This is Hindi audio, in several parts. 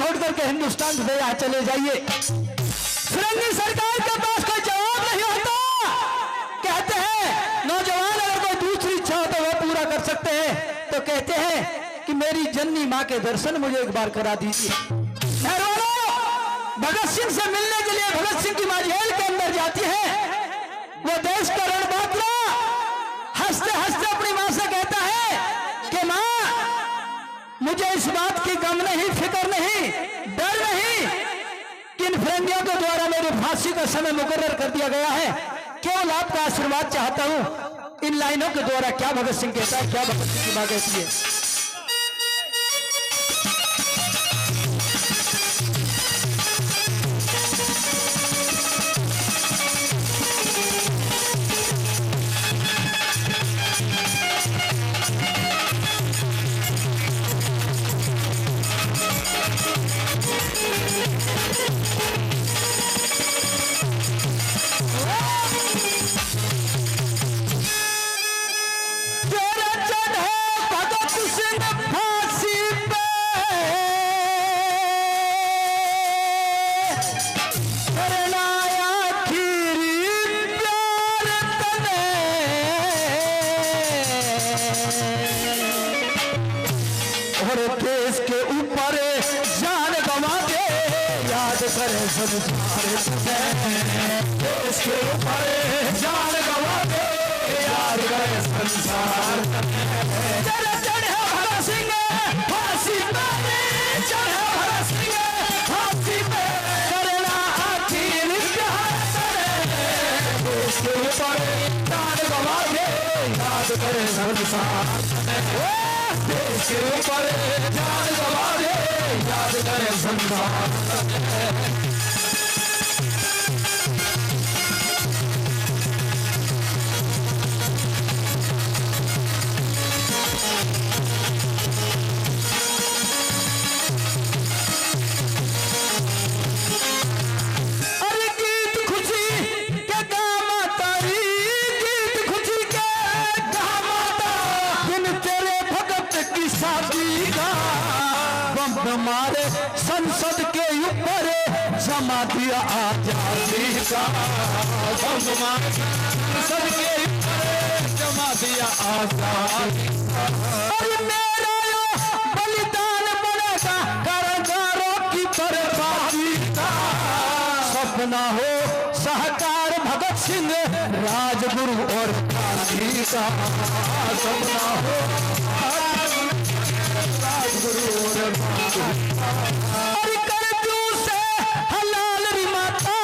छोड़ करके हिंदुस्तान से यहाँ चले जाइए। फिरंगी सरकार के पास कोई जवाब नहीं होता। कहते हैं नौजवान अगर कोई दूसरी इच्छा हो तो वह पूरा कर सकते हैं, तो कहते हैं कि मेरी जननी माँ के दर्शन मुझे एक बार करा दीजिए। भगत सिंह से मिलने के लिए भगत सिंह की माँ जेल के अंदर जाती है। वो देश का रणबांकुरा हंसते हंसते अपनी माँ से कहता है कि माँ, मुझे इस बात की गम नहीं, फिक्र नहीं, डर नहीं कि इन फिरंगियों के द्वारा मेरी फांसी का समय मुकर्रर कर दिया गया है। केवल आपका आशीर्वाद चाहता हूं। इन लाइनों के द्वारा क्या भगत सिंह कहता है, क्या भगत सिंह की मां कहती है। इसके ऊपर जान गवा दे, याद करे संसार। चढ़े चढ़े भगत सिंह फांसी पे, चढ़े भगत सिंह फांसी पे, करना आखिर प्यार करे। इसके ऊपर जान गवा दे, याद करे संसार। इसके ऊपर जान गवा दे, याद करे संसार। हमारे संसद के ऊपर जमा दिया आजादी का, हमारे संसद के ऊपर जमा दिया आजादी का। और मेरा बलिदान बनेगा कारागारों की बर्बादी का। सपना हो सहकार भगत सिंह राजगुरु और गांधी का। सपना हो राजगुरु और करतू से हलाल री माता,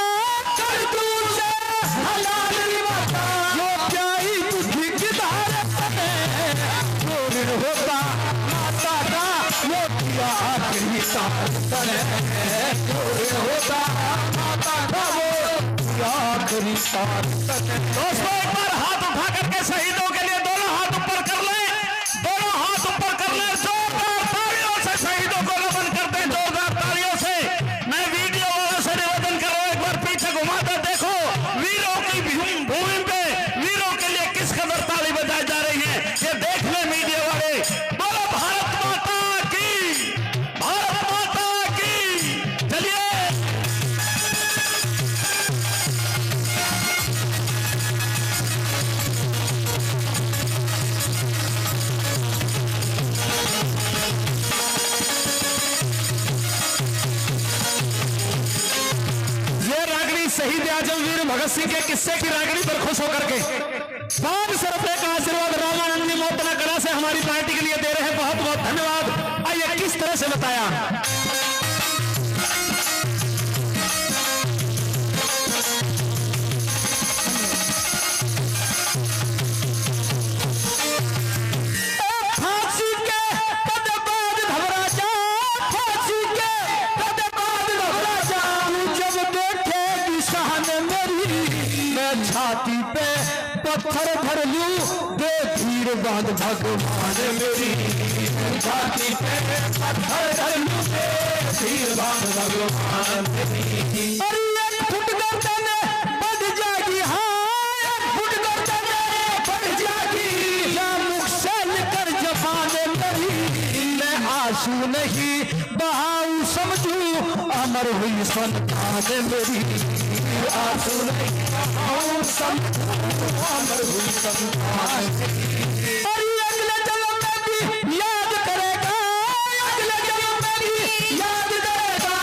करतू से हलाल री माता। जो प्याई तुझी किधार जो ऋण होता माता का, वो किया आखिरी साथ है। जो ऋण होता माता का, वो किया आखिरी साथ। दोस्तों एक बार हाथ उठा करके शहीदों के लिए दोनों हाथ ऊपर कर ले, दोनों हाथ ऊपर कर ले। जोरदार तालियों से शहीदों को नमन करते हैं, जोरदार तालियों से। मैं वीडियो वालों से निवेदन कर रहा हूं, एक बार पीछे घुमाकर देखो वीरों की भूमि पे वीरों के लिए किस कदर ताली बजाई जा रही है, ये देख ले मीडिया वाले। बोलो भारत माता की, भारत माता की। चलिए शहीद आजम वीर भगत सिंह के किस्से की रागनी पर खुश होकर के 500 रुपए का आशीर्वाद रामानंदी मोतना कला से हमारी पार्टी के लिए दे रहे हैं। बहुत बहुत धन्यवाद। आइए किस तरह से बताया। छाती पे पत्थर भर लूं, दे धीर बांध भगवान मेरी। छाती पे पत्थर भर लूं, दे धीर बांध भगवान मेरी। और एक फुट गर्दन बढ़ जाएगी, हाँ एक फुट गर्दन बढ़ जाएगी। या मुख से निकल जबान मेरी, मैं आंसू नहीं बहाऊं समझू, अमर हुई संतान मेरी आंसू नहीं बहाऊं समझू, अमर हुई संतान मेरी। और अगले जन्म में भी याद करेगा, अगले जन्म में भी याद करेगा,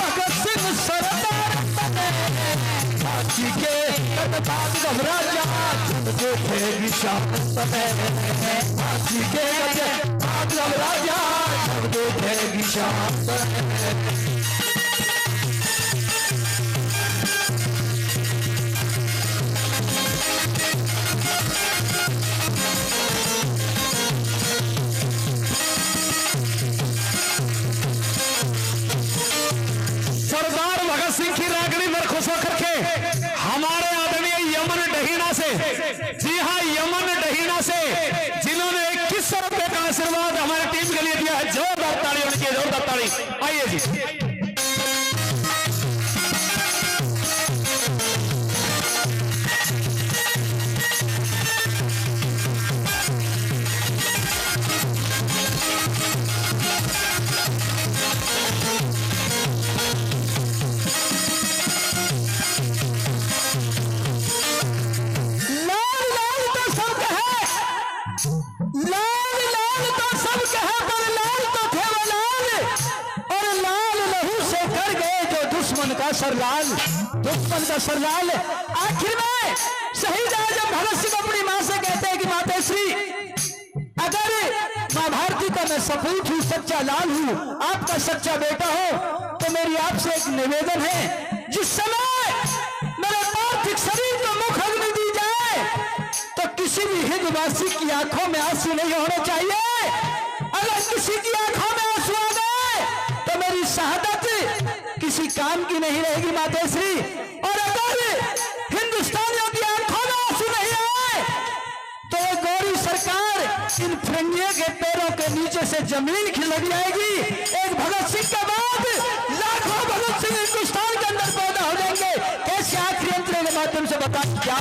भगत सिंह सरदार बने। झांसी के गणबाग घबरा जा, जब देखेगी शाम समय। झांसी के गणबाग घबरा जा, जब देखेगी शाम समय। सरदार भगत सिंह की रागनी में खुश होकर के हमारे आदरणीय यमन डहीना से, जी हाँ यमन डहीना से, जिन्होंने 2100 रुपए का आशीर्वाद हमारी टीम के लिए दिया है। जोरदार ताली होनी चाहिए, जोरदार ताली। आइए जी। सरलाल, दुश्मन का सरलाल। आखिर में शहीद आजम भगत सिंह अपनी मां से कहते हैं कि माताश्री, अगर मां भारती का मैं सपूत हूं, सच्चा लाल हूं, आपका सच्चा बेटा हो, तो मेरी आपसे एक निवेदन है, जिस समय मेरे पार्थिव शरीर को मुख अग्नि दी जाए तो किसी भी हिंदवासी की आंखों में आंसू नहीं होने चाहिए। अगर किसी की आंखों में आंसू आ गए तो मेरी शहादत किसी काम की नहीं रहेगी माताश्री। और अगर हिंदुस्तानियों की आंखों में आंसू नहीं आए तो गौरी सरकार इन फिरंगियों के पैरों के नीचे से जमीन खिसक जाएगी। एक भगत सिंह के बाद लाखों भगत सिंह हिंदुस्तान के अंदर पैदा हो जाएंगे। कैसे आखिरी यंत्र के माध्यम से बता क्या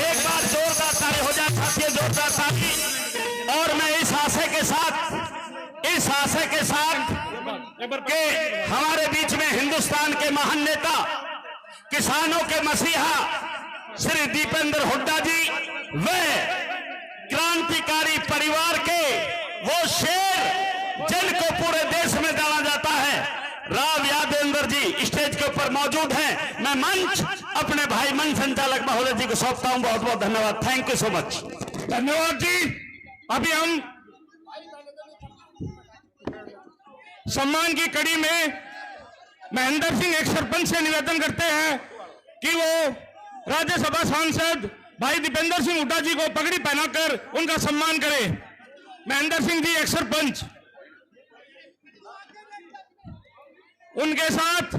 एक बार जोरदार ताली हो जाए साथियों, जोरदार ताली। और मैं इस आशय के साथ कि हमारे बीच में हिंदुस्तान के महान नेता, किसानों के मसीहा श्री दीपेंद्र हुड्डा जी, वे क्रांतिकारी परिवार के वो शेर जिनको पूरे देश में जाना जाता है, राव यादेंद्र जी स्टेज के ऊपर मौजूद हैं। मैं मंच अपने भाई मंच संचालक महोदय जी को सौंपता हूं। बहुत बहुत धन्यवाद। Thank you so much. धन्यवाद जी। अभी हम सम्मान की कड़ी में महेंद्र सिंह एक सरपंच से निवेदन करते हैं कि वो राज्यसभा सांसद भाई दीपेंद्र सिंह हुड्डा जी को पगड़ी पहनाकर उनका सम्मान करें। महेंद्र सिंह जी एक सरपंच, उनके साथ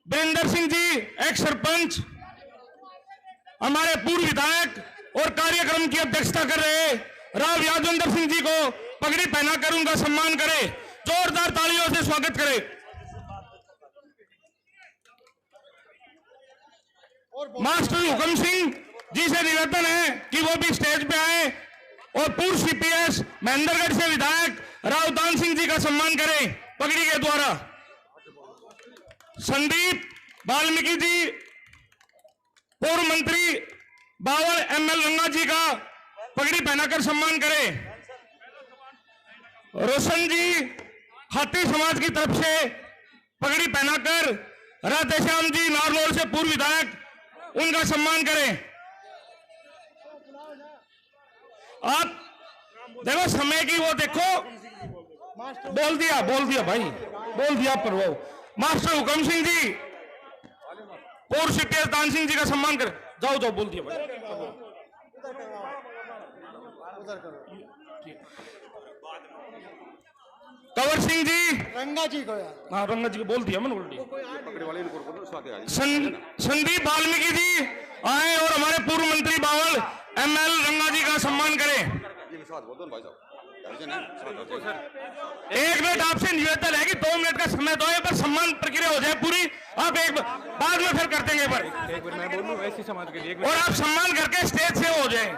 वीरेंद्र सिंह जी एक सरपंच, हमारे पूर्व विधायक और कार्यक्रम की अध्यक्षता कर रहे राव यादवेंद्र सिंह जी को पगड़ी पहनाकर उनका सम्मान करें। जोरदार तालियों से स्वागत करें। मास्टर हुक्म सिंह जी से निवेदन है कि वो भी स्टेज पे आए और पूर्व सीपीएस महेंद्रगढ़ से विधायक रावदान सिंह जी का सम्मान करें पगड़ी के द्वारा। संदीप वाल्मीकि जी पूर्व मंत्री बावल एमएल रंगा जी का पगड़ी पहनाकर सम्मान करें। रोशन जी हाथी समाज की तरफ से पगड़ी पहनाकर राधेश्याम जी नारनौल से पूर्व विधायक उनका सम्मान करें। आप देखो समय की वो देखो, बोल दिया भाई, बोल दिया पर वो मास्टर हुकम सिंह जी पूर्व सीपीएस दान सिंह जी का सम्मान करें। जाओ बोल दिया भाई। कंवर सिंह जी रंगा जी को यार, हाँ रंगा जी को बोल दिया मैंने उल्टी। संदीप वाल्मीकि जी आए और हमारे पूर्व मंत्री बावल एमएल रंगा जी का सम्मान करें। एक मिनट आपसे निवेदन है कि 2 मिनट का समय दो पर सम्मान प्रक्रिया हो जाए पूरी। आप एक बाद में फिर कर देंगे एक बार मैं बोलूं ऐसी समाज के लिए और आप सम्मान करके स्टेज से हो जाए।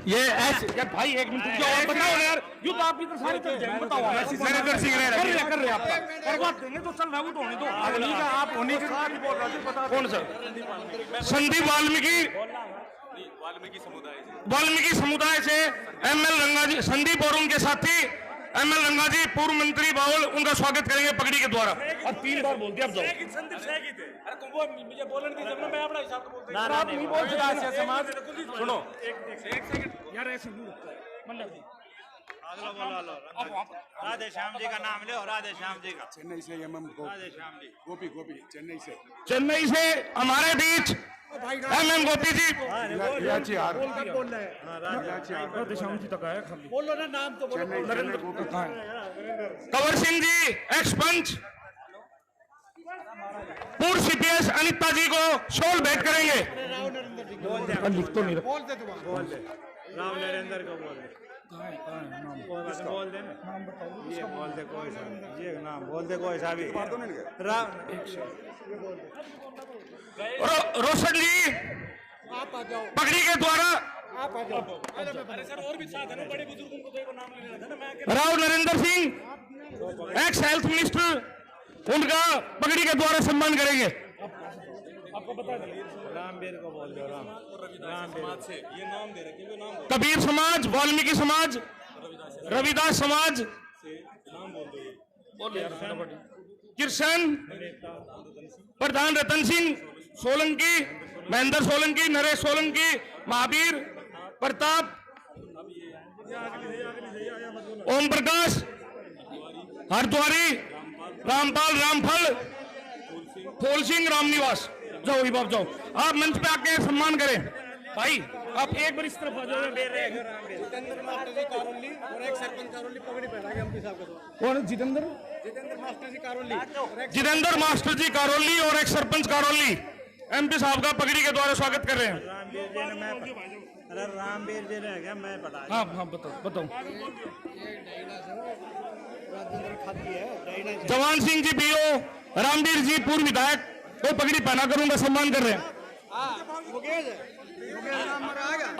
ये ऐसे यार भाई एक मिनट बताओ यार, यू तो आप इधर सारे चल जाएंगे। बताओ नरेंद्र सिंह कर रहे आपका करवा देंगे तो चल रहा वो तो होने दो। आप होने के साथ बोल रहे थे कौन सर? संदीप वाल्मीकि समुदाय से एमएल रंगा जी, संदीप और उनके साथी एमएल रंगा जी पूर्व मंत्री बावल उनका स्वागत करेंगे पगड़ी के द्वारा। और 3 बार बोल दिया। अब जाओ मुझे बोलने दीजिए, मैं अपना हिसाब से बोलता हूं। आप नहीं बोल सकते समाज। सुनो एक सेकंड यार, ऐसे नहीं होता है। राधे श्याम जी का नाम ले, राधे श्याम जी का। चेन्नई से राधे श्याम जी गोपी चेन्नई से हमारे बीच एमएम गोपी जी राधेश्याम जी तक आया खाली बोलो ना नाम तो बोलो। नरेंद्र कंवर सिंह जी एक्स पंच पूर्व सीपीएस अनिता जी को शॉल भेंट करेंगे। लिख तो नहीं बोल दे राम नरेंद्र को बोल दे। बोल दे ये बोल दे कोई सा, ये नाम बोल दे कोई सा भी। राम रोशन जी आप आ जाओ पगड़ी के द्वारा। आप आ जाओ। अरे सर और भी साथ है ना, बड़े बुजुर्गों को तो नाम लेना था ना। मैं Rao Narendra Singh x health minister उनका पगड़ी के द्वारा सम्मान करेंगे। आपको बता दें रामवीर को बोल दो। रामवीर से ये नाम दे रखे हैं, नाम कबीर समाज, वाल्मीकि समाज, रविदास समाज, किशन प्रधान रतन सिंह सोलंकी, महेंद्र सोलंकी, नरेश सोलंकी, महावीर प्रताप, ओम प्रकाश हरद्वारी, रामपाल रामफल, फूल सिंह रामनिवास। जाओ बाप जाओ, आप मंच पे आके सम्मान करें। भाई आप एक बार इस तरफ आ जाओ। जितेंद्र मास्टर जी कारोली और एक सरपंच कारोली पगड़ी पहनाएंगे एमपी साहब को। कौन? जितेंद्र मास्टर जी कारोली, जितेंद्र मास्टर जी कारोली और एक सरपंच कारोली एमपी साहब का पगड़ी के द्वारा स्वागत कर रहे हैं। रामवीर जी ने मैं रामवीर जी ने क्या मैं पढ़ा। हाँ बताओ। जवान सिंह जी बीओ, रामवीर जी पूर्व विधायक वो पगड़ी पहना कर उनका सम्मान कर रहे हैं।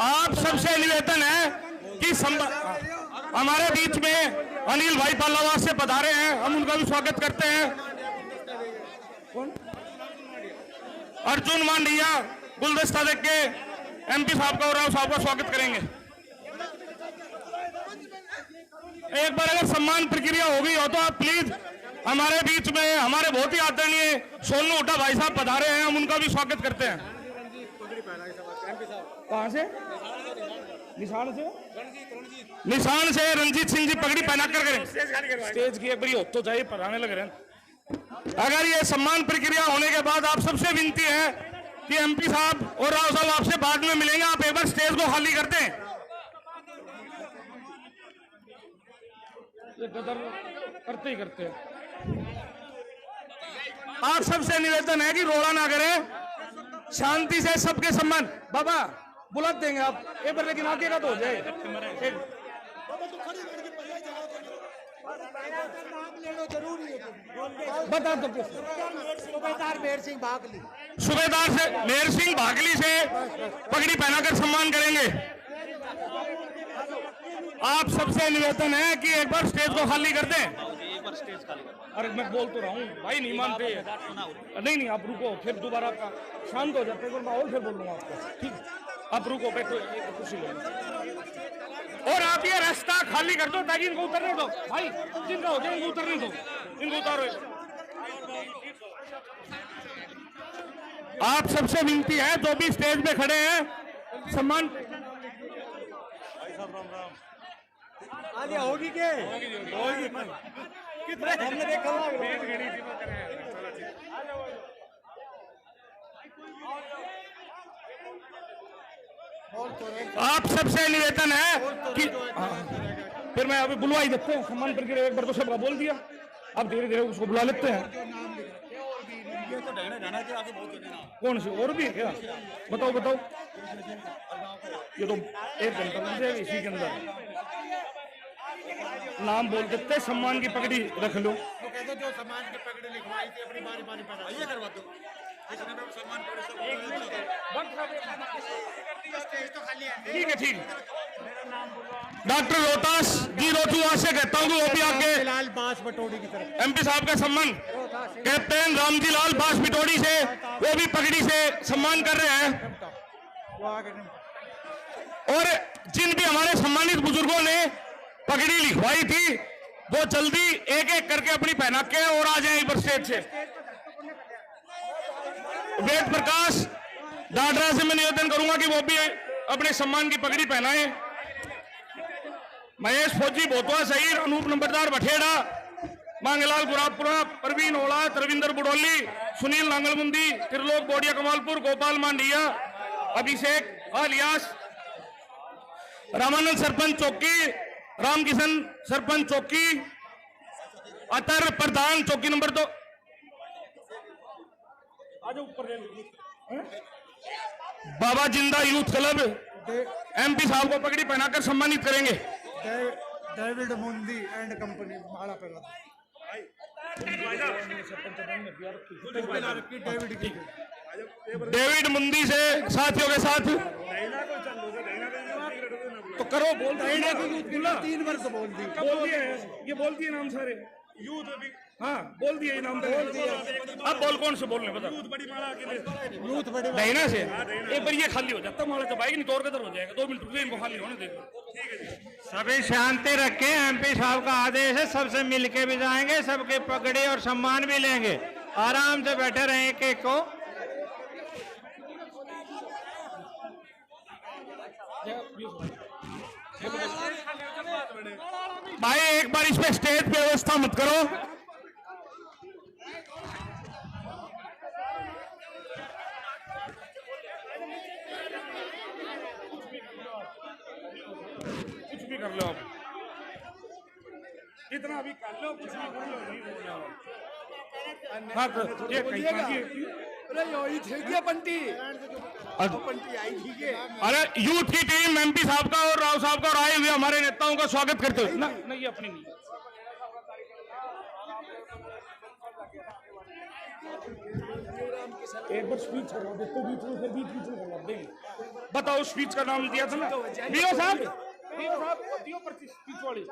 आप सबसे निवेदन है कि हमारे बीच में अनिल भाई पालावास से पधारे हैं, हम उनका भी स्वागत करते हैं। अर्जुन मांडिया गुलदस्ता देख के एमपी साहब का और राव साहब का स्वागत करेंगे। एक बार अगर सम्मान प्रक्रिया हो गई हो तो आप प्लीज हमारे बीच में हमारे बहुत ही आदरणीय सोनू हुड्डा भाई साहब पधारे हैं, हम उनका भी स्वागत करते हैं। कहाँ से? निशान से रंजीत सिंह जी पगड़ी पहना कर करें। स्टेज की एक बार हो तो जाइए, पढ़ाने लग रहे हैं। अगर ये सम्मान प्रक्रिया होने के बाद आप सबसे विनती है कि एमपी साहब और राव साहब आपसे बाद में मिलेंगे, आप एक बार स्टेज को खाली कर दें। ये गदर करते ही करते हैं। आप सबसे निवेदन है कि रोड़ा ना करें, शांति से सबके सम्मान। बाबा बुला देंगे आप एक बार, लेकिन आगे का तो हो जाए। बता दो। सूबेदार मेहर सिंह भागली, सूबेदार से मेहर सिंह भागली से पगड़ी पहनाकर सम्मान करेंगे। आप सबसे निवेदन है कि एक बार स्टेज को खाली कर दें। एक बार स्टेज खाली कर। अरे मैं बोल तो रहा हूँ भाई, नहीं मानते। नहीं नहीं, आप रुको, फिर दोबारा आपका शांत हो जाते हैं, मैं और फिर बोल दूंगा आपको। ठीक, आप रुको, बैठो, खुशी लो। और आप ये रास्ता खाली कर दो ताकि इनको उतरने दो भाई, जिनका हो जाए इनको उतरने दो, इनको उतारो। आप सबसे विनती है जो भी स्टेज पे खड़े हैं, सम्मान। आगे होगी क्या? होगी कितना हमने देखा आप सबसे निवेदन है कि फिर मैं अभी बुलवा ही देते हैं सम्मान प्रक्रिया। एक बार तो सबका बोल दिया, अब धीरे धीरे उसको बुला लेते हैं। कौन सी और भी है क्या? बताओ बताओ। ये तो 1 घंटा लग जाएगा इसी के अंदर। नाम बोल देते, सम्मान की पगड़ी रख लो। जो समाज की पगड़ी लिखवाई थी अपनी बारी बारी पर ये करवा दो। ठीक है, ठीक। डॉक्टर रोहतास जी रोचुआ से कहता हूँ कि वो भी आगे लाल बास बटोड़ी की तरफ एमपी साहब का सम्मान, कैप्टन रामजी लाल बास बिटोड़ी से वो भी पगड़ी से सम्मान कर रहे हैं। और जिन भी हमारे सम्मानित बुजुर्गों ने पगड़ी लिखवाई थी वो जल्दी एक एक करके अपनी पहना के और आ जाए इधर स्टेज से। वेद प्रकाश डाडरा से मैं निवेदन करूंगा कि वो भी अपने सम्मान की पगड़ी पहनाए। महेश फौजी बोतवा शहीद, अनूप नंबरदार बठेड़ा, मांगलाल गुरापुरा, परवीन ओला, तरविंदर बुडोली, सुनील नांगलमुंदी, त्रिलोक बोडिया कमालपुर, गोपाल मांडिया, अभिषेक आलियास, रामानंद सरपंच चौकी, रामकिशन सरपंच चौकी, अतर प्रधान चौकी नंबर 2। बाबा जिंदा यूथ क्लब एमपी साहब को पगड़ी पहनाकर सम्मानित करेंगे। डेविड मुंदी एंड कंपनी माला पे डेविड मुंदी से साथियों के साथ तो करो, बोल 3 वर्ष बोल दी, ये बोल दिए नाम सारे यूथ अभी। हाँ, बोल दिए नाम, बोल दिए। अब बोल कौन से बोलने बता? यूथ बड़ी माला के लिए, यूथ बड़ी डैना से। एक बार ये खाली हो जाता माला जब आएगी, नहीं तो और किधर हो जाएगा। 2 मिनट रुकिए, इनको खाली होने देंगे। सभी शांति रखें, एमपी साहब का आदेश है, सबसे मिलके भी जाएंगे, सबके पगड़ी और सम्मान भी लेंगे। आराम से बैठे रहे एक एक को। भाई एक बार इस पे स्टेज पे व्यवस्था मत करो। कुछ भी कर लो, आप इतना भी कर लो, कुछ भी कर लो, नहीं बोलना। हाँ, तो ये अरे यूथ की टीम एमपी साहब का और राव साहब का और आए हुए हमारे नेताओं का स्वागत करते हुए ना, नहीं ये अपनी नहीं। एक बार स्पीच करवा दे तो बीच में करवा देंगे। बताओ स्पीच का नाम दिया था ना बीओ साहब, दियो पर्ची स्पीच वाली,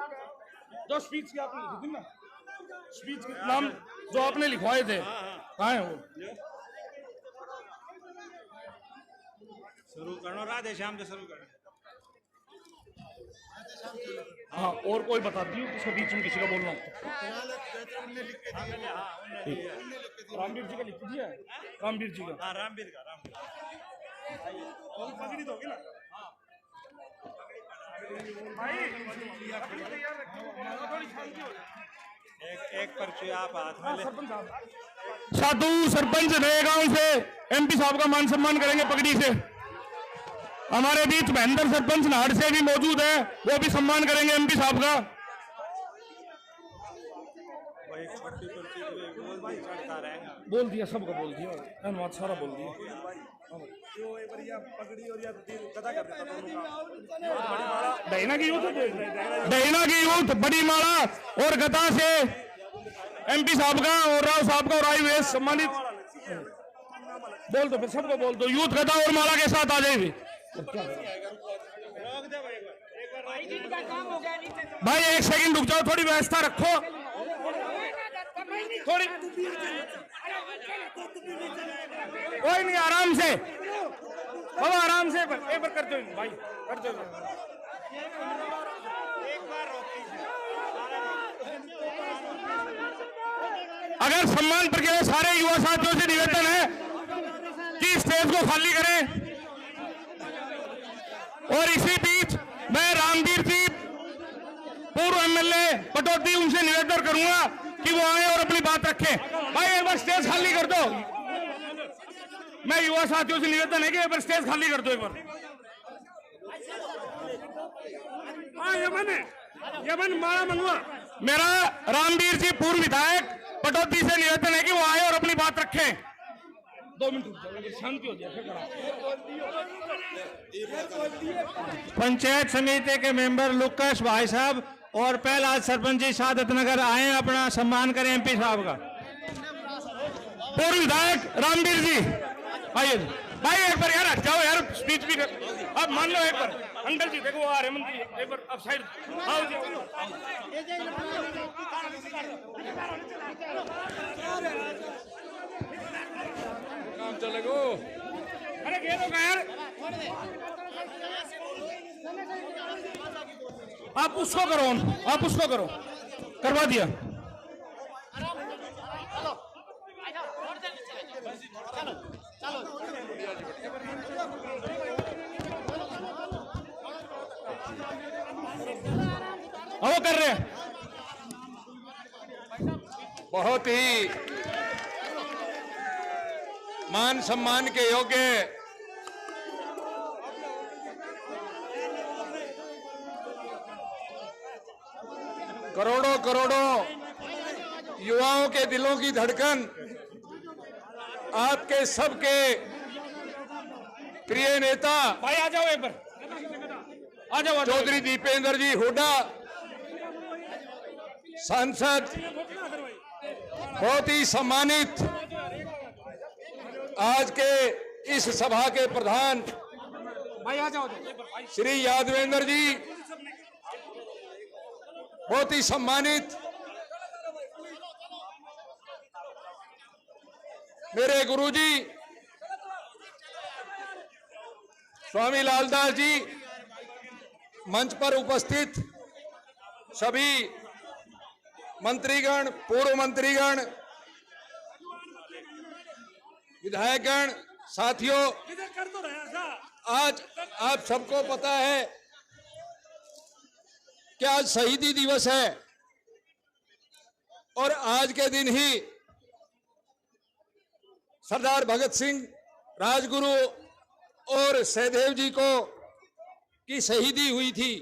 जो स्पीच की आपने लिखी थी ना, स्पीच के नाम जो आपने लिखवाए थे, कहाँ है वो? शुरू करो, राधे श्याम से शुरू करो। हाँ, और कोई बता दियो किसके बीच में किसी का बोलना। रामवीर जी का लिख दिया, रामवीर जी का। हाँ, रामवीर का, पगड़ी तो होगी ना। एक पर्ची आप हाथ में ले। साधु सरपंच नए गांव से एमपी साहब का मान सम्मान करेंगे पगड़ी से। हमारे बीच महेंद्र सरपंच नाहड़ से भी मौजूद है, वो भी सम्मान करेंगे एमपी साहब का। बोल दिया, सबका बोल दिया, धन्यवाद, सारा बोल दिया। डैना की यूथ, डैना की यूथ बड़ी माला और गदा से एमपी साहब का और राव साहब का और आईवीएस सम्मानित। बोल दो फिर, सबको बोल दो, यूथ गदा और माला के साथ आ जाएगी। भाई एक सेकंड रुक जाओ, थोड़ी व्यवस्था रखो थोड़ी। कोई नहीं, आराम से बाबा, आराम से एक बार करते हो भाई, करते हो। अगर सम्मान प्रक्रिया, सारे युवा साथियों से निवेदन है कि स्टेज को खाली करें। और इसी बीच मैं रामवीर जी पूर्व एमएलए पटौदी, उनसे निवेदन करूंगा कि वो आए और अपनी बात रखें। भाई एक बार स्टेज खाली कर दो। मैं युवा साथियों से निवेदन है कि एक बार स्टेज खाली कर दो एक बार। यमन मारा मंगवा। मेरा रामवीर जी पूर्व विधायक पटौदी से निवेदन है कि वो आए और अपनी बात रखें। 2 मिनट शांति हो जाए। पंचायत समिति के मेंबर लुकस भाई साहब और पहला सरपंच जी सादत नगर आए, अपना सम्मान करें एमपी साहब का। पूर्व विधायक रामवीर जी आइए भाई, एक बार यार हट जाओ यार, स्पीच भी कर। अब मान लो एक बार, अंकल जी देखो आ रहे मंत्री, एक बार अब साइड आओ जी। काम चलेगो। अरे घेरो का यार, आप उसको करो, आप उसको करो, करवा दिया। वो कर रहे हैं। बहुत ही मान सम्मान के योग्य करोड़ों करोड़ों युवाओं के दिलों की धड़कन, आपके सबके प्रिय नेता भाई आ जाओ एक बार, आ जाओ। चौधरी दीपेंद्र जी हुड्डा, सांसद, बहुत ही सम्मानित आज के इस सभा के प्रधान भाई आ जाओ। श्री यादवेंद्र जी, बहुत ही सम्मानित मेरे गुरुजी स्वामी लालदास जी, मंच पर उपस्थित सभी मंत्रीगण, पूर्व मंत्रीगण, विधायकगण, साथियों, आज आप सबको पता है कि आज शहीदी दिवस है और आज के दिन ही सरदार भगत सिंह, राजगुरु और सहदेव जी को की शहीदी हुई थी।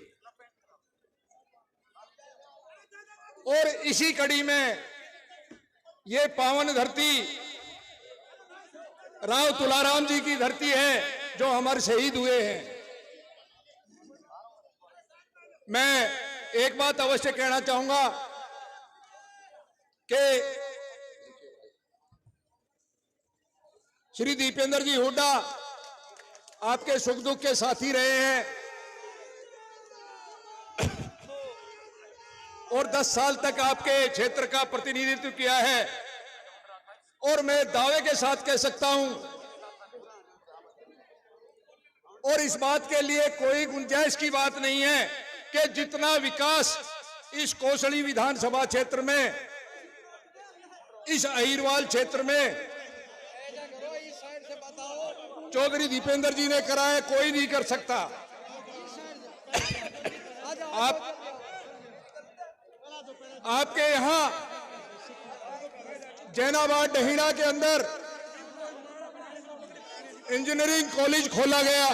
और इसी कड़ी में ये पावन धरती राव तुलाराम जी की धरती है जो हमारे शहीद हुए हैं। मैं एक बात अवश्य कहना चाहूंगा कि श्री दीपेंद्र जी हुड्डा आपके सुख दुख के साथी रहे हैं और 10 साल तक आपके क्षेत्र का प्रतिनिधित्व किया है। और मैं दावे के साथ कह सकता हूं और इस बात के लिए कोई गुंजाइश की बात नहीं है कि जितना विकास इस कौशली विधानसभा क्षेत्र में, इस अहिरवाल क्षेत्र में चौधरी दीपेंद्र जी ने करा है, कोई नहीं कर सकता। आपके यहां जैनाबाद डहीना के अंदर इंजीनियरिंग कॉलेज खोला गया,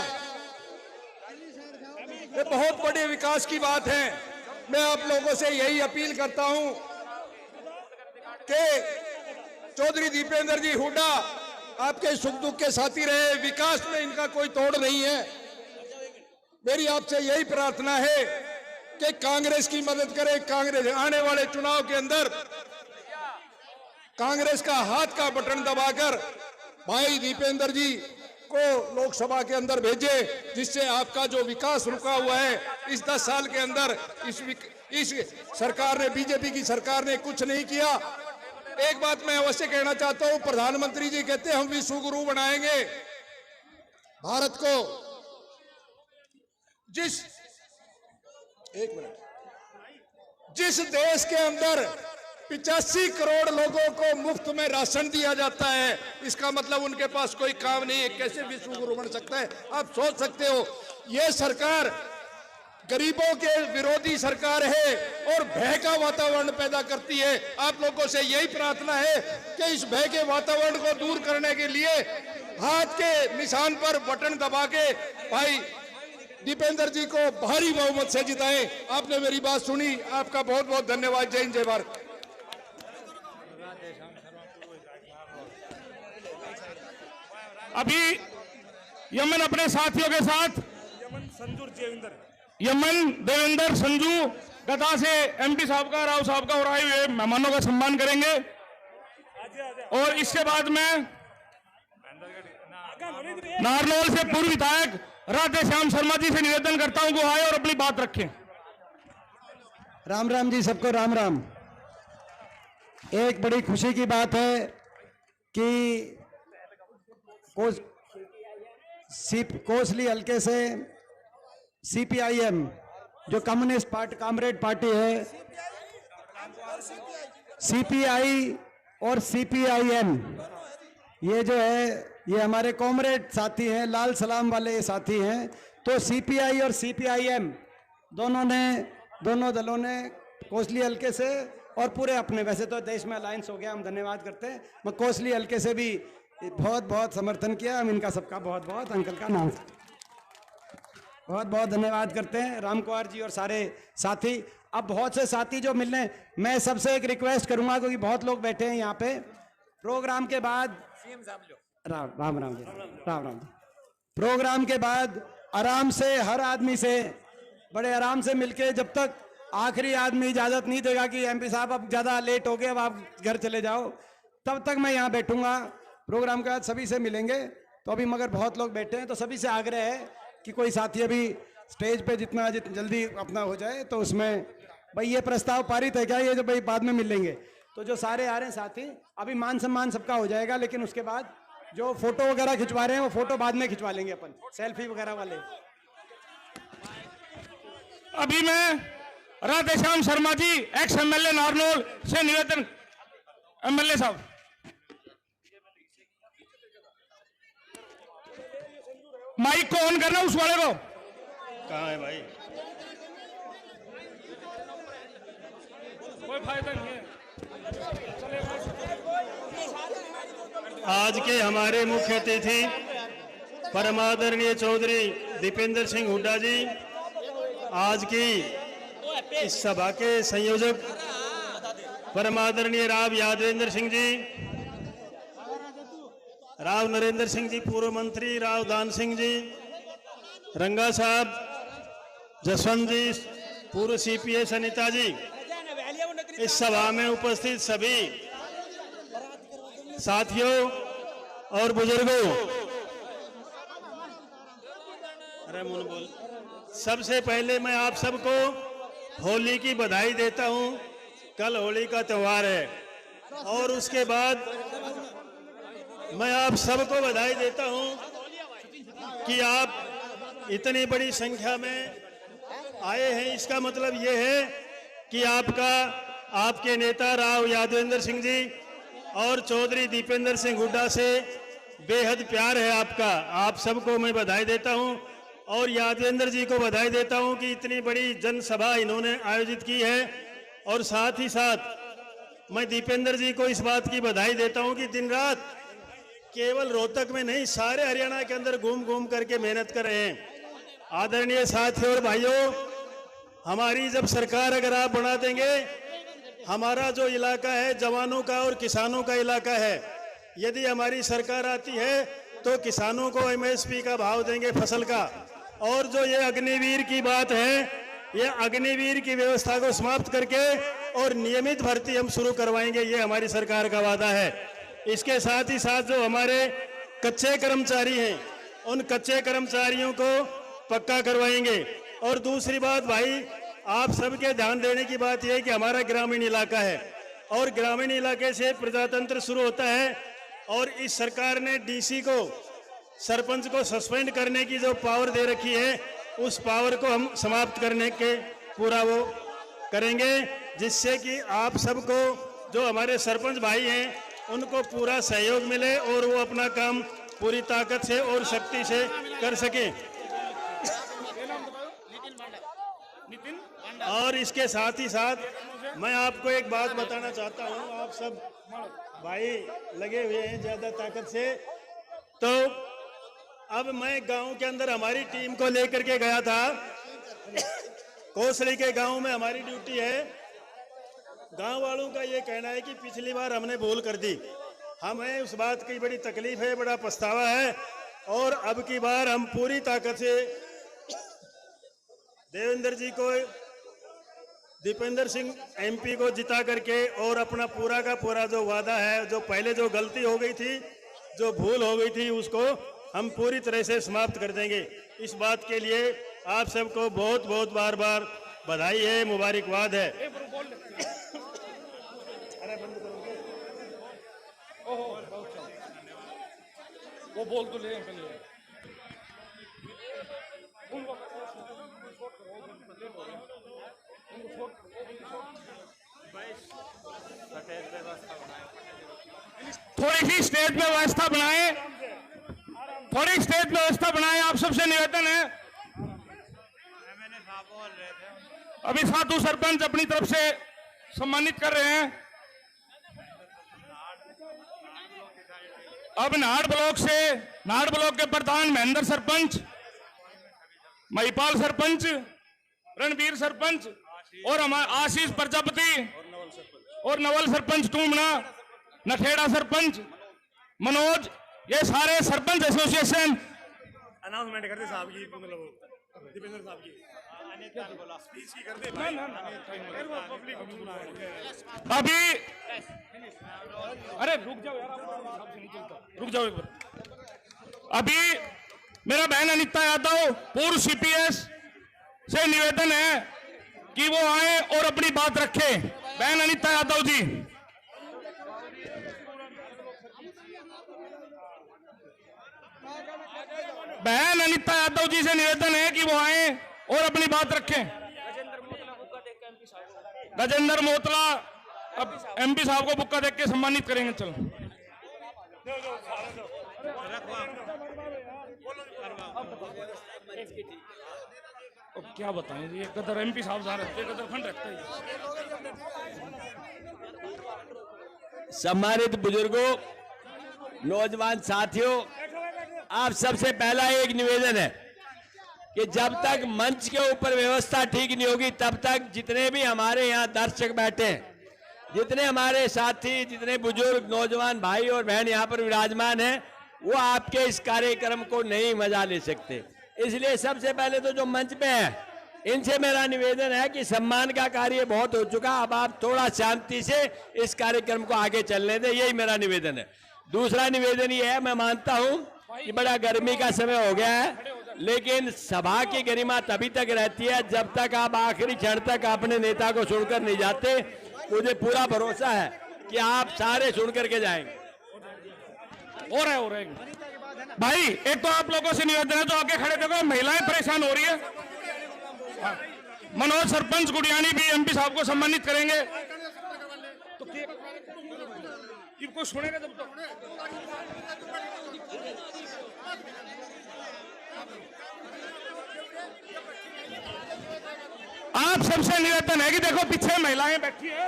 ये बहुत बड़े विकास की बात है। मैं आप लोगों से यही अपील करता हूं कि चौधरी दीपेंद्र जी हुड्डा आपके सुख दुख के साथी रहे, विकास में इनका कोई तोड़ नहीं है। मेरी आपसे यही प्रार्थना है कि कांग्रेस की मदद करें। कांग्रेस आने वाले चुनाव के अंदर कांग्रेस का हाथ का बटन दबाकर भाई दीपेंद्र जी को लोकसभा के अंदर भेजे, जिससे आपका जो विकास रुका हुआ है इस 10 साल के अंदर इस सरकार ने, बीजेपी की सरकार ने कुछ नहीं किया। एक बात मैं अवश्य कहना चाहता हूं, प्रधानमंत्री जी कहते हैं हम विश्व गुरु बनाएंगे भारत को। जिस देश के अंदर 85 करोड़ लोगों को मुफ्त में राशन दिया जाता है, इसका मतलब उनके पास कोई काम नहीं है। कैसे विश्व गुरु बन सकता है? आप सोच सकते हो। यह सरकार गरीबों के विरोधी सरकार है और भय का वातावरण पैदा करती है। आप लोगों से यही प्रार्थना है कि इस भय के वातावरण को दूर करने के लिए हाथ के निशान पर बटन दबा के भाई दीपेंद्र जी को भारी बहुमत से जिताएं। आपने मेरी बात सुनी, आपका बहुत बहुत धन्यवाद। जय हिंद, जय भारत। अभी यमन अपने साथियों के साथ यमन देवेंद्र संजू गदा से एमपी साहब का, राव साहब का और आए हुए मेहमानों का सम्मान करेंगे। और इसके बाद में नारनौल से पूर्व विधायक राधे श्याम शर्मा जी से निवेदन करता हूं वो आए और अपनी बात रखें। राम राम जी, सबको राम राम। एक बड़ी खुशी की बात है कि कोसली हल्के से सीपीआईएम जो कम्युनिस्ट पार्टी, कामरेड पार्टी है, सीपीआई और सीपीआईएम, ये जो है ये हमारे कॉमरेड साथी हैं, लाल सलाम वाले साथी हैं। तो सीपीआई और सीपीआईएम दोनों दलों ने कोसली हल्के से और पूरे अपने, वैसे तो देश में अलायंस हो गया, हम धन्यवाद करते हैं, मैं कोसली हल्के से भी बहुत बहुत समर्थन किया। हम इनका सबका बहुत बहुत, अंकल का नाम बहुत बहुत धन्यवाद करते हैं, राम कुमार जी और सारे साथी। अब बहुत से साथी जो मिलने, मैं सबसे एक रिक्वेस्ट करूंगा क्योंकि बहुत लोग बैठे हैं यहाँ पे। प्रोग्राम के बाद राम राम जी, राम राम जी। प्रोग्राम के बाद आराम से हर आदमी से बड़े आराम से मिलके, जब तक आखिरी आदमी इजाजत नहीं देगा कि एमपी साहब अब ज्यादा लेट हो गए, अब आप घर चले जाओ, तब तक मैं यहाँ बैठूंगा। प्रोग्राम के बाद सभी से मिलेंगे। तो अभी मगर बहुत लोग बैठे हैं, तो सभी से आग्रह है कि कोई साथी अभी स्टेज पे जितना जल्दी अपना हो जाए। तो उसमें भाई ये प्रस्ताव पारित है क्या, ये जो भाई बाद में मिलेंगे, तो जो सारे आ रहे हैं साथी, अभी मान सम्मान सबका हो जाएगा, लेकिन उसके बाद जो फोटो वगैरह खिंचवा रहे हैं वो फोटो बाद में खिंचवा लेंगे अपन, सेल्फी वगैरह वाले। अभी मैं राधे श्याम शर्मा जी, एक्स एमएलए नारनौल से निवेदन, एमएलए साहब माइक को ऑन करना, उस वाले को। कहाँ है भाई? कोई फायदा नहीं है। आज के हमारे मुख्य अतिथि परमादरणीय चौधरी दीपेंद्र सिंह हुड्डा जी, आज की इस सभा के संयोजक परमादरणीय राव यादवेंद्र सिंह जी, राव नरेंद्र सिंह जी पूर्व मंत्री, राव दान सिंह जी, रंगा साहब, जसवंत जी पूर्व सीपीए, सनिता जी, इस सभा में उपस्थित सभी साथियों और बुजुर्गों, अरे मुन बोल। सबसे पहले मैं आप सबको होली की बधाई देता हूं। कल होली का त्योहार है और उसके बाद मैं आप सबको बधाई देता हूं कि आप इतनी बड़ी संख्या में आए हैं। इसका मतलब ये है कि आपके नेता राव यादवेंद्र सिंह जी और चौधरी दीपेंद्र सिंह हुड्डा से बेहद प्यार है आपका। आप सबको मैं बधाई देता हूं और यादवेंद्र जी को बधाई देता हूं कि इतनी बड़ी जनसभा इन्होंने आयोजित की है। और साथ ही साथ मैं दीपेंद्र जी को इस बात की बधाई देता हूं कि दिन रात केवल रोहतक में नहीं, सारे हरियाणा के अंदर घूम घूम करके मेहनत कर रहे हैं। आदरणीय साथियों और भाइयों, हमारी जब सरकार अगर आप बना देंगे, हमारा जो इलाका है जवानों का और किसानों का इलाका है, यदि हमारी सरकार आती है तो किसानों को एमएसपी का भाव देंगे फसल का। और जो ये अग्निवीर की बात है, ये अग्निवीर की व्यवस्था को समाप्त करके और नियमित भर्ती हम शुरू करवाएंगे, ये हमारी सरकार का वादा है। इसके साथ ही साथ जो हमारे कच्चे कर्मचारी हैं, उन कच्चे कर्मचारियों को पक्का करवाएंगे। और दूसरी बात भाई, आप सबके ध्यान देने की बात यह है कि हमारा ग्रामीण इलाका है और ग्रामीण इलाके से प्रजातंत्र शुरू होता है। और इस सरकार ने डीसी को, सरपंच को सस्पेंड करने की जो पावर दे रखी है, उस पावर को हम समाप्त करने के पूरा वो करेंगे, जिससे कि आप सबको, जो हमारे सरपंच भाई हैं, उनको पूरा सहयोग मिले और वो अपना काम पूरी ताकत से और शक्ति से कर सके। और इसके साथ ही साथ मैं आपको एक बात बताना चाहता हूं, आप सब भाई लगे हुए हैं ज्यादा ताकत से। तो अब मैं गांव के अंदर हमारी टीम को लेकर के गया था, कोसली के गांव में हमारी ड्यूटी है। गांव वालों का ये कहना है कि पिछली बार हमने भूल कर दी, हमें उस बात की बड़ी तकलीफ है, बड़ा पछतावा है। और अब की बार हम पूरी ताकत से देवेंद्र जी को, दीपेंद्र सिंह एमपी को जिता करके और अपना पूरा का पूरा जो वादा है, जो पहले जो गलती हो गई थी, जो भूल हो गई थी, उसको हम पूरी तरह से समाप्त कर देंगे। इस बात के लिए आप सबको बहुत बहुत बार बार बधाई है, मुबारकबाद है। वो बोल तो ले थोड़ी सी स्टेज पे व्यवस्था बनाएं, थोड़ी स्टेज पे व्यवस्था बनाएं, आप सबसे निवेदन है। अभी साधु सरपंच अपनी तरफ से सम्मानित कर रहे हैं। अब नाहड़ ब्लॉक से, नाहड़ ब्लॉक के प्रधान महेंद्र सरपंच, महिपाल सरपंच, रणबीर सरपंच और हमारे आशीष प्रजापति और नवल सरपंच टूमना, नठेड़ा सरपंच, मनोज, ये सारे सरपंच एसोसिएशन अनाउंसमेंट करते साहब की, मतलब दीपेंद्र साहब की अभी, अरे रुक जाओ यार, रुक जाओ एक बार। अभी मेरा बहन अनिता यादव पूर्व सीपीएस से निवेदन है कि वो आए और अपनी बात रखें। बहन अनिता यादव जी, बहन अनिता यादव जी से निवेदन है कि वो आए और अपनी बात रखें। गजेंद्र मोतला अब एमपी साहब को बुक्का देख के सम्मानित करेंगे। चलो अब क्या बताएं जी, कदर एमपी साहब जहाँ रहते हैं, कदर फंड रखते हैं। सम्मानित बुजुर्गों, नौजवान साथियों, आप सबसे पहला एक निवेदन है कि जब तक मंच के ऊपर व्यवस्था ठीक नहीं होगी, तब तक जितने भी हमारे यहाँ दर्शक बैठे हैं, जितने हमारे साथी, जितने बुजुर्ग नौजवान भाई और बहन यहाँ पर विराजमान हैं, वो आपके इस कार्यक्रम को नहीं मजा ले सकते। इसलिए सबसे पहले तो जो मंच पे है, इनसे मेरा निवेदन है कि सम्मान का कार्य बहुत हो चुका, अब आप थोड़ा शांति से इस कार्यक्रम को आगे चलने दें, यही मेरा निवेदन है। दूसरा निवेदन ये है, मैं मानता हूं कि बड़ा गर्मी का समय हो गया है, लेकिन सभा की गरिमा तभी तक रहती है जब तक आप आखिरी क्षण तक अपने नेता को सुनकर नहीं जाते। मुझे पूरा भरोसा है कि आप सारे सुन करके जाएंगे। हो रहा है भाई, एक तो आप लोगों से निवेदन है, जो आगे खड़े देखो महिलाएं परेशान हो रही है। मनोज सरपंच गुड़ियानी भी एमपी साहब को सम्मानित करेंगे। तो सुनेगा जब तो आप सबसे निवेदन है कि देखो पीछे महिलाएं बैठी है।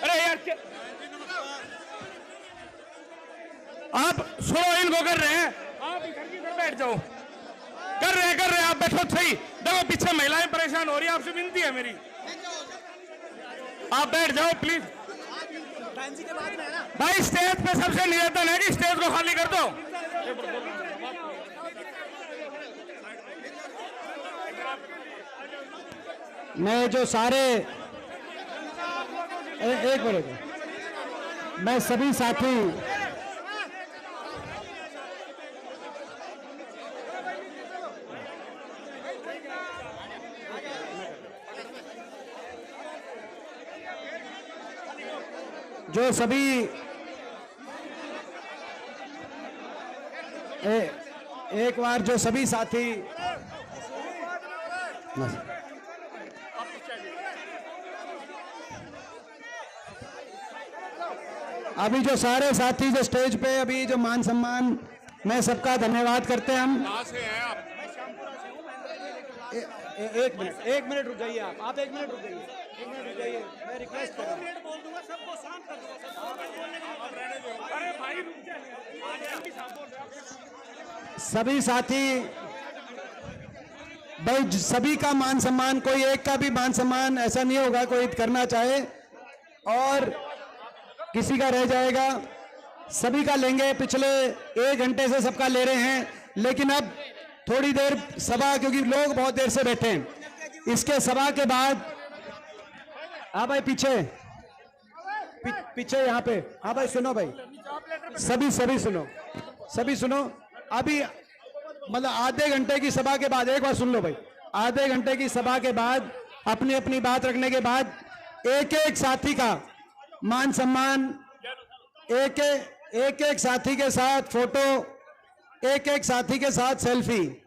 अरे यार आप सुनो, इनको कर रहे हैं, आप इधर की इधर बैठ जाओ। कर रहे हैं आप बैठो सही। देखो पीछे महिलाएं परेशान हो रही है, आपसे विनती है मेरी, आप बैठ जाओ प्लीज। भाई स्टेज पे सबसे निवेदन है कि स्टेज को खाली कर दो। मैं जो सारे एक मिनट, मैं सभी साथी जो सभी एक बार जो सभी साथी अभी जो सारे साथी जो स्टेज पे अभी जो मान सम्मान में सबका धन्यवाद करते हैं हम। कहाँ से हैं आप? एक मिनट रुक जाइए आप 1 मिनट रुक जाइए, 1 मिनट रुक जाइए, मैं रिक्वेस्ट कर रहा हूं। सभी साथी भाई सभी का मान सम्मान, कोई एक का भी मान सम्मान ऐसा नहीं होगा कोई करना चाहे और किसी का रह जाएगा, सभी का लेंगे। पिछले 1 घंटे से सबका ले रहे हैं, लेकिन अब थोड़ी देर सभा, क्योंकि लोग बहुत देर से बैठे हैं, इसके सभा के बाद हाँ भाई पीछे यहाँ पे, हाँ भाई सुनो भाई, सभी सुनो। अभी मतलब आधे घंटे की सभा के बाद, एक बार सुन लो भाई, आधे घंटे की सभा के बाद अपनी अपनी बात रखने के बाद एक एक साथी का मान सम्मान, एक एक साथी के साथ फोटो, एक एक साथी के साथ सेल्फी।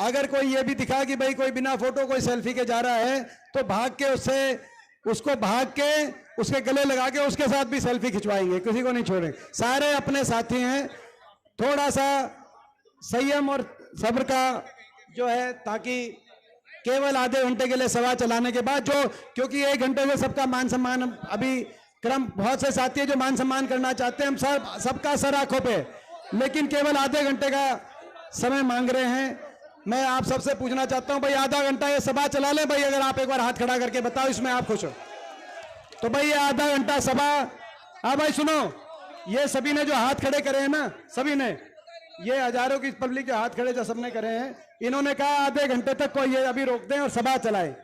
अगर कोई ये भी दिखा कि भाई कोई बिना फोटो कोई सेल्फी के जा रहा है तो भाग के उसको भाग के उसके गले लगा के उसके साथ भी सेल्फी खिंचवाएंगे, किसी को नहीं छोड़ेंगे। सारे अपने साथी हैं, थोड़ा सा संयम और सब्र का जो है, ताकि केवल आधे घंटे के लिए सभा चलाने के बाद जो, क्योंकि 1 घंटे में सबका मान सम्मान अभी क्रम, बहुत से साथी है जो मान सम्मान करना चाहते हैं, हम सबका सर आंखों पे, लेकिन केवल आधे घंटे का समय मांग रहे हैं। मैं आप सबसे पूछना चाहता हूं भाई, आधा घंटा ये सभा चला लें भाई, अगर आप एक बार हाथ खड़ा करके बताओ इसमें आप खुश हो तो भाई ये आधा घंटा सभा। हाँ भाई सुनो, ये सभी ने जो हाथ खड़े करे हैं ना, सभी ने, ये हजारों की पब्लिक जो हाथ खड़े जो सबने करे हैं, इन्होंने कहा आधे घंटे तक को ये अभी रोक दें और सभा चलाए।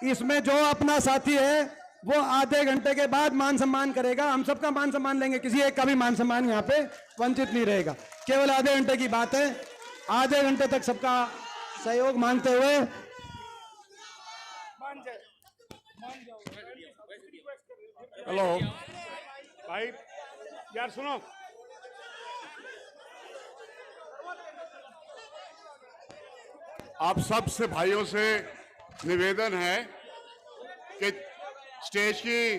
इसमें जो अपना साथी है वो आधे घंटे के बाद मान सम्मान करेगा, हम सबका मान सम्मान लेंगे, किसी एक का भी मान सम्मान यहाँ पे वंचित नहीं रहेगा। केवल आधे घंटे की बात है, आधे घंटे तक सबका सहयोग मांगते हुए हेलो भाई, यार सुनो, आप सब से भाइयों से निवेदन है कि स्टेज की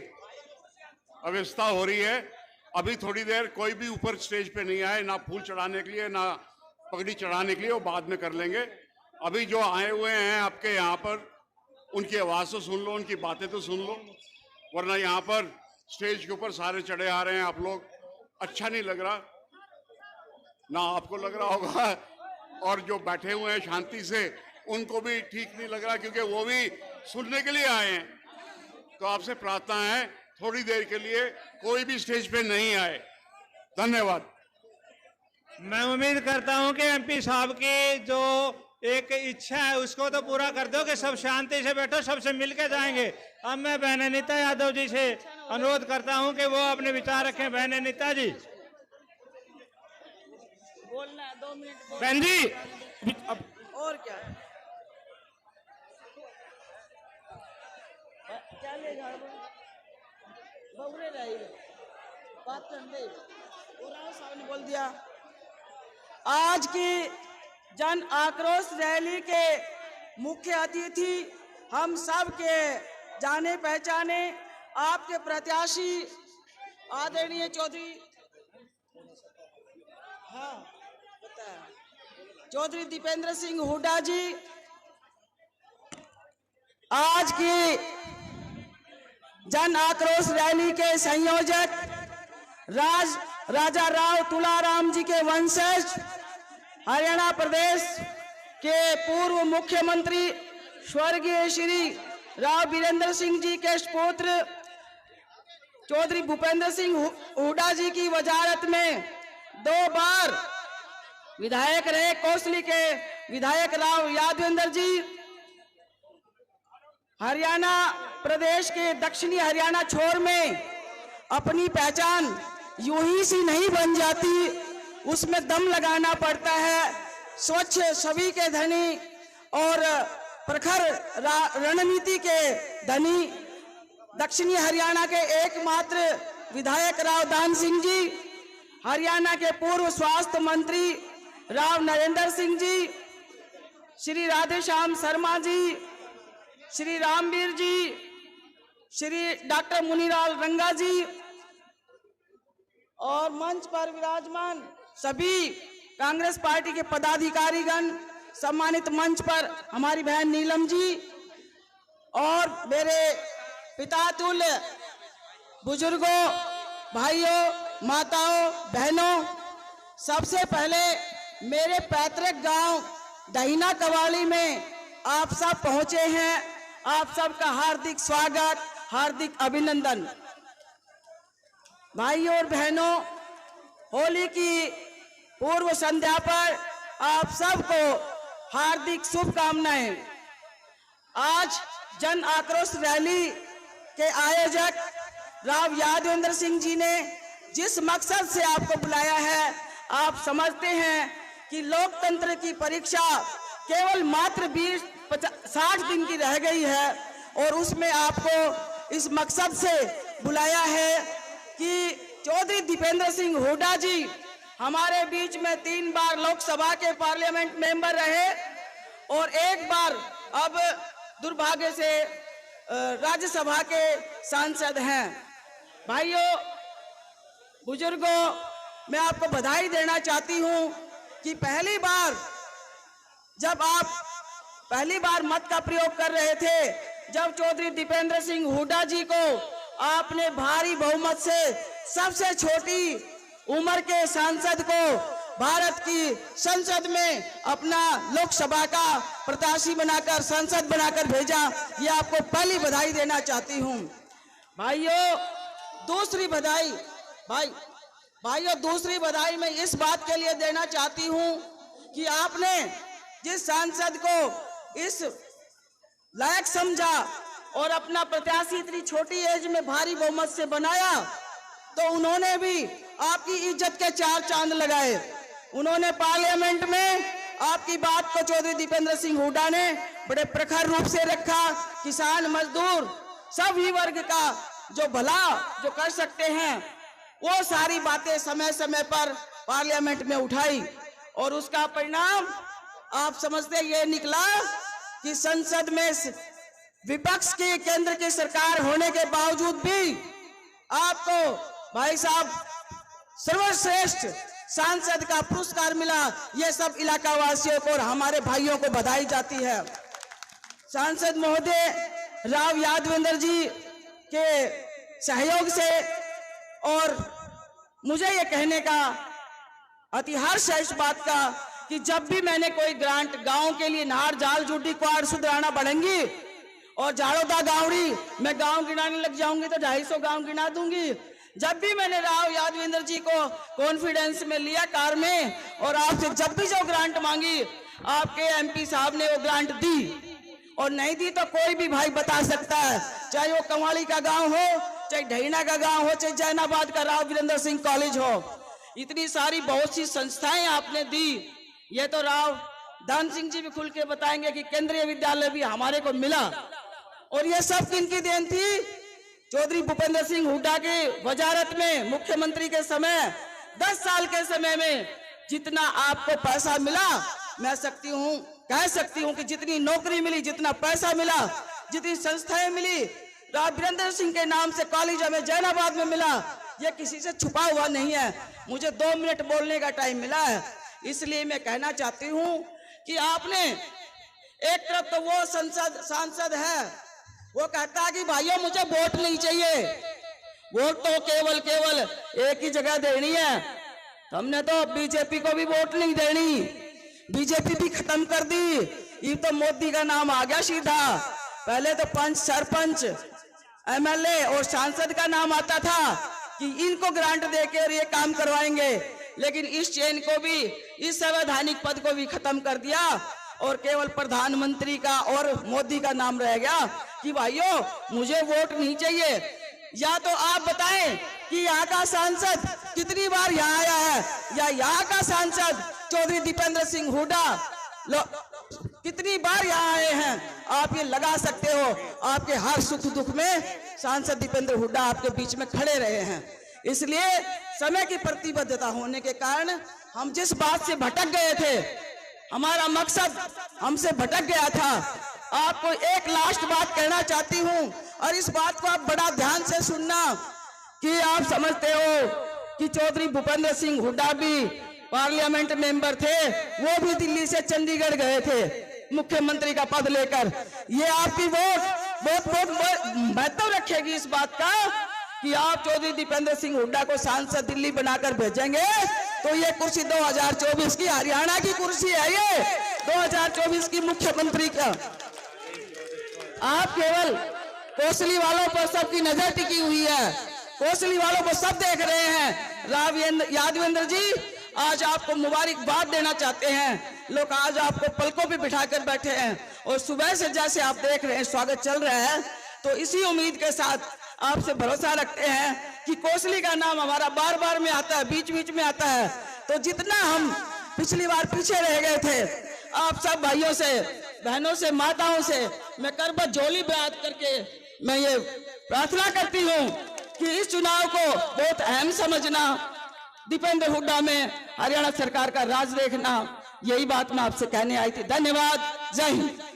अव्यवस्था हो रही है, अभी थोड़ी देर कोई भी ऊपर स्टेज पे नहीं आए, ना फूल चढ़ाने के लिए ना पगड़ी चढ़ाने के लिए, वो बाद में कर लेंगे। अभी जो आए हुए हैं आपके यहाँ पर, उनकी आवाज़ तो सुन लो, उनकी बातें तो सुन लो, वरना यहाँ पर स्टेज के ऊपर सारे चढ़े आ रहे हैं आप लोग, अच्छा नहीं लग रहा, ना आपको लग रहा होगा और जो बैठे हुए हैं शांति से उनको भी ठीक नहीं लग रहा, क्योंकि वो भी सुनने के लिए आए हैं। तो आपसे प्रार्थना है थोड़ी देर के लिए कोई भी स्टेज पे नहीं आए। धन्यवाद। मैं उम्मीद करता हूं कि एमपी साहब की जो एक इच्छा है उसको तो पूरा कर दो कि सब शांति से बैठो, सबसे मिलकर जाएंगे। अब मैं बहन अनीता यादव जी से अनुरोध करता हूं कि वो अपने विचार रखें। बहन अनीता जी, बोलना है 2 मिनट बहन जी, और क्या ले जा बबरे रही बात करने साहब ने बोल दिया। आज की जन आक्रोश रैली के मुख्य अतिथि हम सब के जाने पहचाने आपके प्रत्याशी आदरणीय चौधरी, हाँ पता है, चौधरी दीपेंद्र सिंह हुड्डा जी, आज की जन आक्रोश रैली के संयोजक राजा राव तुलाराम जी के वंशज, हरियाणा प्रदेश के पूर्व मुख्यमंत्री स्वर्गीय श्री राव वीरेंद्र सिंह जी के पुत्र चौधरी भूपेंद्र सिंह हुड्डा जी की वजारत में 2 बार विधायक रहे कोसली के विधायक राव यादवेंद्र जी, हरियाणा प्रदेश के दक्षिणी हरियाणा छोर में अपनी पहचान यूं ही सी नहीं बन जाती, उसमें दम लगाना पड़ता है। स्वच्छ छवि के धनी और प्रखर रणनीति के धनी दक्षिणी हरियाणा के एकमात्र विधायक राव दान सिंह जी, हरियाणा के पूर्व स्वास्थ्य मंत्री राव नरेंद्र सिंह जी, श्री राधेश्याम शर्मा जी, श्री रामवीर जी, श्री डॉक्टर मुनीलाल रंगा जी और मंच पर विराजमान सभी कांग्रेस पार्टी के पदाधिकारीगण, सम्मानित मंच पर हमारी बहन नीलम जी और मेरे पितातुल्य बुजुर्गों, भाइयों, माताओं, बहनों, सबसे पहले मेरे पैतृक गांव दहीना कवाली में आप सब पहुंचे हैं। आप सबका हार्दिक स्वागत, हार्दिक अभिनंदन। भाइयों और बहनों, होली की पूर्व संध्या पर आप सबको हार्दिक शुभकामनाएं। आज जन आक्रोश रैली के आयोजक राव यादवेंद्र सिंह जी ने जिस मकसद से आपको बुलाया है, आप समझते हैं कि लोकतंत्र की परीक्षा केवल मात्र 60 दिन की रह गई है और उसमें आपको इस मकसद से बुलाया है कि चौधरी दीपेंद्र सिंह हुड्डा जी हमारे बीच में 3 बार लोकसभा के पार्लियामेंट मेंबर रहे और एक बार अब दुर्भाग्य से राज्यसभा के सांसद हैं। भाइयों, बुजुर्गों, मैं आपको बधाई देना चाहती हूं कि जब आप पहली बार मत का प्रयोग कर रहे थे, जब चौधरी दीपेंद्र सिंह हुड्डा जी को आपने भारी बहुमत से सबसे छोटी उम्र के सांसद को भारत की संसद में अपना लोकसभा का प्रत्याशी बनाकर, सांसद बनाकर भेजा, ये आपको पहली बधाई देना चाहती हूं। भाइयों, दूसरी बधाई मैं इस बात के लिए देना चाहती हूं कि आपने जिस सांसद को इस लायक समझा और अपना प्रत्याशी इतनी छोटी एज में भारी बहुमत से बनाया, तो उन्होंने भी आपकी इज्जत के 4 चांद लगाए। उन्होंने पार्लियामेंट में आपकी बात को चौधरी दीपेंद्र सिंह हुड्डा ने बड़े प्रखर रूप से रखा। किसान, मजदूर, सभी वर्ग का जो भला जो कर सकते हैं, वो सारी बातें समय समय पर पार्लियामेंट में उठाई और उसका परिणाम आप समझते ये निकला कि संसद में विपक्ष की केंद्र की सरकार होने के बावजूद भी आपको भाई साहब सर्वश्रेष्ठ सांसद का पुरस्कार मिला। ये सब इलाका वासियों को और हमारे भाइयों को बधाई जाती है। सांसद महोदय राव यादवेंद्र जी के सहयोग से और मुझे ये कहने का अति हर्ष है इस बात का कि जब भी मैंने कोई ग्रांट गांव के लिए नार जाल जूटी क्वार सुधराना बढ़ेंगी और झाड़ोदा गांवड़ी मैं गांव गिनाने लग जाऊंगी तो 250 गांव गिना दूंगी। जब भी मैंने राव यादवेंद्र जी को कॉन्फिडेंस में लिया कार में और आपसे जब भी जो ग्रांट मांगी, आपके एमपी साहब ने वो ग्रांट दी और नहीं दी तो कोई भी भाई बता सकता है, चाहे वो कंवाली का गांव हो, चाहे ढहीना का गांव हो, चाहे जैनाबाद का राव वीरेंद्र सिंह कॉलेज हो। इतनी सारी बहुत सी संस्थाएं आपने दी। ये तो राव दान सिंह जी भी खुल के बताएंगे कि केंद्रीय विद्यालय भी हमारे को मिला और ये सब किनकी देन थी? चौधरी भूपेंद्र सिंह हुड्डा के वजारत में मुख्यमंत्री के समय 10 साल के समय में जितना आपको पैसा मिला, मैं कह सकती हूं कि जितनी नौकरी मिली, जितना पैसा मिला, जितनी संस्थाएं मिली, राव वीरेंद्र सिंह के नाम से कॉलेज हमें जैनाबाद में मिला, ये किसी से छुपा हुआ नहीं है। मुझे 2 मिनट बोलने का टाइम मिला है, इसलिए मैं कहना चाहती हूं कि आपने एक तरफ तो वो सांसद है, वो कहता है कि भाइयों मुझे वोट नहीं चाहिए, वोट तो केवल एक ही जगह देनी है। हमने तो बीजेपी को भी वोट नहीं देनी, बीजेपी भी खत्म कर दी। ये तो मोदी का नाम आ गया सीधा। पहले तो पंच, सरपंच, एमएलए और सांसद का नाम आता था कि इनको ग्रांट देकर ये काम करवाएंगे, लेकिन इस चेन को भी, इस संवैधानिक पद को भी खत्म कर दिया और केवल प्रधानमंत्री का और मोदी का नाम रह गया कि भाइयों मुझे वोट नहीं चाहिए। या तो आप बताएं कि यहाँ का सांसद कितनी बार यहाँ आया है, या यहाँ का सांसद चौधरी दीपेंद्र सिंह हुड्डा कितनी बार यहाँ आए हैं। आप ये लगा सकते हो, आपके हर सुख दुख में सांसद दीपेंद्र हुड्डा आपके बीच में खड़े रहे हैं। इसलिए समय की प्रतिबद्धता होने के कारण हम जिस बात से भटक गए थे, हमारा मकसद हमसे भटक गया था। आपको एक लास्ट बात कहना चाहती हूं और इस बात को आप बड़ा ध्यान से सुनना कि आप समझते हो कि चौधरी भूपेंद्र सिंह हुड्डा भी पार्लियामेंट मेंबर थे, वो भी दिल्ली से चंडीगढ़ गए थे मुख्यमंत्री का पद लेकर। ये आपकी वोट बहुत महत्व रखेगी इस बात का कि आप चौधरी दीपेंद्र सिंह हुड्डा को सांसद दिल्ली बनाकर भेजेंगे तो ये कुर्सी 2024 की हरियाणा की कुर्सी है, ये 2024 की मुख्यमंत्री का। आप केवल कोसली वालों पर सबकी नजर टिकी हुई है, कोसली वालों को सब देख रहे हैं। राव यादवेंद्र जी आज आपको मुबारकबाद देना चाहते हैं। लोग आज आपको पलकों पे बिठाकर बैठे हैं और सुबह से जैसे आप देख रहे हैं स्वागत चल रहा है, तो इसी उम्मीद के साथ आपसे भरोसा रखते हैं कि कोसली का नाम हमारा बार बार में आता है, बीच बीच में आता है। तो जितना हम पिछली बार पीछे रह गए थे, आप सब भाइयों से, बहनों से, माताओं से मैं करबत झोली बात करके मैं ये प्रार्थना करती हूँ कि इस चुनाव को बहुत अहम समझना, दीपेंद्र हुड्डा में हरियाणा सरकार का राज देखना, यही बात मैं आपसे कहने आई थी। धन्यवाद, जय हिंद।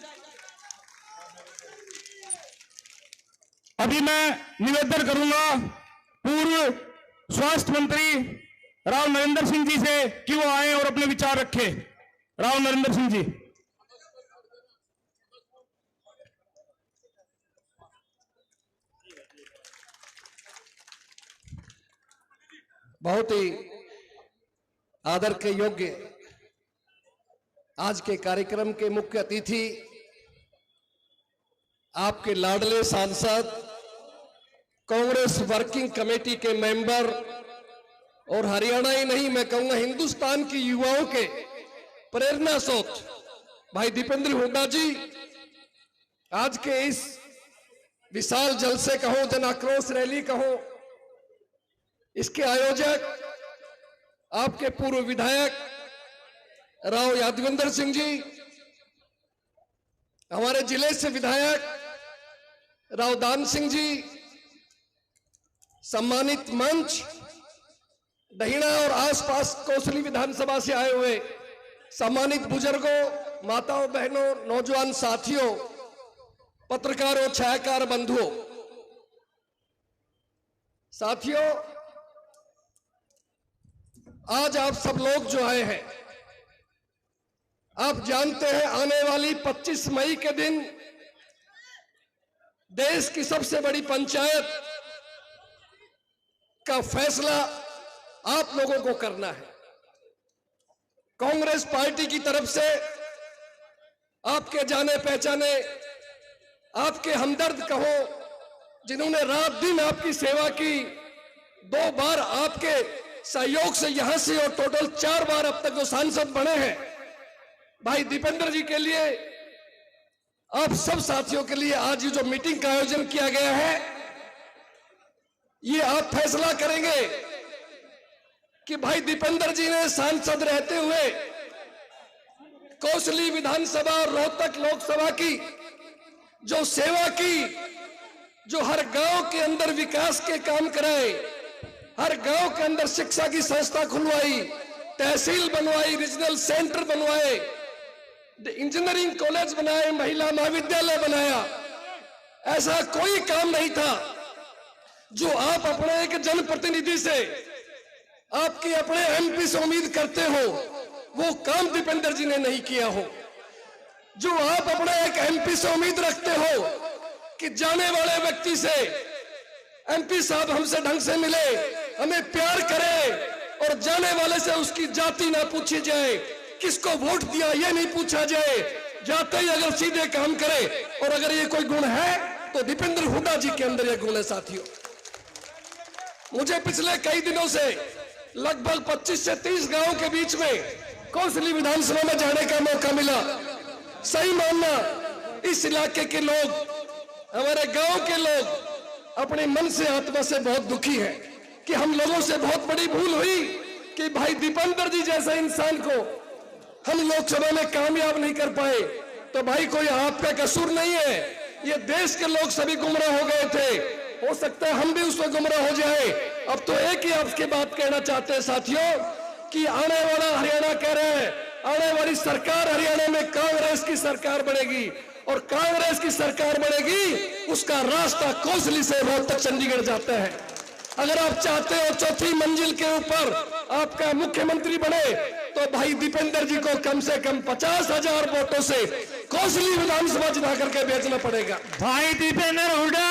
अभी मैं निवेदन करूंगा पूर्व स्वास्थ्य मंत्री राव नरेंद्र सिंह जी से कि वो आए और अपने विचार रखें। राव नरेंद्र सिंह जी। बहुत ही आदर के योग्य आज के कार्यक्रम के मुख्य अतिथि आपके लाडले सांसद, कांग्रेस वर्किंग कमेटी के मेंबर और हरियाणा ही नहीं मैं कहूंगा हिंदुस्तान की युवाओं के प्रेरणा स्रोत भाई दीपेंद्र हुड्डा जी, आज के इस विशाल जलसे कहो, जन आक्रोश रैली कहो, इसके आयोजक आपके पूर्व विधायक राव यादवेंद्र सिंह जी, हमारे जिले से विधायक राव दान सिंह जी, सम्मानित मंच, दहिना और आसपास कोसली विधानसभा से आए हुए सम्मानित बुजुर्गों, माताओं, बहनों, नौजवान साथियों, पत्रकारों, छायाकार बंधुओं, साथियों, आज आप सब लोग जो आए हैं, आप जानते हैं आने वाली 25 मई के दिन देश की सबसे बड़ी पंचायत का फैसला आप लोगों को करना है। कांग्रेस पार्टी की तरफ से आपके जाने पहचाने, आपके हमदर्द कहो, जिन्होंने रात दिन आपकी सेवा की, 2 बार आपके सहयोग से यहां से और टोटल 4 बार अब तक जो सांसद बने हैं, भाई दीपेंद्र जी के लिए, आप सब साथियों के लिए आज ये जो मीटिंग का आयोजन किया गया है, ये आप फैसला करेंगे कि भाई दीपेंद्र जी ने सांसद रहते हुए कोसली विधानसभा और रोहतक लोकसभा की जो सेवा की, जो हर गांव के अंदर विकास के काम कराए, हर गांव के अंदर शिक्षा की संस्था खुलवाई, तहसील बनवाई, रीजनल सेंटर बनवाए, इंजीनियरिंग कॉलेज बनाए, महिला महाविद्यालय बनाया, ऐसा कोई काम नहीं था जो आप अपने एक जनप्रतिनिधि से, आपके अपने एमपी से उम्मीद करते हो, वो काम दीपेंद्र जी ने नहीं किया हो। जो आप अपने एक एमपी से उम्मीद रखते हो कि जाने वाले व्यक्ति से, एमपी साहब हमसे ढंग से मिले, हमें प्यार करे और जाने वाले से उसकी जाति ना पूछी जाए, किसको वोट दिया ये नहीं पूछा जाए, जाते ही अगर सीधे काम करे, और अगर ये कोई गुण है तो दीपेंद्र हुड्डा जी के अंदर ये गुण है। साथियों, मुझे पिछले कई दिनों से लगभग 25 से 30 गांव के बीच में कोसली विधानसभा में जाने का मौका मिला। सही मानना, इस इलाके के लोग, हमारे गांव के लोग अपने मन से, आत्मा से बहुत दुखी हैं कि हम लोगों से बहुत बड़ी भूल हुई कि भाई दीपेंद्र जी जैसे इंसान को हम लोकसभा में कामयाब नहीं कर पाए। तो भाई कोई आपका कसूर नहीं है, ये देश के लोग सभी गुमराह हो गए थे, हो सकता है हम भी उसमें गुमराह हो जाए, अब तो एक ही आपके बात कहना चाहते हैं साथियों कि आने वाला हरियाणा कह रहे हैं, आने वाली सरकार हरियाणा में कांग्रेस की सरकार बनेगी और कांग्रेस की सरकार बनेगी, उसका रास्ता कोसली से रोहतक चंडीगढ़ जाता है। अगर आप चाहते हो चौथी मंजिल के ऊपर आपका मुख्यमंत्री बने तो भाई दीपेंद्र जी को कम से कम 50,000 वोटों से कोसली विधानसभा जिता करके भेजना पड़ेगा। भाई दीपेंद्र हुड्डा।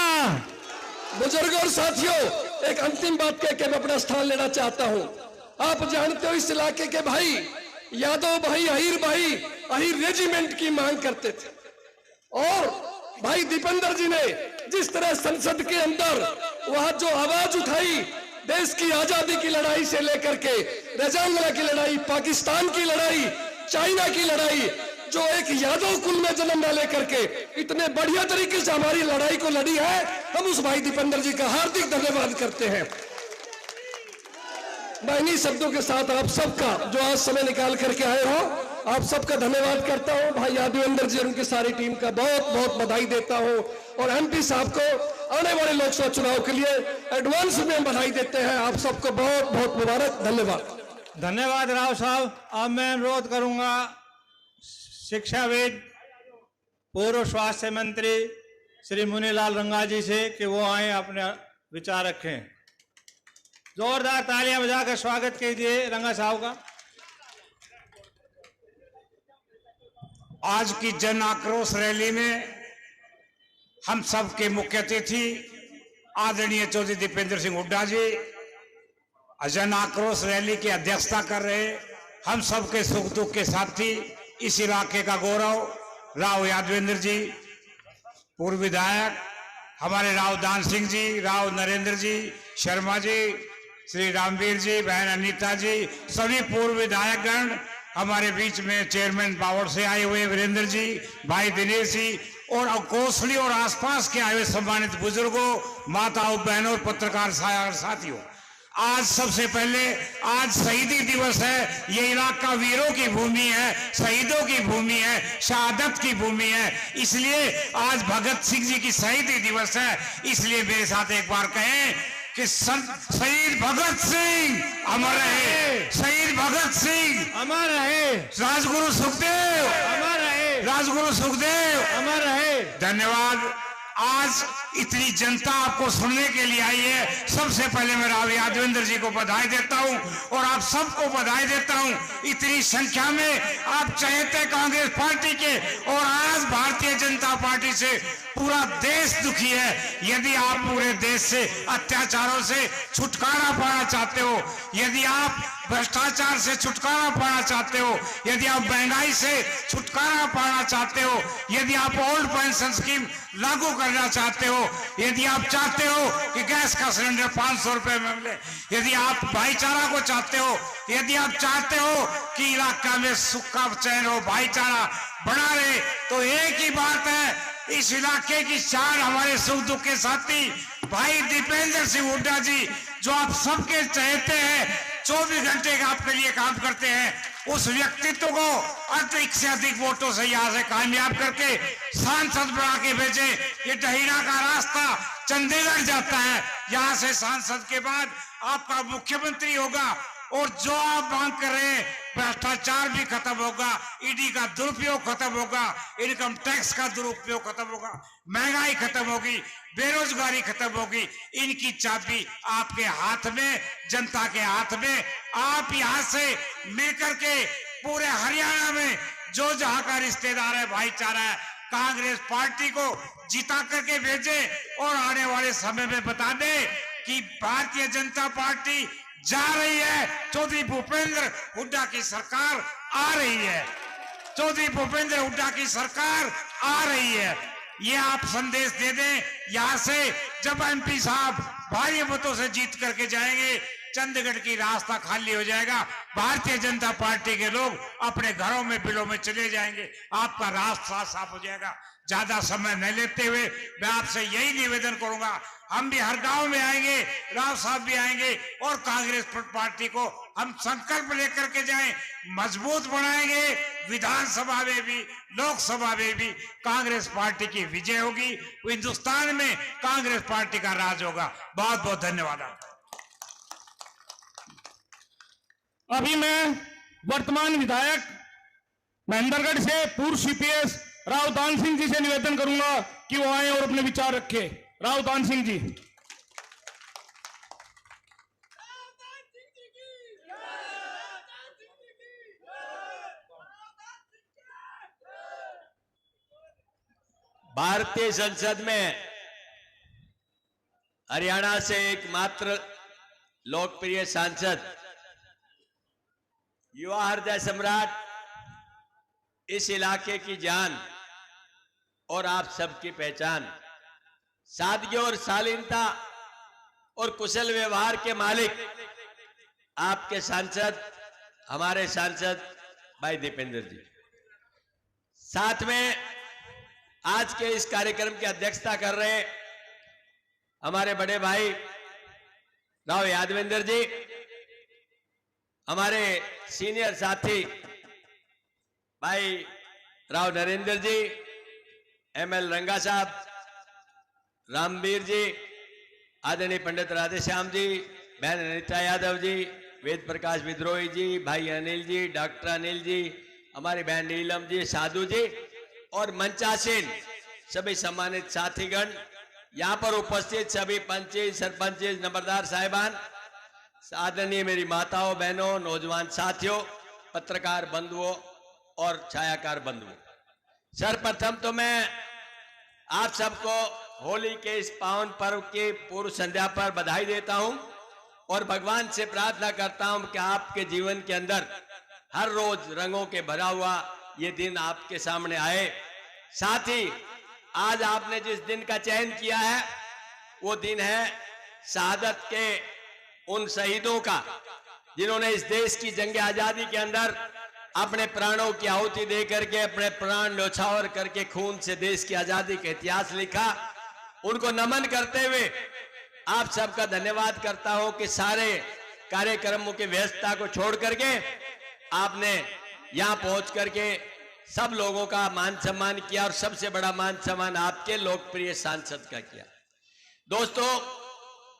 बुजुर्गों और साथियों, एक अंतिम बात कह के मैं अपना स्थान लेना चाहता हूं। आप जानते हो इस इलाके के भाई यादव भाई, अहीर रेजिमेंट की मांग करते थे और भाई दीपेंद्र जी ने जिस तरह संसद के अंदर वहां जो आवाज उठाई, देश की आजादी की लड़ाई से लेकर के रजांगला की लड़ाई, पाकिस्तान की लड़ाई, चाइना की लड़ाई, जो एक यादव कुल में जन्म न लेकर के इतने बढ़िया तरीके से हमारी लड़ाई को लड़ी है, हम उस भाई दीपेंद्र जी का हार्दिक धन्यवाद करते हैं। मैं इन्हीं शब्दों के साथ आप सबका जो आज समय निकाल करके आए हो, आप सबका धन्यवाद करता हूं। भाई यादवेंद्र जी और उनकी सारी टीम का बहुत बहुत बधाई देता हूं और एमपी साहब को आने वाले लोकसभा चुनाव के लिए एडवांस में बधाई देते हैं। आप सबको बहुत बहुत मुबारक। धन्यवाद। धन्यवाद राव साहब। अब मैं अनुरोध करूंगा शिक्षाविद पूर्व स्वास्थ्य मंत्री श्री मुनीलाल रंगा जी से कि वो आए अपने विचार रखें। जोरदार तालियां बजाकर स्वागत कीजिए रंगा साहब का। आज की जन आक्रोश रैली में हम सब के मुख्य अतिथि आदरणीय चौधरी दीपेंद्र सिंह हुड्डा जी जन आक्रोश रैली की अध्यक्षता कर रहे, हम सब के सुख दुख के साथी, इस इलाके का गौरव राव यादवेंद्र जी, पूर्व विधायक हमारे राव दान सिंह जी, राव नरेंद्र जी शर्मा जी, श्री रामवीर जी, बहन अनीता जी, सभी पूर्व विधायकगण, हमारे बीच में चेयरमैन पावर से आए हुए वीरेंद्र जी, भाई दिनेश जी और कोसली और आसपास के आए हुए सम्मानित बुजुर्गों, माताओं, बहनों, पत्रकार साथियों, आज सबसे पहले आज शहीदी दिवस है। ये इलाका वीरों की भूमि है, शहीदों की भूमि है, शहादत की भूमि है, इसलिए आज भगत सिंह जी की शहीदी दिवस है। इसलिए मेरे साथ एक बार कहें कि शहीद भगत सिंह अमर रहे, शहीद भगत सिंह अमर रहे, राजगुरु सुखदेव अमर रहे, राजगुरु सुखदेव अमर रहे। धन्यवाद। आज इतनी जनता आपको सुनने के लिए आई है। सबसे पहले मैं राव यादवेंद्र जी को बधाई देता हूं और आप सबको बधाई देता हूं। इतनी संख्या में आप चहेते कांग्रेस पार्टी के और आज भारतीय जनता पार्टी से पूरा देश दुखी है। यदि आप पूरे देश से अत्याचारों से छुटकारा पाना चाहते हो, यदि आप भ्रष्टाचार से छुटकारा पाना चाहते हो, यदि आप महंगाई से छुटकारा पाना चाहते हो, यदि आप ओल्ड पेंशन स्कीम लागू करना चाहते हो, यदि आप चाहते हो कि गैस का सिलेंडर 500 रुपए में मिले, यदि आप भाईचारा को चाहते हो, यदि आप चाहते हो कि इलाका में सुख का चैन हो, भाईचारा बना रहे, तो एक ही बात है, इस इलाके की शान हमारे सुख दुख के साथी भाई दीपेंद्र सिंह हुड्डा जी, जो आप सबके चाहते हैं, 24 घंटे का आपके लिए काम करते हैं, उस व्यक्तित्व को अधिक से अधिक वोटों से यहाँ से कामयाब करके सांसद बना के भेजे। ये डहीरा का रास्ता चंडीगढ़ जाता है, यहाँ से सांसद के बाद आपका मुख्यमंत्री होगा और जो आप मांग कर रहे हैं भ्रष्टाचार भी खत्म होगा, ईडी का दुरुपयोग खत्म होगा, इनकम टैक्स का दुरुपयोग खत्म होगा, महंगाई खत्म होगी, बेरोजगारी खत्म होगी। इनकी चाबी आपके हाथ में, जनता के हाथ में। आप यहां से मिलकर के पूरे हरियाणा में जो जहां का रिश्तेदार है, भाईचारा है, कांग्रेस पार्टी को जिता करके भेजे और आने वाले समय में बता दे कि भारतीय जनता पार्टी जा रही है, चौधरी भूपेंद्र हुड्डा की सरकार आ रही है, चौधरी भूपेंद्र हुड्डा की सरकार आ रही है। ये आप संदेश दे दें यहां से। जब एमपी साहब भारी मतों से जीत करके जाएंगे, चंडीगढ़ की रास्ता खाली हो जाएगा, भारतीय जनता पार्टी के लोग अपने घरों में बिलों में चले जाएंगे, आपका रास्ता साफ हो जाएगा। ज्यादा समय न लेते हुए मैं आपसे यही निवेदन करूंगा, हम भी हर गांव में आएंगे, राव साहब भी आएंगे और कांग्रेस पार्टी को हम संकल्प लेकर के जाएं, मजबूत बनाएंगे। विधानसभा में भी, लोकसभा में भी कांग्रेस पार्टी की विजय होगी, हिंदुस्तान में कांग्रेस पार्टी का राज होगा। बहुत बहुत धन्यवाद आपका। अभी मैं वर्तमान विधायक महेंद्रगढ़ से पूर्व सीपीएस राव दान सिंह जी से निवेदन करूंगा कि वो आए और अपने विचार रखें। राव दान सिंह जी। भारतीय संसद में हरियाणा से एकमात्र लोकप्रिय सांसद, युवा हृदय सम्राट, इस इलाके की जान और आप सबकी पहचान, सादगी और शालीनता और कुशल व्यवहार के मालिक आपके सांसद, हमारे सांसद भाई दीपेंद्र जी। साथ में आज के इस कार्यक्रम की अध्यक्षता कर रहे हमारे बड़े भाई राव यादवेंद्र जी, हमारे सीनियर साथी भाई राव नरेंद्र जी, एमएल रंगा साहब, रामवीर जी, आदरणीय पंडित राधेश्याम जी, बहन अनिता यादव जी, वेद प्रकाश विद्रोही जी, भाई अनिल जी, डॉक्टर अनिल जी, हमारी बहन नीलम जी, साधु जी और मंचासीन सभी सम्मानित साथीगण, यहाँ पर उपस्थित सभी पंचित, सरपंच, नंबरदार साहिबान, आदरणीय मेरी माताओं, बहनों, नौजवान साथियों, पत्रकार बंधुओं और छायाकार बंधुओं, सर्वप्रथम तो मैं आप सबको होली के इस पावन पर्व की पूर्व संध्या पर बधाई देता हूं और भगवान से प्रार्थना करता हूं कि आपके जीवन के अंदर हर रोज रंगों के भरा हुआ ये दिन आपके सामने आए। साथ ही आज आपने जिस दिन का चयन किया है वो दिन है शहादत के उन शहीदों का जिन्होंने इस देश की जंग आजादी के अंदर अपने प्राणों की आहुति दे करके, अपने प्राण न्यौछावर करके खून से देश की आजादी का इतिहास लिखा। उनको नमन करते हुए आप सबका धन्यवाद करता हूं कि सारे कार्यक्रमों की व्यस्तता को छोड़ करके आपने यहां पहुंच करके सब लोगों का मान सम्मान किया और सबसे बड़ा मान सम्मान आपके लोकप्रिय सांसद का किया। दोस्तों,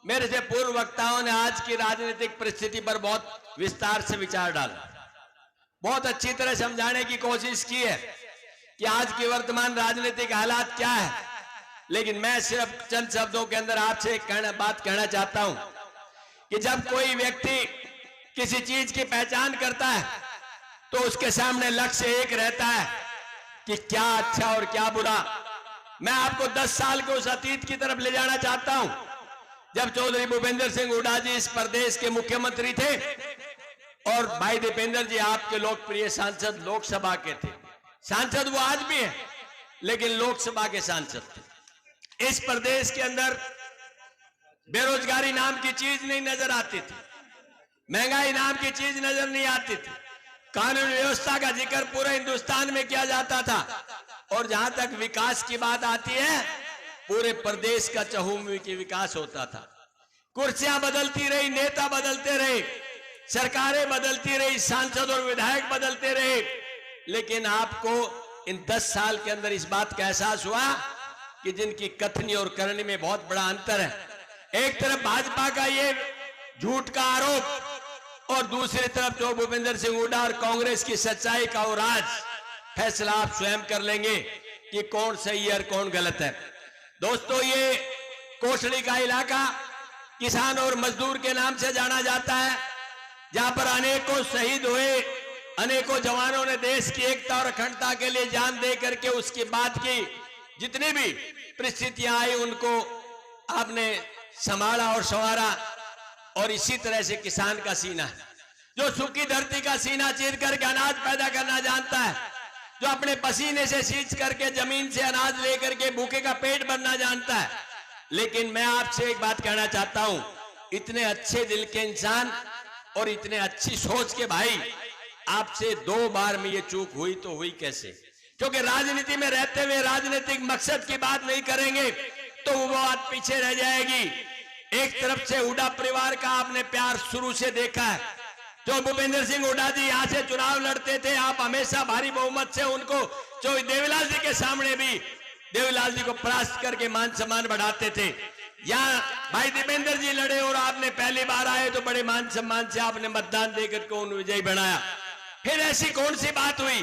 मेरे से पूर्व वक्ताओं ने आज की राजनीतिक परिस्थिति पर बहुत विस्तार से विचार डाला, बहुत अच्छी तरह समझाने की कोशिश की है कि आज की वर्तमान राजनीतिक हालात क्या है, लेकिन मैं सिर्फ चंद शब्दों के अंदर आपसे एक बात कहना चाहता हूं कि जब कोई व्यक्ति किसी चीज की पहचान करता है तो उसके सामने लक्ष्य एक रहता है कि क्या अच्छा और क्या बुरा। मैं आपको 10 साल के उस अतीत की तरफ ले जाना चाहता हूं जब चौधरी भूपेंद्र सिंह हुड्डा जी इस प्रदेश के मुख्यमंत्री थे और भाई दीपेंद्र जी आपके लोकप्रिय सांसद लोकसभा के थे। सांसद वो आज भी है लेकिन लोकसभा के सांसद थे। इस प्रदेश के अंदर बेरोजगारी नाम की चीज नहीं नजर आती थी, महंगाई नाम की चीज नजर नहीं आती थी, कानून व्यवस्था का जिक्र पूरे हिंदुस्तान में किया जाता था और जहां तक विकास की बात आती है पूरे प्रदेश का चहुमुखी विकास होता था। कुर्सियां बदलती रही, नेता बदलते रहे, सरकारें बदलती रही, सांसद और विधायक बदलते रहे, लेकिन आपको इन 10 साल के अंदर इस बात का एहसास हुआ कि जिनकी कथनी और करनी में बहुत बड़ा अंतर है। एक तरफ भाजपा का ये झूठ का आरोप और दूसरी तरफ जो भूपेंद्र सिंह हुड्डा और कांग्रेस की सच्चाई का वो राज, फैसला आप स्वयं कर लेंगे कि कौन सही है और कौन गलत है। दोस्तों, ये कोसड़ी का इलाका किसान और मजदूर के नाम से जाना जाता है, जहां पर अनेकों शहीद हुए, अनेकों जवानों ने देश की एकता और अखंडता के लिए जान दे करके उसके बाद की जितनी भी परिस्थितियां आई उनको आपने संभाला और संवारा। और इसी तरह से किसान का सीना है जो सूखी धरती का सीना चीर करके अनाज पैदा करना जानता है, जो अपने पसीने से सींच करके जमीन से अनाज लेकर के भूखे का पेट भरना जानता है। लेकिन मैं आपसे एक बात कहना चाहता हूं, इतने अच्छे दिल के इंसान और इतने अच्छी सोच के भाई, आपसे 2 बार में ये चूक हुई तो हुई कैसे? क्योंकि राजनीति में रहते हुए राजनीतिक मकसद की बात नहीं करेंगे तो वो बात पीछे रह जाएगी। एक तरफ से हुड्डा परिवार का आपने प्यार शुरू से देखा है। जो भूपेंद्र सिंह हुड्डा जी यहाँ से चुनाव लड़ते थे, आप हमेशा भारी बहुमत से उनको, जो देवीलाल जी के सामने भी देवीलाल जी को परास्त करके मान सम्मान बढ़ाते थे। या भाई दीपेंद्र जी लड़े और आपने पहली बार आए तो बड़े मान सम्मान से आपने मतदान देकर के उन्हें विजयी बनाया। फिर ऐसी कौन सी बात हुई?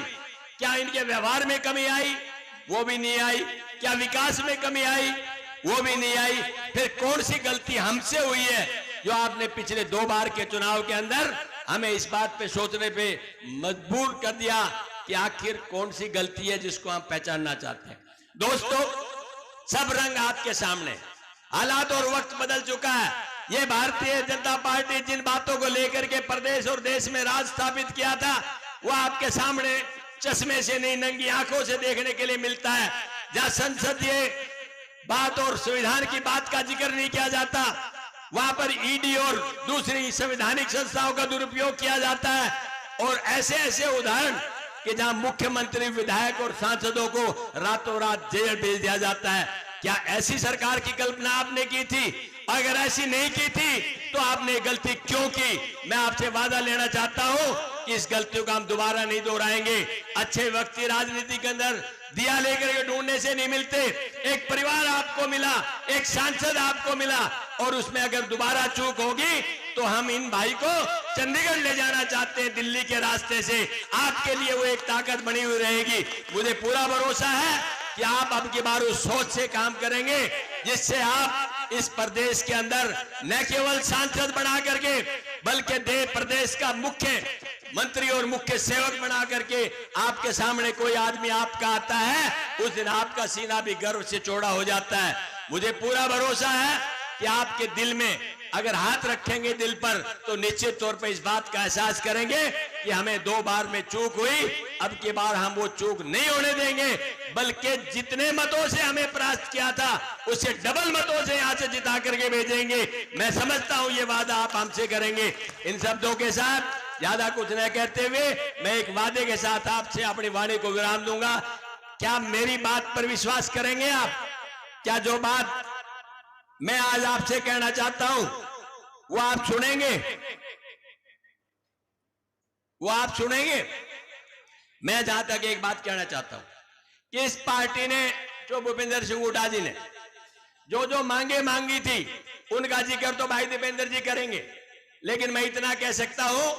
क्या इनके व्यवहार में कमी आई? वो भी नहीं आई। क्या विकास में कमी आई? वो भी नहीं आई। फिर कौन सी गलती हमसे हुई है जो आपने पिछले 2 बार के चुनाव के अंदर हमें इस बात पे सोचने पे मजबूर कर दिया कि आखिर कौन सी गलती है जिसको हम पहचानना चाहते हैं। दोस्तों, सब रंग आपके सामने, हालात और वक्त बदल चुका है। ये भारतीय जनता पार्टी जिन बातों को लेकर के प्रदेश और देश में राज स्थापित किया था वो आपके सामने चश्मे से नहीं, नंगी आंखों से देखने के लिए मिलता है। जहां संसदीय बात और संविधान की बात का जिक्र नहीं किया जाता, वहां पर ईडी और दूसरी संवैधानिक संस्थाओं का दुरुपयोग किया जाता है। और ऐसे ऐसे उदाहरण कि जहां मुख्यमंत्री, विधायक और सांसदों को रातों रात जेल भेज दिया जाता है। क्या ऐसी सरकार की कल्पना आपने की थी? अगर ऐसी नहीं की थी तो आपने गलती क्यों की? मैं आपसे वादा लेना चाहता हूं कि इस गलतियों को हम दोबारा नहीं दोहराएंगे। अच्छे व्यक्ति राजनीति के अंदर दिया लेकर के ढूंढने से नहीं मिलते। एक परिवार आपको मिला, एक सांसद आपको मिला, और उसमें अगर दोबारा चूक होगी तो हम इन भाई को चंडीगढ़ ले जाना चाहते हैं दिल्ली के रास्ते से। आपके लिए वो एक ताकत बनी हुई रहेगी। मुझे पूरा भरोसा है कि आप अब की बार उस सोच से काम करेंगे जिससे आप इस प्रदेश के अंदर न केवल सांसद बना करके बल्कि प्रदेश का मुख्य मंत्री और मुख्य सेवक बना करके आपके सामने कोई आदमी आपका आता है, उस दिन आपका सीना भी गर्व से चौड़ा हो जाता है। मुझे पूरा भरोसा है कि आपके दिल में अगर हाथ रखेंगे दिल पर तो निश्चित तौर पर इस बात का एहसास करेंगे कि हमें 2 बार में चूक हुई, अब की बार हम वो चूक नहीं होने देंगे, बल्कि जितने मतों से हमें परास्त किया था उससे डबल मतों से यहां से जिता करके भेजेंगे। मैं समझता हूं ये वादा आप हमसे करेंगे। इन शब्दों के साथ ज्यादा कुछ न कहते हुए मैं एक वादे के साथ आपसे अपनी वाणी को विराम दूंगा। क्या मेरी बात पर विश्वास करेंगे आप? क्या जो बात मैं आज आपसे कहना चाहता हूं वो आप सुनेंगे? वो आप सुनेंगे? मैं जहां तक एक बात कहना चाहता हूं कि इस पार्टी ने, जो भूपेंद्र सिंह हुड्डा जी ने जो मांगे मांगी थी उनका जिक्र तो भाई दीपेंद्र जी करेंगे, लेकिन मैं इतना कह सकता हूं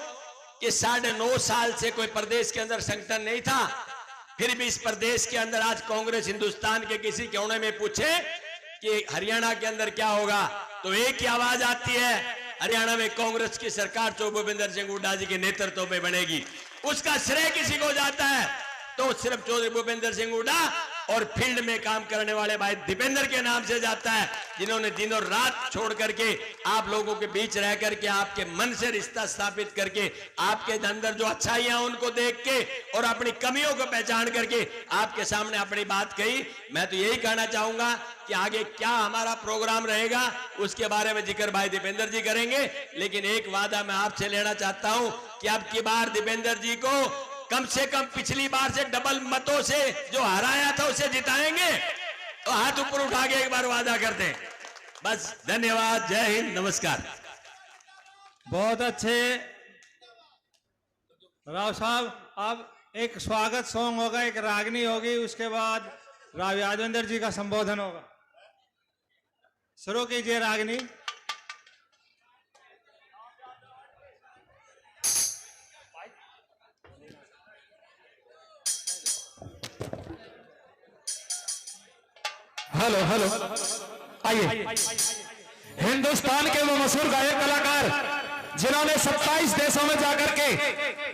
कि 9.5 साल से कोई प्रदेश के अंदर संगठन नहीं था। फिर भी इस प्रदेश के अंदर आज कांग्रेस हिंदुस्तान के किसी कोने में पूछे कि हरियाणा के अंदर क्या होगा तो एक ही आवाज आती है, हरियाणा में कांग्रेस की सरकार जो भूपेंद्र सिंह हुड्डा जी के नेतृत्व में बनेगी। उसका श्रेय किसी को जाता है तो सिर्फ चौधरी भूपेंद्र सिंह हुड्डा और फील्ड में काम करने वाले भाई दीपेंद्र के नाम से जाता है, जिन्होंने दिनों रात छोड़ करके आप लोगों के बीच रह करके आपके मन से रिश्ता स्थापित करके आपके अंदर जो अच्छाइयां उनको देख के और अपनी कमियों को पहचान करके आपके सामने अपनी बात कही। मैं तो यही कहना चाहूंगा कि आगे क्या हमारा प्रोग्राम रहेगा उसके बारे में जिक्र भाई दीपेंद्र जी करेंगे, लेकिन एक वादा मैं आपसे लेना चाहता हूं कि अब की बार दीपेंद्र जी को कम से कम पिछली बार से डबल मतों से जो हराया था उसे जिताएंगे। तो हाथ ऊपर उठा के एक बार वादा करते हैं। बस, धन्यवाद, जय हिंद, नमस्कार। बहुत अच्छे राव साहब। अब एक स्वागत सॉन्ग होगा, एक रागनी होगी, उसके बाद राव यादवेंद्र जी का संबोधन होगा। शुरू कीजिए रागनी। हेलो हेलो, आइए। हिंदुस्तान के वो मशहूर गायक कलाकार जिन्होंने 27 देशों में जाकर के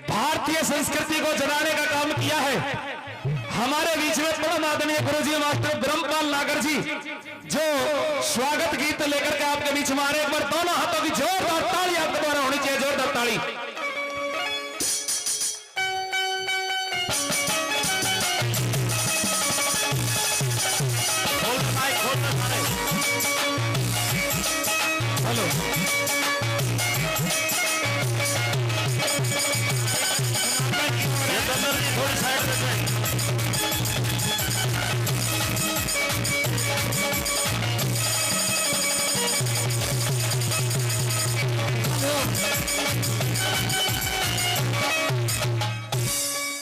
भारतीय संस्कृति को जगाने का काम किया है, हमारे बीच में परम आदरणीय गुरुजी मास्टर ब्रह्मपाल नागर जी जो स्वागत गीत लेकर के आपके बीच में आ रहे। एक बार दोनों हाथों की जोरदार ताली आपके द्वारा होनी चाहिए, जोरदार ताली। हेलो, थोड़ी साइड में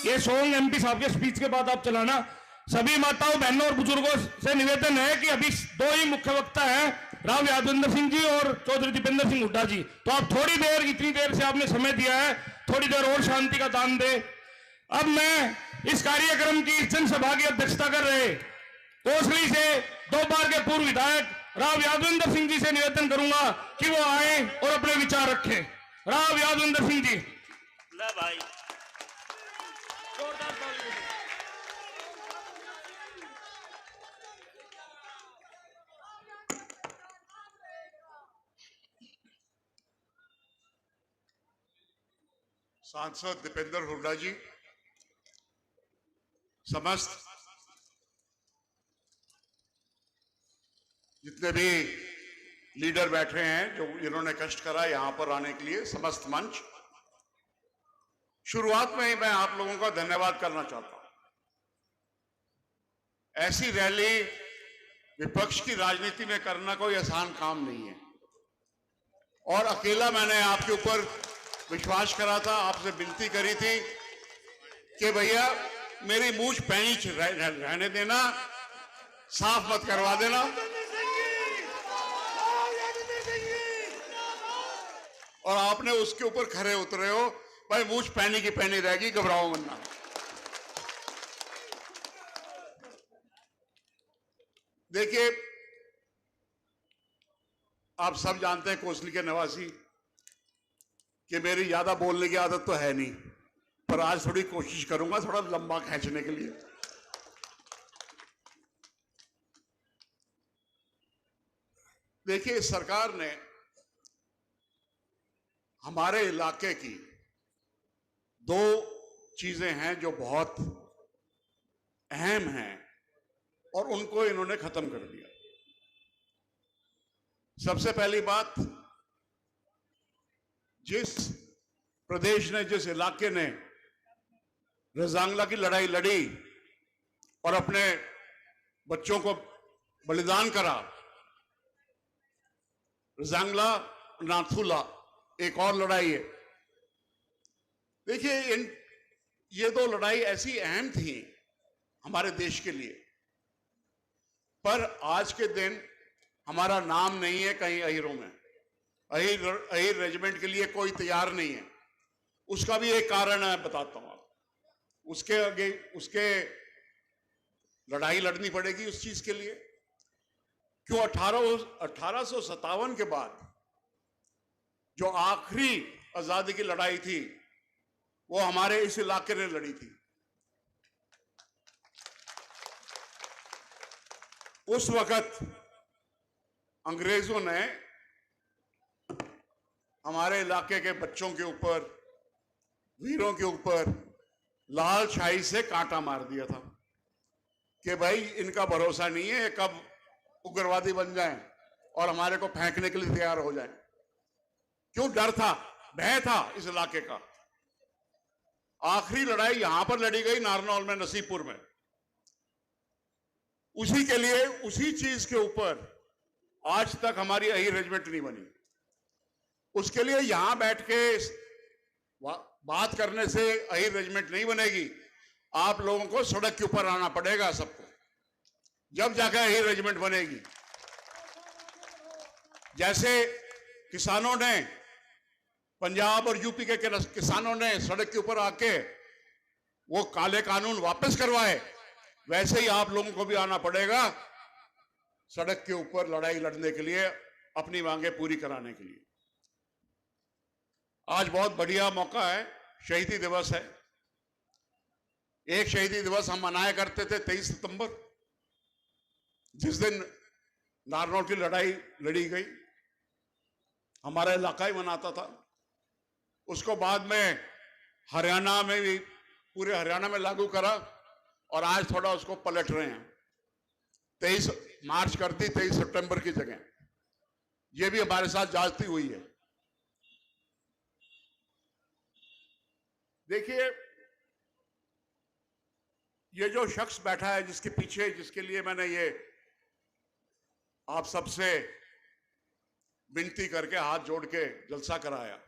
ये सॉन्ग एमपी साहब के स्पीच के बाद आप चलाना। सभी माताओं, बहनों और बुजुर्गों से निवेदन है कि अभी 2 ही मुख्य वक्ता हैं, राव यादवेंद्र सिंह जी और चौधरी दीपेंद्र सिंह हुड्डा जी। तो आप थोड़ी देर, इतनी देर से आपने समय दिया है, थोड़ी देर और शांति का दान दे। अब मैं इस कार्यक्रम की जनसभा की अध्यक्षता कर रहे कोसली से 2 बार के पूर्व विधायक राव यादवेंद्र सिंह जी से निवेदन करूंगा कि वो आए और अपने विचार रखें। राव यादवेंद्र सिंह जी। ले भाई, सांसद दीपेंद्र हुड्डा जी, समस्त जितने भी लीडर बैठे हैं जो इन्होंने कष्ट करा यहां पर आने के लिए, समस्त मंच, शुरुआत में ही मैं आप लोगों का धन्यवाद करना चाहता हूं। ऐसी रैली विपक्ष की राजनीति में करना कोई आसान काम नहीं है, और अकेला मैंने आपके ऊपर विश्वास करा था, आपसे विनती करी थी कि भैया मेरी मूंछ पैंच रहने देना, साफ मत करवा देना। और आपने उसके ऊपर खरे उतरे हो, भाई मूंछ पैनी की पैनी रहेगी, घबराओ मत ना। देखिए, आप सब जानते हैं कोसली के निवासी कि मेरी ज्यादा बोलने की आदत तो है नहीं, पर आज थोड़ी कोशिश करूंगा थोड़ा लंबा खींचने के लिए। देखिए, सरकार ने हमारे इलाके की 2 चीजें हैं जो बहुत अहम हैं, और उनको इन्होंने खत्म कर दिया। सबसे पहली बात, जिस प्रदेश ने, जिस इलाके ने रजांगला की लड़ाई लड़ी और अपने बच्चों को बलिदान करा, रजांगला नाथुला एक और लड़ाई है। देखिए, ये 2 लड़ाई ऐसी अहम थी हमारे देश के लिए, पर आज के दिन हमारा नाम नहीं है कहीं अहीरों में। अहीर रेजिमेंट के लिए कोई तैयार नहीं है। उसका भी एक कारण है, बताता हूं आपको। उसके लड़ाई लड़नी पड़ेगी उस चीज के लिए, क्यों 1857 के बाद जो आखिरी आजादी की लड़ाई थी वो हमारे इस इलाके ने लड़ी थी। उस वक्त अंग्रेजों ने हमारे इलाके के बच्चों के ऊपर, वीरों के ऊपर लाल शाही से कांटा मार दिया था कि भाई इनका भरोसा नहीं है, कब उग्रवादी बन जाएं और हमारे को फेंकने के लिए तैयार हो जाएं। क्यों? डर था, भय था इस इलाके का। आखिरी लड़ाई यहां पर लड़ी गई नारनौल में, नसीबपुर में। उसी के लिए, उसी चीज के ऊपर आज तक हमारी अहीर रेजिमेंट नहीं बनी। उसके लिए यहां बैठ के बात करने से अहीर रेजिमेंट नहीं बनेगी। आप लोगों को सड़क के ऊपर आना पड़ेगा सबको, जब जाकर अहीर रेजिमेंट बनेगी। जैसे किसानों ने, पंजाब और यूपी के किसानों ने सड़क के ऊपर आके वो काले कानून वापस करवाए, वैसे ही आप लोगों को भी आना पड़ेगा सड़क के ऊपर लड़ाई लड़ने के लिए, अपनी मांगे पूरी कराने के लिए। आज बहुत बढ़िया मौका है, शहीदी दिवस है। एक शहीदी दिवस हम मनाया करते थे 23 सितंबर, जिस दिन नारनौल की लड़ाई लड़ी गई, हमारा इलाका ही मनाता था। उसको बाद में हरियाणा में भी, पूरे हरियाणा में लागू करा, और आज थोड़ा उसको पलट रहे हैं। 23 मार्च कर दी 23 सितंबर की जगह। ये भी हमारे साथ जाती हुई है। देखिए, ये जो शख्स बैठा है जिसके पीछे, जिसके लिए मैंने ये आप सबसे विनती करके हाथ जोड़ के जलसा कराया,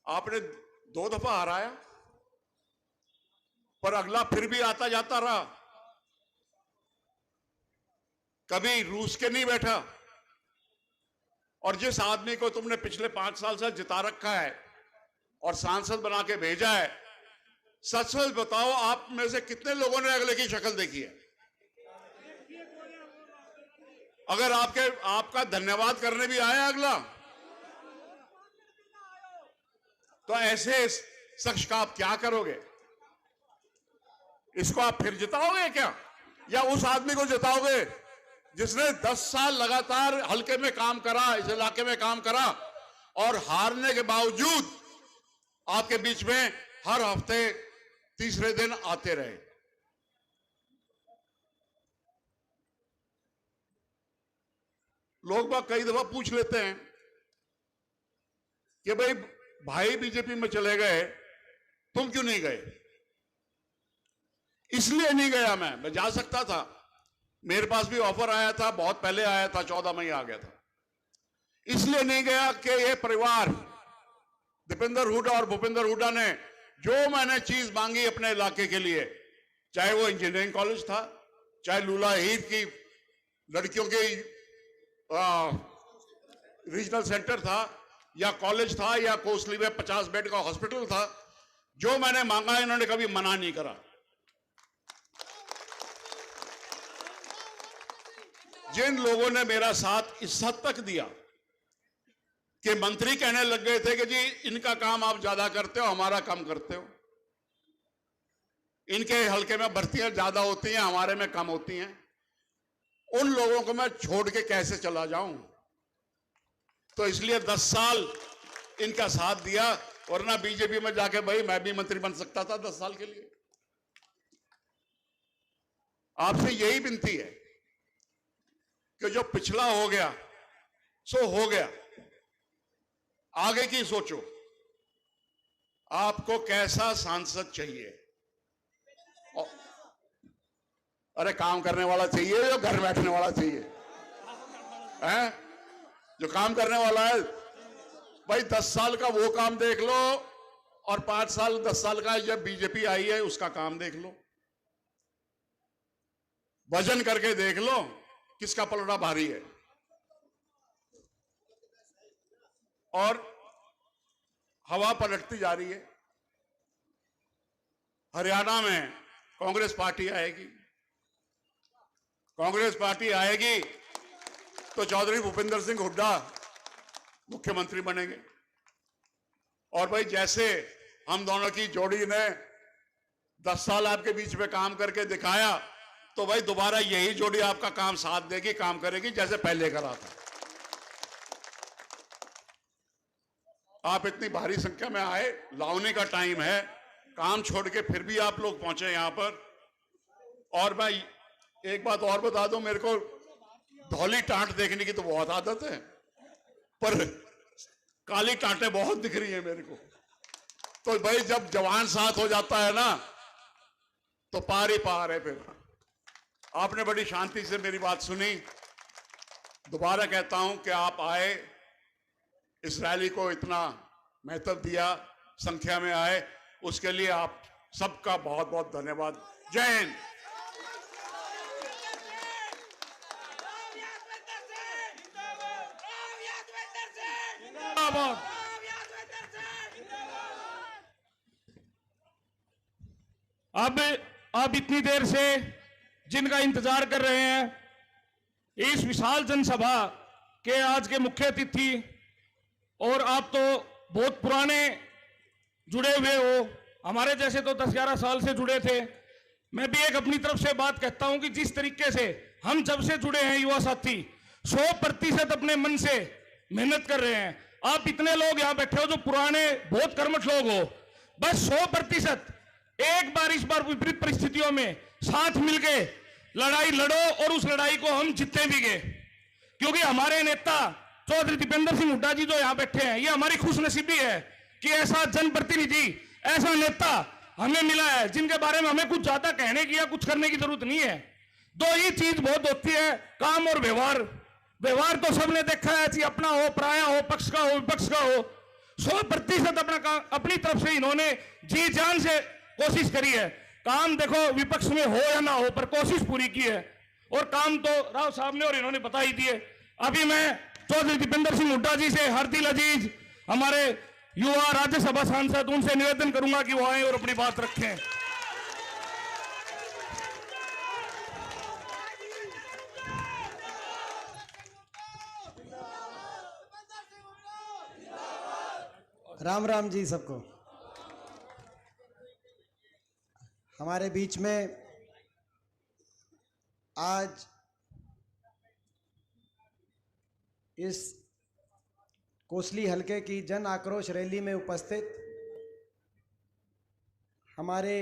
आपने 2 दफा हराया, पर अगला फिर भी आता जाता रहा। कभी रूस के नहीं बैठा। और जिस आदमी को तुमने पिछले 5 साल से जिता रखा है और सांसद बना के भेजा है, सच सच बताओ आप में से कितने लोगों ने अगले की शक्ल देखी है? अगर आपका धन्यवाद करने भी आया अगला, तो ऐसे शख्स का आप क्या करोगे? इसको आप फिर जिताओगे क्या, या उस आदमी को जिताओगे जिसने 10 साल लगातार हल्के में काम करा, इस इलाके में काम करा, और हारने के बावजूद आपके बीच में हर हफ्ते तीसरे दिन आते रहे? लोग बाग कई दफा पूछ लेते हैं कि भाई बीजेपी में चले गए, तुम क्यों नहीं गए? इसलिए नहीं गया मैं जा सकता था, मेरे पास भी ऑफर आया था, बहुत पहले आया था, 14 मई आ गया था। इसलिए नहीं गया कि ये परिवार दीपेंद्र हुड्डा और भूपेंद्र हुड्डा ने जो मैंने चीज मांगी अपने इलाके के लिए, चाहे वो इंजीनियरिंग कॉलेज था, चाहे लूला हीर की लड़कियों के रीजनल सेंटर था, या कॉलेज था, या कोसली में 50 बेड का हॉस्पिटल था, जो मैंने मांगा इन्होंने कभी मना नहीं करा। जिन लोगों ने मेरा साथ इस हद तक दिया कि मंत्री कहने लग गए थे कि जी इनका काम आप ज्यादा करते हो, हमारा कम करते हो, इनके हल्के में भर्तियां ज्यादा होती हैं, हमारे में कम होती हैं, उन लोगों को मैं छोड़ के कैसे चला जाऊं? तो इसलिए 10 साल इनका साथ दिया, वरना बीजेपी में जाके भाई मैं भी मंत्री बन सकता था 10 साल के लिए। आपसे यही विनती है कि जो पिछला हो गया सो हो गया, आगे की सोचो। आपको कैसा सांसद चाहिए? अरे काम करने वाला चाहिए या घर बैठने वाला चाहिए? हैं? जो काम करने वाला है भाई, 10 साल का वो काम देख लो, और 5 साल 10 साल का जब बीजेपी आई है उसका काम देख लो, वजन करके देख लो किसका पलड़ा भारी है। और हवा पलटती जा रही है। हरियाणा में कांग्रेस पार्टी आएगी, कांग्रेस पार्टी आएगी तो चौधरी भूपेंद्र सिंह हुड्डा मुख्यमंत्री बनेंगे। और भाई जैसे हम दोनों की जोड़ी ने 10 साल आपके बीच में काम करके दिखाया, तो भाई दोबारा यही जोड़ी आपका काम साथ देगी, काम करेगी जैसे पहले करा था। आप इतनी भारी संख्या में आए, लावनी का टाइम है, काम छोड़ के फिर भी आप लोग पहुंचे यहां पर। और भाई एक बात और बता दूं, मेरे को धौली टांट देखने की तो बहुत आदत है, पर काली टांटें बहुत दिख रही है मेरे को। तो भाई जब जवान साथ हो जाता है ना, तो पार ही पार है। फिर आपने बड़ी शांति से मेरी बात सुनी। दोबारा कहता हूं कि आप आए, इस रैली को इतना महत्व दिया, संख्या में आए, उसके लिए आप सबका बहुत बहुत धन्यवाद। जय हिंद। अब इतनी देर से जिनका इंतजार कर रहे हैं, इस विशाल जनसभा के आज के मुख्य अतिथि, और आप तो बहुत पुराने जुड़े हुए हो, हमारे जैसे तो 10-11 साल से जुड़े थे। मैं भी एक अपनी तरफ से बात कहता हूं कि जिस तरीके से हम जब से जुड़े हैं युवा साथी 100% अपने मन से मेहनत कर रहे हैं। आप इतने लोग यहां बैठे हो जो पुराने बहुत कर्मठ लोग हो, बस 100% एक बार इस बार विपरीत परिस्थितियों में साथ मिलके लड़ाई लड़ो, और उस लड़ाई को हम जीतते भी गए। क्योंकि हमारे नेता चौधरी दीपेंद्र सिंह हुड्डा जी जो यहां बैठे हैं, ये हमारी खुशनसीबी है कि ऐसा जनप्रतिनिधि, ऐसा नेता हमें मिला है जिनके बारे में हमें कुछ ज्यादा कहने की या कुछ करने की जरूरत नहीं है। दो ही चीज बहुत होती है, काम और व्यवहार। व्यवहार तो सबने देखा है, चाहे अपना हो, पराया हो, पक्ष का हो, विपक्ष का हो, 100% अपनी तरफ से इन्होंने जी जान से कोशिश करी है। काम देखो विपक्ष में हो या ना हो, पर कोशिश पूरी की है। और काम तो राव साहब ने और इन्होंने बता ही दिए। अभी मैं चौधरी दीपेंद्र सिंह हुड्डा जी से हर दिल अजीज हमारे युवा राज्यसभा सांसद उनसे निवेदन करूंगा कि वो आए और अपनी बात रखें। राम राम जी सबको। हमारे बीच में आज इस कोसली हलके की जन आक्रोश रैली में उपस्थित हमारे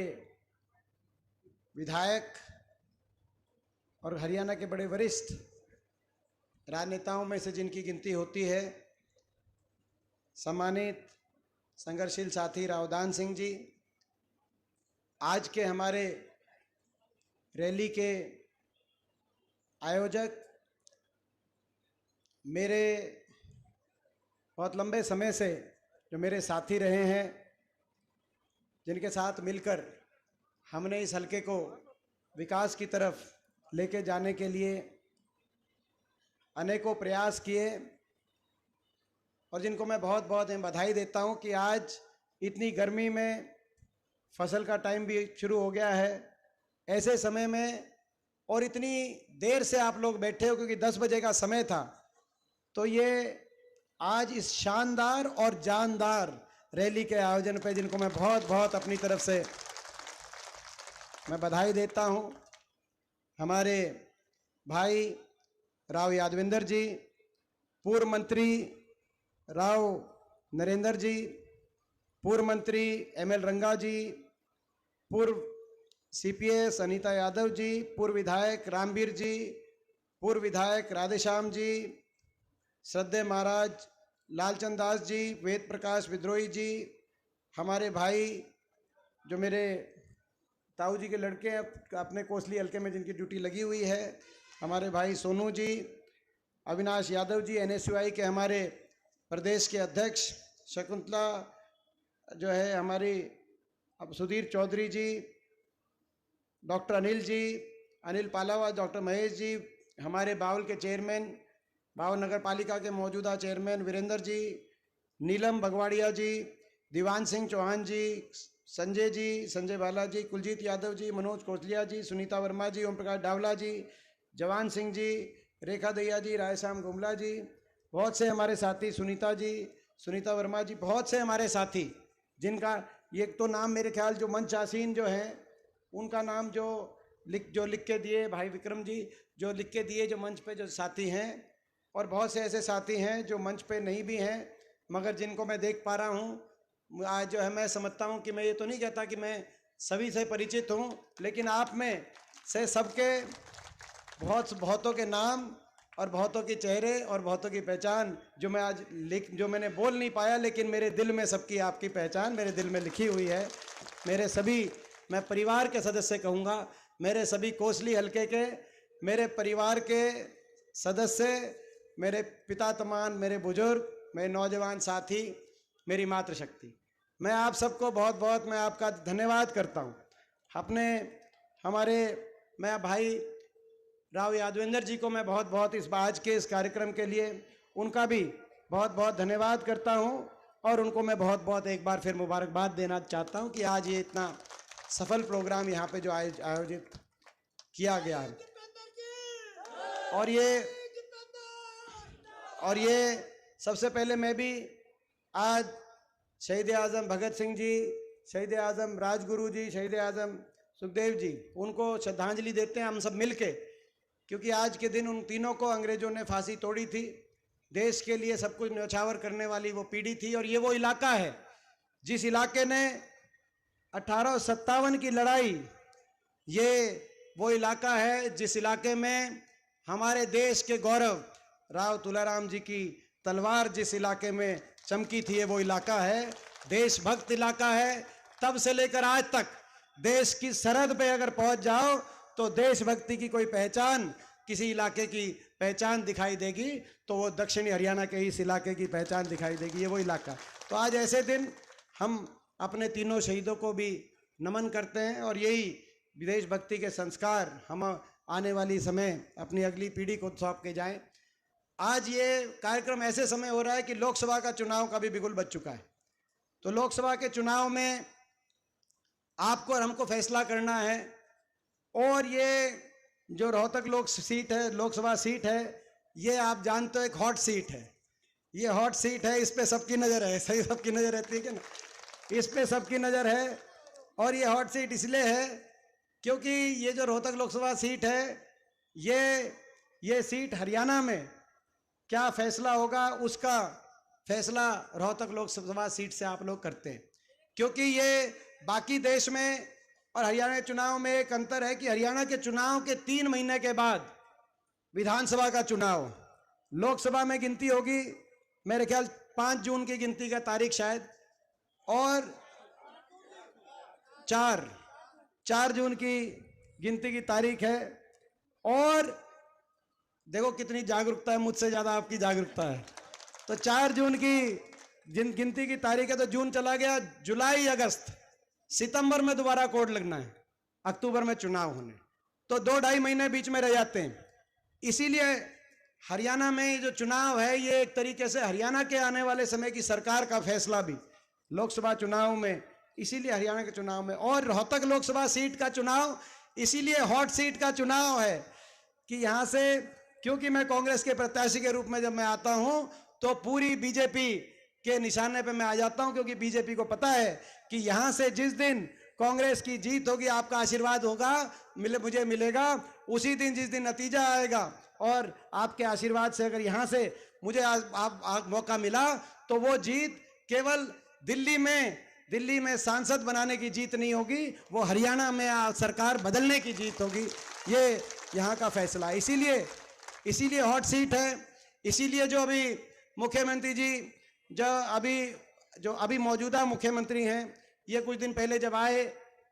विधायक और हरियाणा के बड़े वरिष्ठ राजनेताओं में से जिनकी गिनती होती है, सम्मानित संघर्षशील साथी रावदान सिंह जी, आज के हमारे रैली के आयोजक, मेरे बहुत लंबे समय से जो मेरे साथी रहे हैं, जिनके साथ मिलकर हमने इस हलके को विकास की तरफ लेके जाने के लिए अनेकों प्रयास किए, और जिनको मैं बहुत बहुत बधाई देता हूं कि आज इतनी गर्मी में फसल का टाइम भी शुरू हो गया है, ऐसे समय में और इतनी देर से आप लोग बैठे हो, क्योंकि 10 बजे का समय था। तो ये आज इस शानदार और जानदार रैली के आयोजन पे जिनको मैं बहुत बहुत अपनी तरफ से मैं बधाई देता हूं, हमारे भाई राव यादवेंद्र जी, पूर्व मंत्री राव नरेंद्र जी, पूर्व मंत्री एमएल रंगा जी, पूर्व सीपीएस अनीता यादव जी, पूर्व विधायक रामवीर जी, पूर्व विधायक राधेश्याम जी, श्रद्धेय महाराज लालचंद दास जी, वेद प्रकाश विद्रोही जी, हमारे भाई जो मेरे ताऊ जी के लड़के हैं अपने कोसली हल्के में जिनकी ड्यूटी लगी हुई है, हमारे भाई सोनू जी, अविनाश यादव जी, एनएसयूआई के हमारे प्रदेश के अध्यक्ष, शकुंतला जो है हमारी, अब सुधीर चौधरी जी, डॉक्टर अनिल जी, अनिल पालावा, डॉक्टर महेश जी, हमारे बावल के चेयरमैन, बावल नगर पालिका के मौजूदा चेयरमैन वीरेंद्र जी, नीलम भगवाड़िया जी, दीवान सिंह चौहान जी, संजय जी, संजय बाला जी, कुलजीत यादव जी, मनोज कोसलिया जी, सुनीता वर्मा जी, ओम प्रकाश डावला जी, जवान सिंह जी, रेखा दैया जी, रायश्याम गुमला जी, बहुत से हमारे साथी, सुनीता जी, सुनीता वर्मा जी, बहुत से हमारे साथी जिनका ये तो नाम मेरे ख्याल जो मंच आसीन जो हैं उनका नाम जो लिख के दिए, भाई विक्रम जी जो लिख के दिए, जो मंच पे जो साथी हैं, और बहुत से ऐसे साथी हैं जो मंच पे नहीं भी हैं मगर जिनको मैं देख पा रहा हूँ आज जो है। मैं समझता हूँ कि मैं ये तो नहीं कहता कि मैं सभी से परिचित हूँ, लेकिन आप में से सबके बहुतों के नाम और बहुतों के चेहरे और बहुतों की पहचान जो मैं आज जो मैंने बोल नहीं पाया, लेकिन मेरे दिल में सबकी आपकी पहचान मेरे दिल में लिखी हुई है। मेरे सभी, मैं परिवार के सदस्य कहूँगा, मेरे सभी कोसली हलके के मेरे परिवार के सदस्य, मेरे पिता तमान, मेरे बुजुर्ग, मेरे नौजवान साथी, मेरी मातृशक्ति, मैं आप सबको बहुत बहुत मैं आपका धन्यवाद करता हूँ। मैं भाई राव यादवेंद्र जी को मैं बहुत बहुत आज के इस कार्यक्रम के लिए उनका भी बहुत बहुत धन्यवाद करता हूँ, और उनको मैं बहुत बहुत एक बार फिर मुबारकबाद देना चाहता हूँ कि आज ये इतना सफल प्रोग्राम यहाँ पे जो आयोजित किया गया है। और ये सबसे पहले मैं भी आज शहीद आजम भगत सिंह जी, शहीद आजम राजगुरु जी, शहीद आजम सुखदेव जी, उनको श्रद्धांजलि देते हैं हम सब मिलके, क्योंकि आज के दिन उन तीनों को अंग्रेजों ने फांसी तोड़ी थी। देश के लिए सब कुछ न्यौछावर करने वाली वो पीढ़ी थी, और ये वो इलाका है जिस इलाके ने 1857 की लड़ाई, ये वो इलाका है जिस इलाके में हमारे देश के गौरव राव तुलाराम जी की तलवार जिस इलाके में चमकी थी, ये वो इलाका है, देशभक्त इलाका है। तब से लेकर आज तक देश की सरहद पे अगर पहुंच जाओ तो देशभक्ति की कोई पहचान, किसी इलाके की पहचान दिखाई देगी तो वो दक्षिणी हरियाणा के इस इलाके की पहचान दिखाई देगी, ये वो इलाका। तो आज ऐसे दिन हम अपने तीनों शहीदों को भी नमन करते हैं, और यही देशभक्ति के संस्कार हम आने वाली समय अपनी अगली पीढ़ी को सौंप के जाएं। आज ये कार्यक्रम ऐसे समय हो रहा है कि लोकसभा का चुनाव का भी बिगुल बज चुका है। तो लोकसभा के चुनाव में आपको और हमको फैसला करना है। और ये जो रोहतक लोकसभा सीट है, ये आप जानते हो एक हॉट सीट है। ये हॉट सीट है, इस पे सबकी नज़र है। सही, सबकी नज़र रहती है क्या ना? इस पे सबकी नज़र है। और ये हॉट सीट इसलिए है क्योंकि ये जो रोहतक लोकसभा सीट है, ये सीट हरियाणा में क्या फैसला होगा उसका फैसला रोहतक लोकसभा सीट से आप लोग करते हैं। क्योंकि ये बाकी देश में और हरियाणा के चुनाव में एक अंतर है कि हरियाणा के चुनाव के 3 महीने के बाद विधानसभा का चुनाव, लोकसभा में गिनती होगी मेरे ख्याल 5 जून की गिनती का तारीख शायद, और 4 जून की गिनती की तारीख है। और देखो कितनी जागरूकता है, मुझसे ज़्यादा आपकी जागरूकता है। तो 4 जून की गिनती की तारीख है, तो जून चला गया, जुलाई, अगस्त, सितंबर में दोबारा कोड लगना है, अक्टूबर में चुनाव होने, तो 2-2.5 महीने बीच में रह जाते हैं। इसीलिए हरियाणा में ये जो चुनाव है, ये एक तरीके से हरियाणा के आने वाले समय की सरकार का फैसला भी लोकसभा चुनाव में, इसीलिए हरियाणा के चुनाव में। और रोहतक लोकसभा सीट का चुनाव इसीलिए हॉट सीट का चुनाव है कि यहाँ से, क्योंकि मैं कांग्रेस के प्रत्याशी के रूप में जब मैं आता हूँ तो पूरी बीजेपी के निशाने पे मैं आ जाता हूँ, क्योंकि बीजेपी को पता है कि यहाँ से जिस दिन कांग्रेस की जीत होगी, आपका आशीर्वाद होगा, मुझे मिलेगा, उसी दिन जिस दिन नतीजा आएगा और आपके आशीर्वाद से अगर यहाँ से मुझे मौका मिला, तो वो जीत केवल दिल्ली में सांसद बनाने की जीत नहीं होगी, वो हरियाणा में सरकार बदलने की जीत होगी। ये यहाँ का फैसला है। इसीलिए हॉट सीट है। इसीलिए जो अभी मुख्यमंत्री जी जो अभी मौजूदा मुख्यमंत्री हैं, ये कुछ दिन पहले जब आए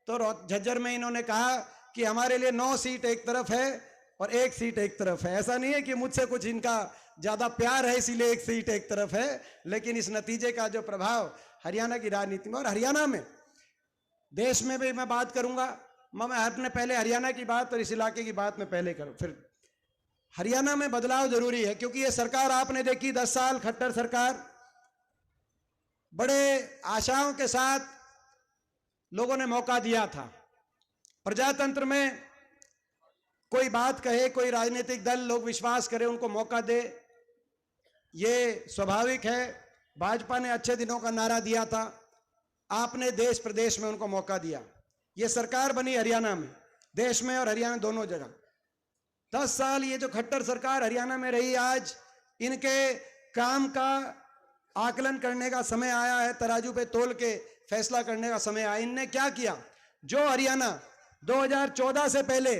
तो झज्जर में इन्होंने कहा कि हमारे लिए 9 सीट एक तरफ है और 1 सीट एक तरफ है। ऐसा नहीं है कि मुझसे कुछ इनका ज्यादा प्यार है इसीलिए 1 सीट एक तरफ है, लेकिन इस नतीजे का जो प्रभाव हरियाणा की राजनीति में और हरियाणा में, देश में भी मैं बात करूंगा, मैं अपने पहले हरियाणा की बात और इस इलाके की बात मैं पहले करूं, फिर हरियाणा में बदलाव जरूरी है। क्योंकि ये सरकार आपने देखी 10 साल खट्टर सरकार, बड़े आशाओं के साथ लोगों ने मौका दिया था। प्रजातंत्र में कोई बात कहे, कोई राजनीतिक दल लोग विश्वास करें, उनको मौका दे, ये स्वाभाविक है। भाजपा ने अच्छे दिनों का नारा दिया था, आपने देश प्रदेश में उनको मौका दिया। ये सरकार बनी हरियाणा में, देश में और हरियाणा दोनों जगह। 10 साल ये जो खट्टर सरकार हरियाणा में रही, आज इनके काम का आकलन करने का समय आया है, तराजू पे तोल के फैसला करने का समय आया। इनने क्या किया? जो हरियाणा 2014 से पहले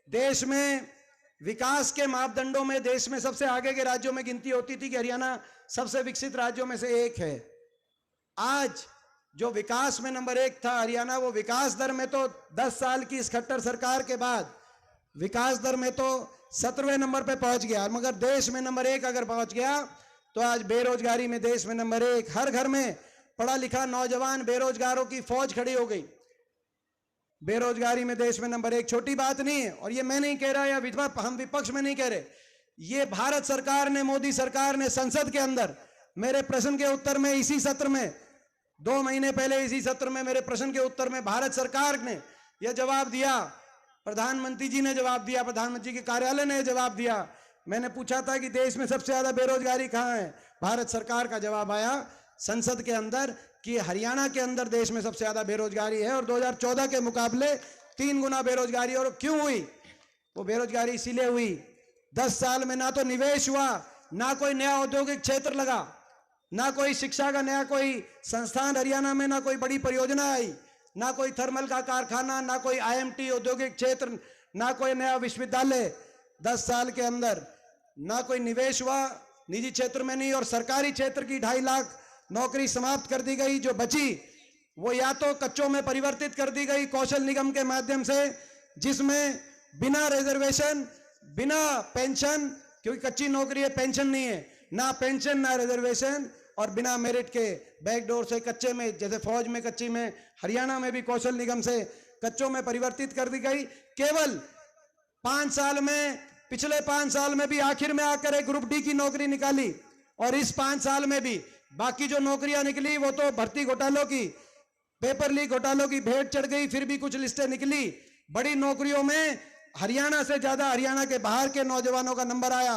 देश में विकास के मापदंडों में देश में सबसे आगे के राज्यों में गिनती होती थी कि हरियाणा सबसे विकसित राज्यों में से एक है, आज जो विकास में नंबर 1 था हरियाणा, वो विकास दर में तो 10 साल की इस खट्टर सरकार के बाद विकास दर में तो 17वें नंबर पे पहुंच गया। मगर देश में नंबर 1 अगर पहुंच गया तो आज बेरोजगारी में देश में नंबर 1, हर घर में पढ़ा लिखा नौजवान बेरोजगारों की फौज खड़ी हो गई। बेरोजगारी में देश में नंबर 1 छोटी बात नहीं है। और ये मैं नहीं कह रहा, या हम विपक्ष में नहीं कह रहे, ये भारत सरकार ने, मोदी सरकार ने संसद के अंदर मेरे प्रश्न के उत्तर में, इसी सत्र में 2 महीने पहले इसी सत्र में मेरे प्रश्न के उत्तर में भारत सरकार ने यह जवाब दिया, प्रधानमंत्री जी ने जवाब दिया, प्रधानमंत्री के कार्यालय ने जवाब दिया। मैंने पूछा था कि देश में सबसे ज्यादा बेरोजगारी कहाँ है, भारत सरकार का जवाब आया संसद के अंदर कि हरियाणा के अंदर देश में सबसे ज्यादा बेरोजगारी है और 2014 के मुकाबले 3 गुना बेरोजगारी। और क्यों हुई वो बेरोजगारी? इसीलिए हुई 10 साल में ना तो निवेश हुआ, ना कोई नया औद्योगिक क्षेत्र लगा, ना कोई शिक्षा का नया कोई संस्थान हरियाणा में, ना कोई बड़ी परियोजना आई, ना कोई थर्मल का कारखाना, ना कोई IMT औद्योगिक क्षेत्र, ना कोई नया विश्वविद्यालय। 10 साल के अंदर ना कोई निवेश हुआ, निजी क्षेत्र में नहीं, और सरकारी क्षेत्र की 2.5 लाख नौकरी समाप्त कर दी गई। जो बची वो या तो कच्चों में परिवर्तित कर दी गई कौशल निगम के माध्यम से, जिसमें बिना रिजर्वेशन, बिना पेंशन, क्योंकि कच्ची नौकरी है, पेंशन नहीं है, ना पेंशन ना रिजर्वेशन, और बिना मेरिट के बैकडोर से कच्चे में, जैसे फौज में कच्ची में, हरियाणा में भी कौशल निगम से कच्चों में परिवर्तित कर दी गई। केवल 5 साल में, पिछले 5 साल में भी आखिर में आकर एक ग्रुप डी की नौकरी निकाली, और इस 5 साल में भी बाकी जो नौकरियां निकली वो तो भर्ती घोटालों की, पेपर लीक घोटालों की भेंट चढ़ गई, फिर भी कुछ लिस्टें निकली। बड़ी नौकरियों में हरियाणा से ज्यादा हरियाणा के बाहर के नौजवानों का नंबर आया।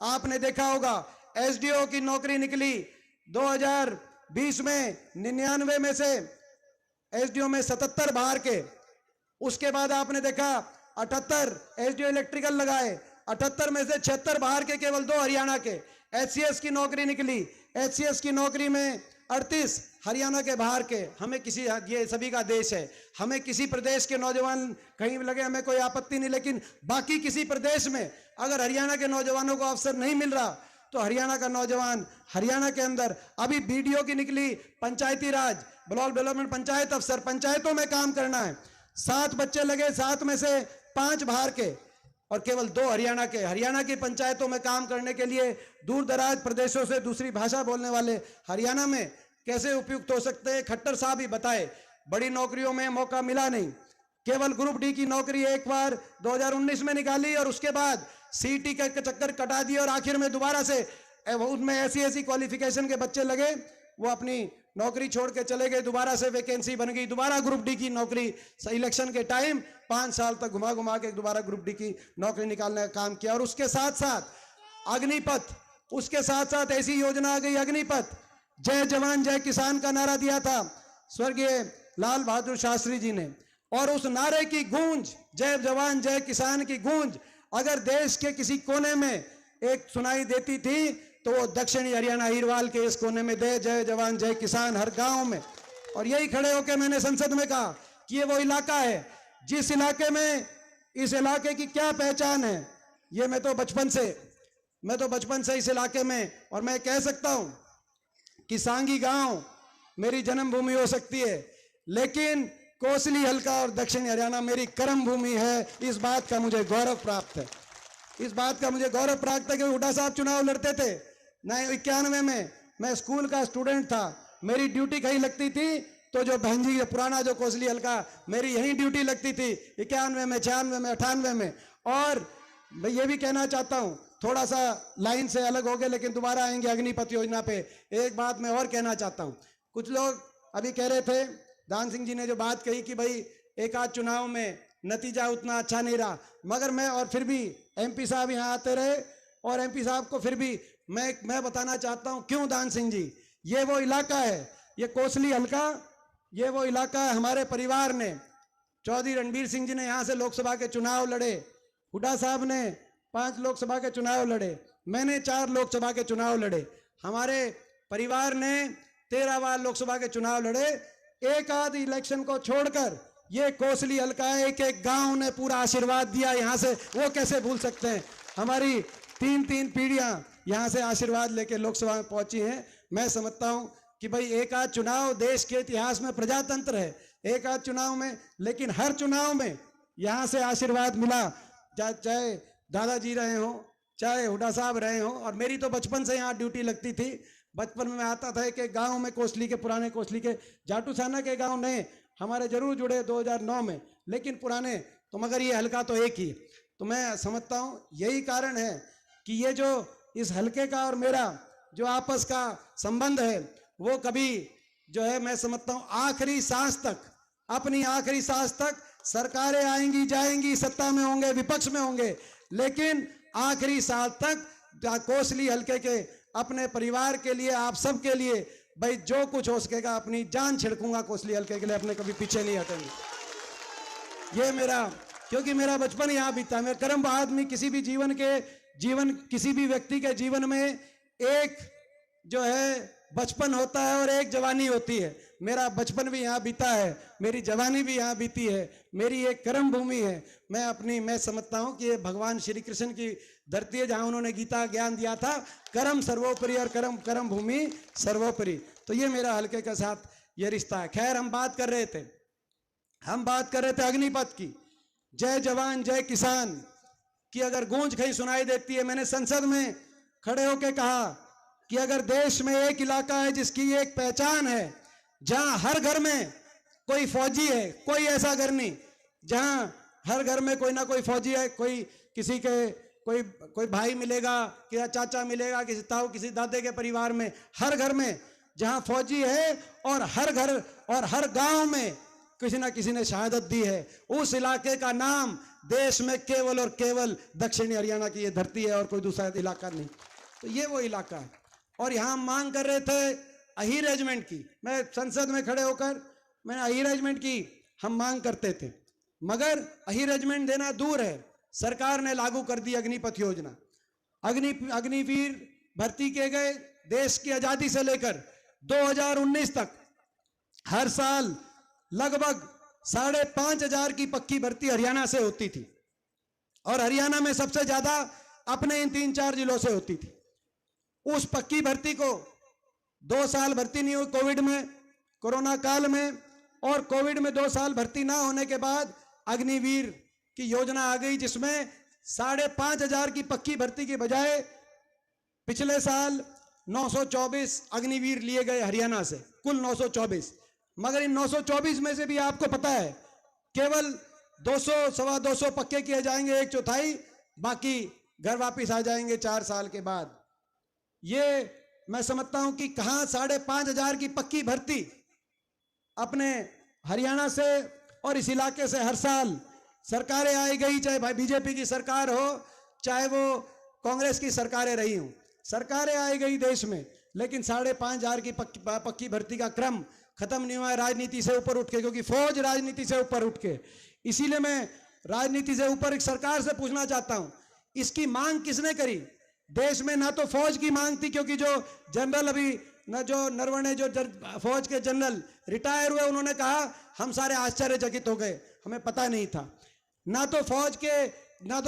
आपने देखा होगा एसडीओ की नौकरी निकली 2020 में 99 में से एसडीओ में 77 बाहर के। उसके बाद आपने देखा 78 एसडीओ इलेक्ट्रिकल लगाए, 78 में से 76 बाहर के, केवल 2 हरियाणा के। एचसीएस की नौकरी निकली, एचसीएस की नौकरी में 38 हरियाणा के बाहर के। हमें किसी, ये सभी का देश है, हमें किसी प्रदेश के नौजवान कहीं भी लगे हमें कोई आपत्ति नहीं, लेकिन बाकी किसी प्रदेश में अगर हरियाणा के नौजवानों को अवसर नहीं मिल रहा तो हरियाणा का नौजवान हरियाणा के अंदर। अभी बीडीओ की निकली, पंचायती राज ब्लॉक डेवलपमेंट पंचायत अफसर, पंचायतों में काम करना है। 7 बच्चे लगे, 7 में से 5 बाहर के और केवल 2 हरियाणा के। हरियाणा की पंचायतों में काम करने के लिए दूर दराज प्रदेशों से दूसरी भाषा बोलने वाले हरियाणा में कैसे उपयुक्त हो सकते हैं, खट्टर साहब ही बताए। बड़ी नौकरियों में मौका मिला नहीं, केवल ग्रुप डी की नौकरी एक बार 2019 में निकाली और उसके बाद सीटी के चक्कर कटा दिए और आखिर में दोबारा से उसमें ऐसी क्वालिफिकेशन के बच्चे लगे, वो अपनी नौकरी छोड़ के चले गए, दोबारा से वैकेंसी बन गई, दोबारा ग्रुप डी की नौकरी। इलेक्शन के टाइम 5 साल तक घुमा घुमा के दोबारा ग्रुप डी की नौकरी निकालने का काम किया। और उसके साथ साथ अग्निपथ, उसके साथ साथ ऐसी योजना आ गई अग्निपथ, जय जवान जय किसान का नारा दिया था स्वर्गीय लाल बहादुर शास्त्री जी ने, और उस नारे की गूंज, जय जवान जय किसान की गूंज अगर देश के किसी कोने में एक सुनाई देती थी तो वो दक्षिणी हरियाणा हीरवाल के इस कोने में दे जय जवान जय किसान हर गांव में। और यही खड़े होकर मैंने संसद में कहा कि ये वो इलाका है जिस इलाके में, इस इलाके की क्या पहचान है। ये मैं तो बचपन से इस इलाके में, और मैं कह सकता हूं कि सांगी गांव मेरी जन्मभूमि हो सकती है, लेकिन कोसली हल्का और दक्षिणी हरियाणा मेरी कर्म भूमि है। इस बात का मुझे गौरव प्राप्त है, इस बात का मुझे गौरव प्राप्त है कि हुड्डा साहब चुनाव लड़ते थे 91 में। मैं स्कूल का स्टूडेंट था, मेरी ड्यूटी कहीं लगती थी तो जो बहन जी पुराना जो कोसली हल्का, मेरी यही ड्यूटी लगती थी 91 में, 96 में, 98 में। और मैं ये भी कहना चाहता हूँ, थोड़ा सा लाइन से अलग हो गए लेकिन दोबारा आएंगे अग्निपथ योजना पे। एक बात मैं और कहना चाहता हूँ, कुछ लोग अभी कह रहे थे, दान सिंह जी ने जो बात कही कि भाई एक आध चुनाव में नतीजा उतना अच्छा नहीं रहा, मगर मैं, और फिर भी एमपी साहब यहाँ आते रहे, और एमपी साहब को फिर भी मैं बताना चाहता हूँ क्यों दान सिंह जी, ये वो इलाका है, ये कोसली हल्का, ये वो इलाका है। हमारे परिवार ने, चौधरी रणबीर सिंह जी ने यहाँ से लोकसभा के चुनाव लड़े, हुड्डा साहब ने 5 लोकसभा के चुनाव लड़े, मैंने 4 लोकसभा के चुनाव लड़े, हमारे परिवार ने 13 बार लोकसभा के चुनाव लड़े। एक आध इलेक्शन को छोड़कर ये कोसली हल्का है, एक गांव ने पूरा आशीर्वाद दिया यहाँ से, वो कैसे भूल सकते हैं। हमारी 3 पीढ़ियां यहाँ से आशीर्वाद लेके लोकसभा में पहुंची हैं। मैं समझता हूँ कि भाई एक आध चुनाव देश के इतिहास में, प्रजातंत्र है, एक आध चुनाव में, लेकिन हर चुनाव में यहाँ से आशीर्वाद मिला, चाहे दादाजी रहे हो, चाहे हुड्डा साहब रहे हो। और मेरी तो बचपन से यहाँ ड्यूटी लगती थी, बचपन में आता था कि गांव में कोसली के, पुराने कोसली के, जाटूसाना के गांव नए हमारे जरूर जुड़े 2009 में, लेकिन पुराने तो, मगर ये हल्का तो एक ही। तो मैं समझता हूँ यही कारण है कि ये जो इस हल्के का और मेरा जो आपस का संबंध है वो कभी जो है, मैं समझता हूँ आखिरी सांस तक, अपनी आखिरी सांस तक, सरकारें आएंगी जाएंगी, सत्ता में होंगे विपक्ष में होंगे, लेकिन आखिरी सांस तक कोसली हल्के के अपने परिवार के लिए, आप सब के लिए भाई जो कुछ हो सकेगा अपनी जान छिड़कूंगा कोसली हल्के के लिए, अपने कभी पीछे नहीं हटेंगे। ये मेरा, क्योंकि मेरा बचपन यहाँ बीता है। मैं कर्म आदमी, किसी भी किसी भी व्यक्ति के जीवन में एक जो है बचपन होता है और एक जवानी होती है। मेरा बचपन भी यहाँ बीता है, मेरी जवानी भी यहाँ बीती है, मेरी एक कर्म भूमि है। मैं समझता हूँ कि ये भगवान श्री कृष्ण की धरती है जहाँ उन्होंने गीता ज्ञान दिया था, कर्म सर्वोपरि और कर्म भूमि सर्वोपरि। तो ये मेरा हल्के के साथ ये रिश्ता है। खैर, हम बात कर रहे थे अग्निपथ की, जय जवान जय किसान की अगर गूंज कहीं सुनाई देती है। मैंने संसद में खड़े होकर कहा कि अगर देश में एक इलाका है जिसकी एक पहचान है, जहां हर घर में कोई फौजी है, कोई ऐसा घर नहीं जहां हर घर में कोई ना कोई फौजी है, कोई किसी के कोई भाई मिलेगा, किसी चाचा मिलेगा, किसी ताऊ किसी दादे के परिवार में, हर घर में जहां फौजी है और हर घर और हर गांव में किसी ना किसी ने शहादत दी है, उस इलाके का नाम देश में केवल और केवल दक्षिणी हरियाणा की ये धरती है और कोई दूसरा इलाका नहीं। तो ये वो इलाका है। और यहां हम मांग कर रहे थे अही रेजिमेंट की। मैं संसद में खड़े होकर मैंने अही रेजिमेंट की हम मांग करते थे, मगर अही रेजिमेंट देना दूर है, सरकार ने लागू कर दी अग्निपथ योजना। अग्निवीर भर्ती किए गए। देश की आजादी से लेकर 2019 तक हर साल लगभग 5,500 की पक्की भर्ती हरियाणा से होती थी, और हरियाणा में सबसे ज्यादा अपने इन 3-4 जिलों से होती थी। उस पक्की भर्ती को 2 साल भर्ती नहीं हुई कोविड में, कोरोना काल में, और कोविड में 2 साल भर्ती ना होने के बाद अग्निवीर की योजना आ गई, जिसमें 5,500 की पक्की भर्ती के बजाय पिछले साल 924 अग्निवीर लिए गए हरियाणा से, कुल 924। मगर इन 924 में से भी आपको पता है केवल 200-225 पक्के किए जाएंगे, 1/4, बाकी घर वापिस आ जाएंगे 4 साल के बाद। ये मैं समझता हूं कि कहां 5,500 की पक्की भर्ती अपने हरियाणा से और इस इलाके से हर साल सरकारें आई गई, चाहे बीजेपी की सरकार हो चाहे वो कांग्रेस की सरकारें रही हों, सरकारें आई गई देश में, लेकिन 5,500 की पक्की भर्ती का क्रम खत्म नहीं हुआ राजनीति से ऊपर उठ के, क्योंकि फौज राजनीति से ऊपर उठ के। इसीलिए मैं राजनीति से ऊपर एक सरकार से पूछना चाहता हूं, इसकी मांग किसने करी? देश में ना तो फौज की मांग थी, क्योंकि जो जनरल अभी न जो नरवणे जो फौज के जनरल रिटायर हुए, उन्होंने कहा हम सारे आश्चर्यचकित हो गए, हमें पता नहीं था। ना तो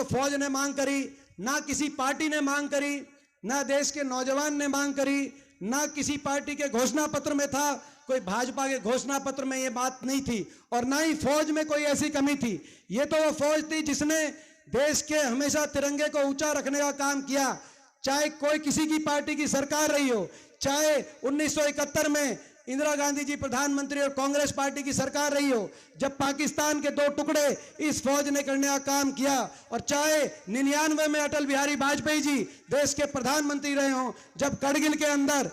फौज ने मांग करी, ना किसी पार्टी ने मांग करी, ना देश के नौजवान ने मांग करी, ना किसी पार्टी के घोषणा पत्र में था, कोई भाजपा के घोषणा पत्र में ये बात नहीं थी, और ना ही फौज में कोई ऐसी कमी थी। ये तो वो फौज थी जिसने देश के हमेशा तिरंगे को ऊंचा रखने का काम किया, चाहे कोई किसी की पार्टी की सरकार रही हो, चाहे 1971 में इंदिरा गांधी जी प्रधानमंत्री और कांग्रेस पार्टी की सरकार रही हो, जब पाकिस्तान के 2 टुकड़े इस फौज ने करने का काम किया, और चाहे 99 में अटल बिहारी वाजपेयी जी देश के प्रधानमंत्री रहे हों, जब करगिल के अंदर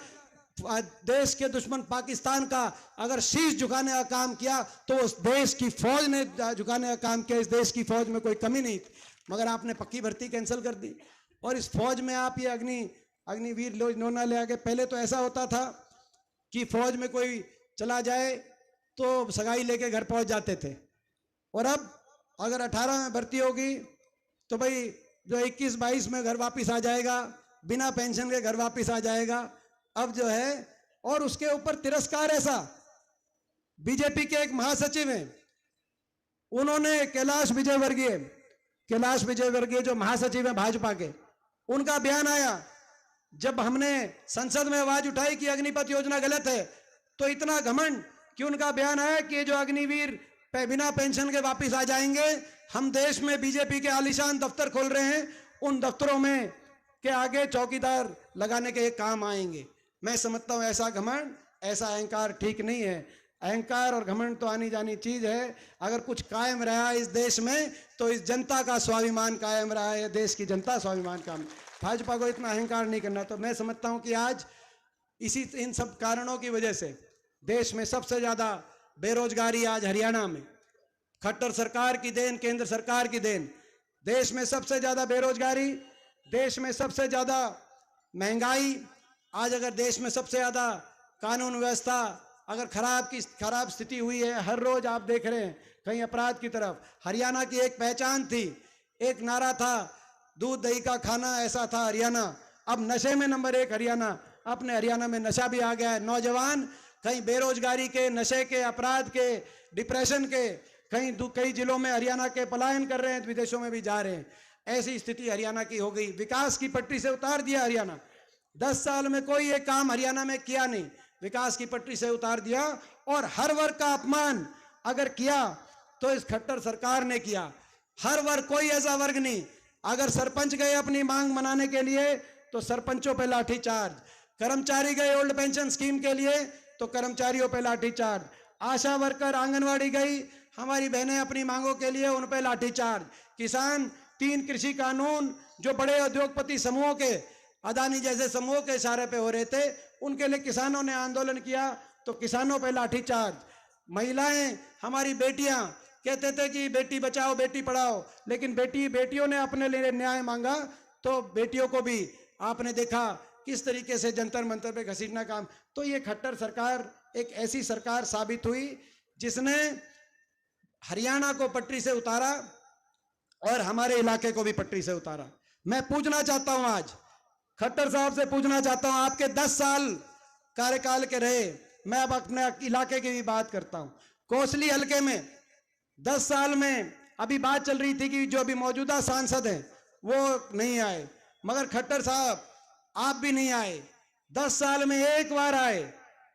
देश के दुश्मन पाकिस्तान का अगर शीश झुकाने का काम किया, तो उस देश की फौज ने झुकाने का काम किया। इस देश की फौज में कोई कमी नहीं थी, मगर आपने पक्की भर्ती कैंसिल कर दी, और इस फौज में आप ये अग्निवीर योजना ले आगे। पहले तो ऐसा होता था कि फौज में कोई चला जाए तो सगाई लेके घर पहुंच जाते थे, और अब अगर 18 में भर्ती होगी तो भाई जो 21-22 में घर वापस आ जाएगा, बिना पेंशन के घर वापस आ जाएगा। अब जो है, और उसके ऊपर तिरस्कार ऐसा, बीजेपी के एक महासचिव हैं, उन्होंने कैलाश विजयवर्गीय जो महासचिव हैं भाजपा के, उनका बयान आया जब हमने संसद में आवाज उठाई कि अग्निपथ योजना गलत है, तो इतना घमंड कि उनका बयान आया कि जो अग्निवीर बिना पेंशन के वापस आ जाएंगे, हम देश में बीजेपी के आलीशान दफ्तर खोल रहे हैं, उन दफ्तरों में के आगे चौकीदार लगाने के काम आएंगे। मैं समझता हूं ऐसा घमंड, ऐसा अहंकार ठीक नहीं है। अहंकार और घमंड तो आनी जानी चीज है। अगर कुछ कायम रहा इस देश में तो इस जनता का स्वाभिमान कायम रहा है, देश की जनता स्वाभिमान का। भाजपा को इतना अहंकार नहीं करना। तो मैं समझता हूं कि आज इन सब कारणों की वजह से देश में सबसे ज्यादा बेरोजगारी आज हरियाणा में, खट्टर सरकार की देन, केंद्र सरकार की देन। देश में सबसे ज्यादा बेरोजगारी, देश में सबसे ज्यादा महंगाई। आज अगर देश में सबसे ज्यादा कानून व्यवस्था अगर खराब स्थिति हुई है, हर रोज आप देख रहे हैं कहीं अपराध की तरफ। हरियाणा की एक पहचान थी, एक नारा था, दूध दही का खाना, ऐसा था हरियाणा। अब नशे में नंबर 1 हरियाणा। अपने हरियाणा में नशा भी आ गया है। नौजवान कहीं बेरोजगारी के, नशे के, अपराध के, डिप्रेशन के, कई जिलों में हरियाणा के पलायन कर रहे हैं, विदेशों में भी जा रहे हैं। ऐसी स्थिति हरियाणा की हो गई। विकास की पटरी से उतार दिया हरियाणा। 10 साल में कोई एक काम हरियाणा में किया नहीं, विकास की पटरी से उतार दिया। और हर वर्ग का अपमान अगर किया तो इस खट्टर सरकार ने किया। हर वर्ग, कोई ऐसा वर्ग नहीं। अगर सरपंच गए अपनी मांग मनाने के लिए तो सरपंचों पे लाठीचार्ज, कर्मचारी गए ओल्ड पेंशन स्कीम के लिए तो कर्मचारियों पे लाठीचार्ज, आशा वर्कर आंगनवाड़ी गई हमारी बहनें अपनी मांगों के लिए उन पर लाठीचार्ज। किसान 3 कृषि कानून जो बड़े उद्योगपति समूहों के, अदानी जैसे समूहों के इशारे पे हो रहे थे, उनके लिए किसानों ने आंदोलन किया तो किसानों पे लाठीचार्ज। महिलाएं, हमारी बेटियां कहते थे कि बेटी बचाओ बेटी पढ़ाओ, लेकिन बेटियों ने अपने लिए न्याय मांगा तो बेटियों को भी आपने देखा किस तरीके से जंतर मंतर पे घसीटना काम। तो ये खट्टर सरकार एक ऐसी सरकार साबित हुई जिसने हरियाणा को पटरी से उतारा और हमारे इलाके को भी पटरी से उतारा। मैं पूछना चाहता हूं, आज खट्टर साहब से पूछना चाहता हूं, आपके 10 साल कार्यकाल के रहे, मैं अब अपने इलाके की भी बात करता हूं। कोसली हलके में 10 साल में अभी बात चल रही थी कि जो अभी मौजूदा सांसद हैं वो नहीं आए, मगर खट्टर साहब आप भी नहीं आए। 10 साल में एक बार आए,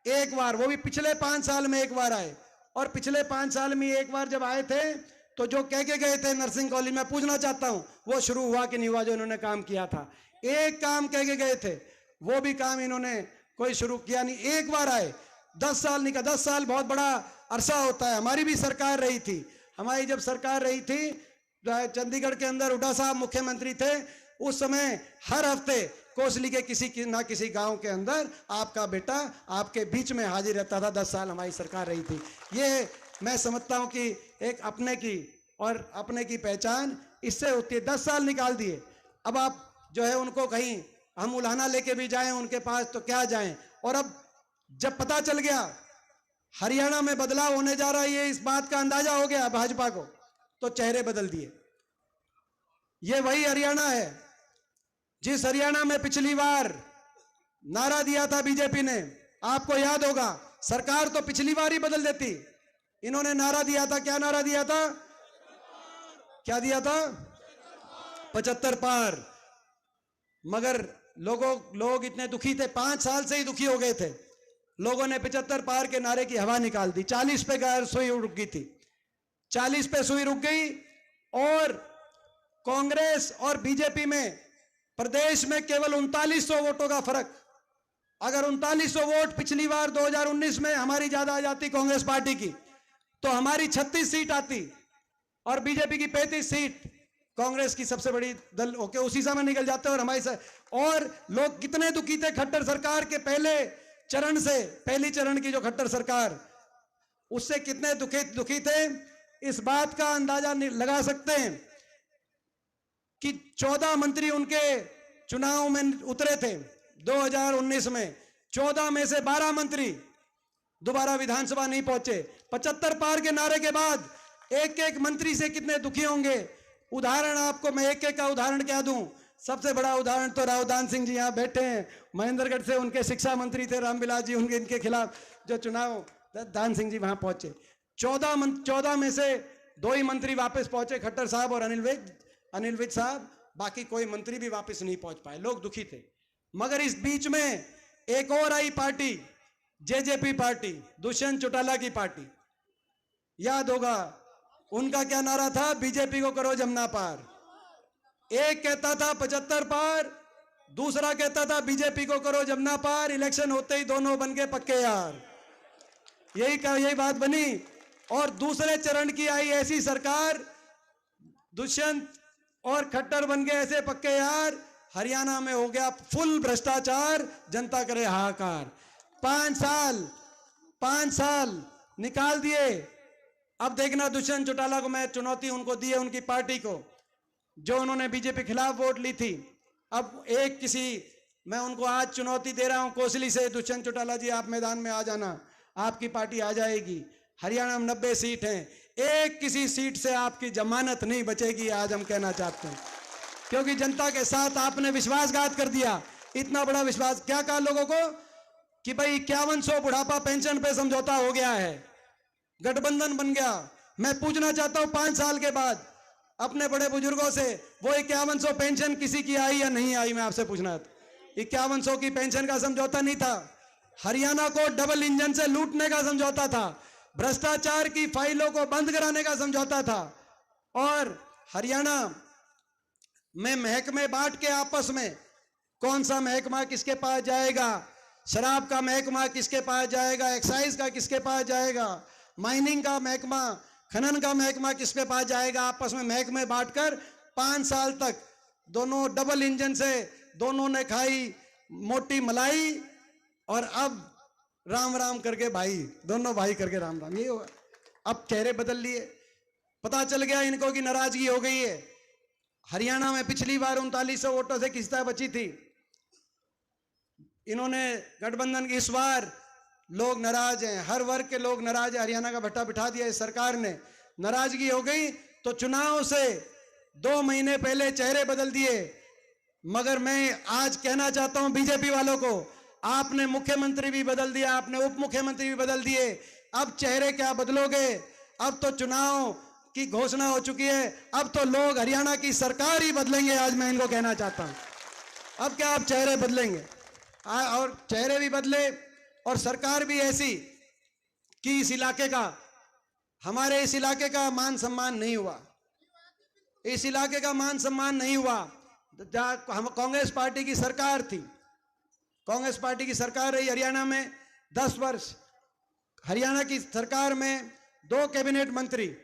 एक बार, वो भी पिछले 5 साल में एक बार आए। और पिछले 5 साल में एक बार जब आए थे तो जो कह के गए थे नर्सिंग कॉलेज, मैं पूछना चाहता हूं वो शुरू हुआ कि नहीं हुआ? जो इन्होंने काम किया था, एक काम कह के गए थे, वो भी काम इन्होंने कोई शुरू किया नहीं। एक बार आए, 10 साल नहीं का, 10 साल बहुत बड़ा अरसा होता है। हमारी भी सरकार रही थी, हमारी जब सरकार रही थी, चंडीगढ़ के अंदर हुड्डा साहब मुख्यमंत्री थे, उस समय हर हफ्ते कोसली के किसी ना किसी गांव के अंदर आपका बेटा आपके बीच में हाजिर रहता था। 10 साल हमारी सरकार रही थी। ये मैं समझता हूं कि एक अपने की और अपने की पहचान इससे होती है। 10 साल निकाल दिए, अब आप जो है उनको कहीं हम उलाहना लेके भी जाएं उनके पास तो क्या जाएं। और अब जब पता चल गया हरियाणा में बदलाव होने जा रहा है, ये इस बात का अंदाजा हो गया भाजपा को, तो चेहरे बदल दिए। ये वही हरियाणा है जिस हरियाणा में पिछली बार नारा दिया था बीजेपी ने, आपको याद होगा। सरकार तो पिछली बार ही बदल देती, इन्होंने नारा दिया था, क्या नारा दिया था? क्या दिया था? 75 पार। मगर लोग इतने दुखी थे, 5 साल से ही दुखी हो गए थे। लोगों ने 75 पार के नारे की हवा निकाल दी। 40 पे सुई रुक गई थी, 40 पे सुई रुक गई। और कांग्रेस और बीजेपी में प्रदेश में केवल 3900 वोटों का फर्क। अगर 3900 वोट पिछली बार 2019 में हमारी ज्यादा आ जाती कांग्रेस पार्टी की, तो हमारी 36 सीट आती और बीजेपी की 35 सीट, कांग्रेस की सबसे बड़ी दल होके उसी समय निकल जाते और हमारी और लोग कितने दुखी थे खट्टर सरकार के पहले चरण से, पहली चरण की जो खट्टर सरकार, उससे कितने दुखी थे, इस बात का अंदाजा लगा सकते हैं कि 14 मंत्री उनके चुनाव में उतरे थे 2019 में। 14 में से 12 मंत्री दोबारा विधानसभा नहीं पहुंचे। 75 पार के नारे के बाद एक एक मंत्री से कितने दुखी होंगे। उदाहरण आपको मैं एक एक का उदाहरण क्या दूं। सबसे बड़ा उदाहरण तो राव दान सिंह जी यहाँ बैठे हैं, महेंद्रगढ़ से उनके शिक्षा मंत्री थे रामविलास जी, उनके इनके खिलाफ जो चुनाव, दान सिंह जी वहां पहुंचे। 14 में से 2 ही मंत्री वापस पहुंचे, खट्टर साहब और अनिल विज साहब, बाकी कोई मंत्री भी वापस नहीं पहुंच पाए। लोग दुखी थे। मगर इस बीच में एक और I party, JJP party, Dushyant Chautala की पार्टी, याद होगा उनका क्या नारा था? बीजेपी को करो जमुना पार। एक कहता था 75 पार, दूसरा कहता था बीजेपी को करो जमुना पार। इलेक्शन होते ही दोनों बन गए पक्के यार। यही बात बनी। और दूसरे चरण की आई ऐसी सरकार, दुष्यंत और खट्टर बन गए ऐसे पक्के यार। हरियाणा में हो गया फुल भ्रष्टाचार, जनता करे हाहाकार। 5 साल निकाल दिए। अब देखना दुष्यंत चौटाला को मैं चुनौती उनको दी है, उनकी पार्टी को, जो उन्होंने बीजेपी खिलाफ वोट ली थी। अब मैं उनको आज चुनौती दे रहा हूं कोसली से, दुष्यंत चौटाला जी आप मैदान में आ जाना, आपकी पार्टी आ जाएगी। हरियाणा में 90 सीट हैं, एक किसी सीट से आपकी जमानत नहीं बचेगी, आज हम कहना चाहते हैं। क्योंकि जनता के साथ आपने विश्वासघात कर दिया। इतना बड़ा विश्वास क्या कहा लोगों को कि भाई 5100 बुढ़ापा पेंशन पे समझौता हो गया है, गठबंधन बन गया। मैं पूछना चाहता हूं 5 साल के बाद अपने बड़े बुजुर्गों से, वो 5100 पेंशन किसी की आई या नहीं आई? मैं आपसे पूछना था। 5100 की पेंशन का समझौता नहीं था, हरियाणा को डबल इंजन से लूटने का समझौता था, भ्रष्टाचार की फाइलों को बंद कराने का समझौता था। और हरियाणा में महकमे बांट के आपस में, कौन सा महकमा किसके पास जाएगा, शराब का महकमा किसके पास जाएगा, एक्साइज का किसके पास जाएगा, माइनिंग का महकमा खनन का महकमा किसके पास जाएगा? आपस में महकमे बांटकर 5 साल तक दोनों डबल इंजन से दोनों ने खाई मोटी मलाई, और अब राम राम करके भाई, दोनों भाई करके राम राम, ये होगा। अब चेहरे बदल लिए, पता चल गया इनको कि नाराजगी हो गई है। हरियाणा में पिछली बार 3900 वोटों से किस्ता बची थी, इन्होंने गठबंधन की, इस बार लोग नाराज हैं, हर वर्ग के लोग नाराज हैं। हरियाणा का भट्टा बिठा दिया इस सरकार ने, नाराजगी हो गई तो चुनाव से 2 महीने पहले चेहरे बदल दिए। मगर मैं आज कहना चाहता हूं बीजेपी वालों को, आपने मुख्यमंत्री भी बदल दिया, आपने उप मुख्यमंत्री भी बदल दिए, अब चेहरे क्या बदलोगे? अब तो चुनाव की घोषणा हो चुकी है, अब तो लोग हरियाणा की सरकार ही बदलेंगे। आज मैं इनको कहना चाहता हूं, अब क्या आप चेहरे बदलेंगे? और चेहरे भी बदले और सरकार भी ऐसी कि इस इलाके का, हमारे इस इलाके का मान सम्मान नहीं हुआ, इस इलाके का मान सम्मान नहीं हुआ। हम कांग्रेस पार्टी की सरकार थी, कांग्रेस पार्टी की सरकार रही हरियाणा में 10 वर्ष। हरियाणा की सरकार में 2 कैबिनेट मंत्री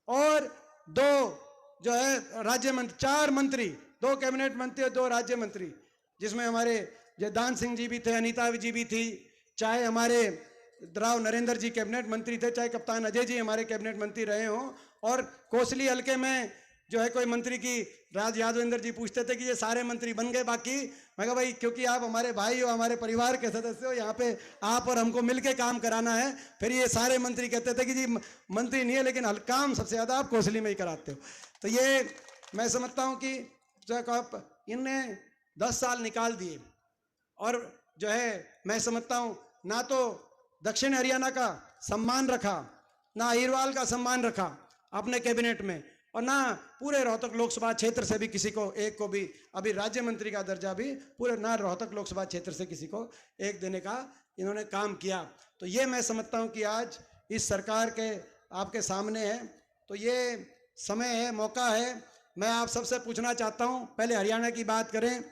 और 2 जो है राज्य मंत्री, 4 मंत्री, 2 कैबिनेट मंत्री और 2 राज्य मंत्री, जिसमें हमारे जयदान सिंह जी भी थे, अनीता जी भी थी, चाहे हमारे राव नरेंद्र जी कैबिनेट मंत्री थे, चाहे कप्तान अजय जी हमारे कैबिनेट मंत्री रहे हों। और कोसली हल्के में जो है कोई मंत्री की, राज यादवेंद्र जी पूछते थे कि ये सारे मंत्री बन गए बाकी? मैं कहा भाई क्योंकि आप हमारे भाई हो, हमारे परिवार के सदस्य हो, यहाँ पे आप और हमको मिलके काम कराना है। फिर ये सारे मंत्री कहते थे कि जी मंत्री नहीं है लेकिन काम सबसे ज़्यादा आप कोसली में ही कराते हो। तो ये मैं समझता हूँ कि इनने 10 साल निकाल दिए, और जो है मैं समझता हूँ ना तो दक्षिण हरियाणा का सम्मान रखा, ना अहिरवाल का सम्मान रखा अपने कैबिनेट में, और ना पूरे रोहतक लोकसभा क्षेत्र से भी किसी को एक को भी अभी राज्य मंत्री का दर्जा भी पूरे, ना रोहतक लोकसभा क्षेत्र से किसी को एक देने का इन्होंने काम किया। तो ये मैं समझता हूँ कि आज इस सरकार के आपके सामने है, तो ये समय है, मौका है। मैं आप सबसे पूछना चाहता हूँ, पहले हरियाणा की बात करें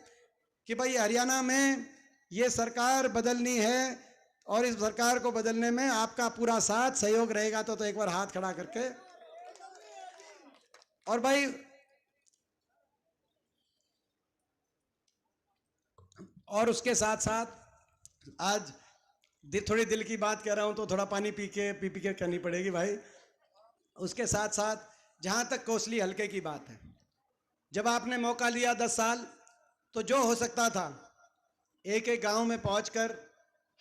कि भाई हरियाणा में ये सरकार बदलनी है, और इस सरकार को बदलने में आपका पूरा साथ सहयोग रहेगा तो एक बार हाथ खड़ा करके। और भाई और उसके साथ साथ आज थोड़ी दिल की बात कह रहा हूं तो थोड़ा पानी पी के करनी पड़ेगी भाई। उसके साथ साथ जहां तक कोसली हल्के की बात है, जब आपने मौका लिया 10 साल, तो जो हो सकता था एक एक गांव में पहुंचकर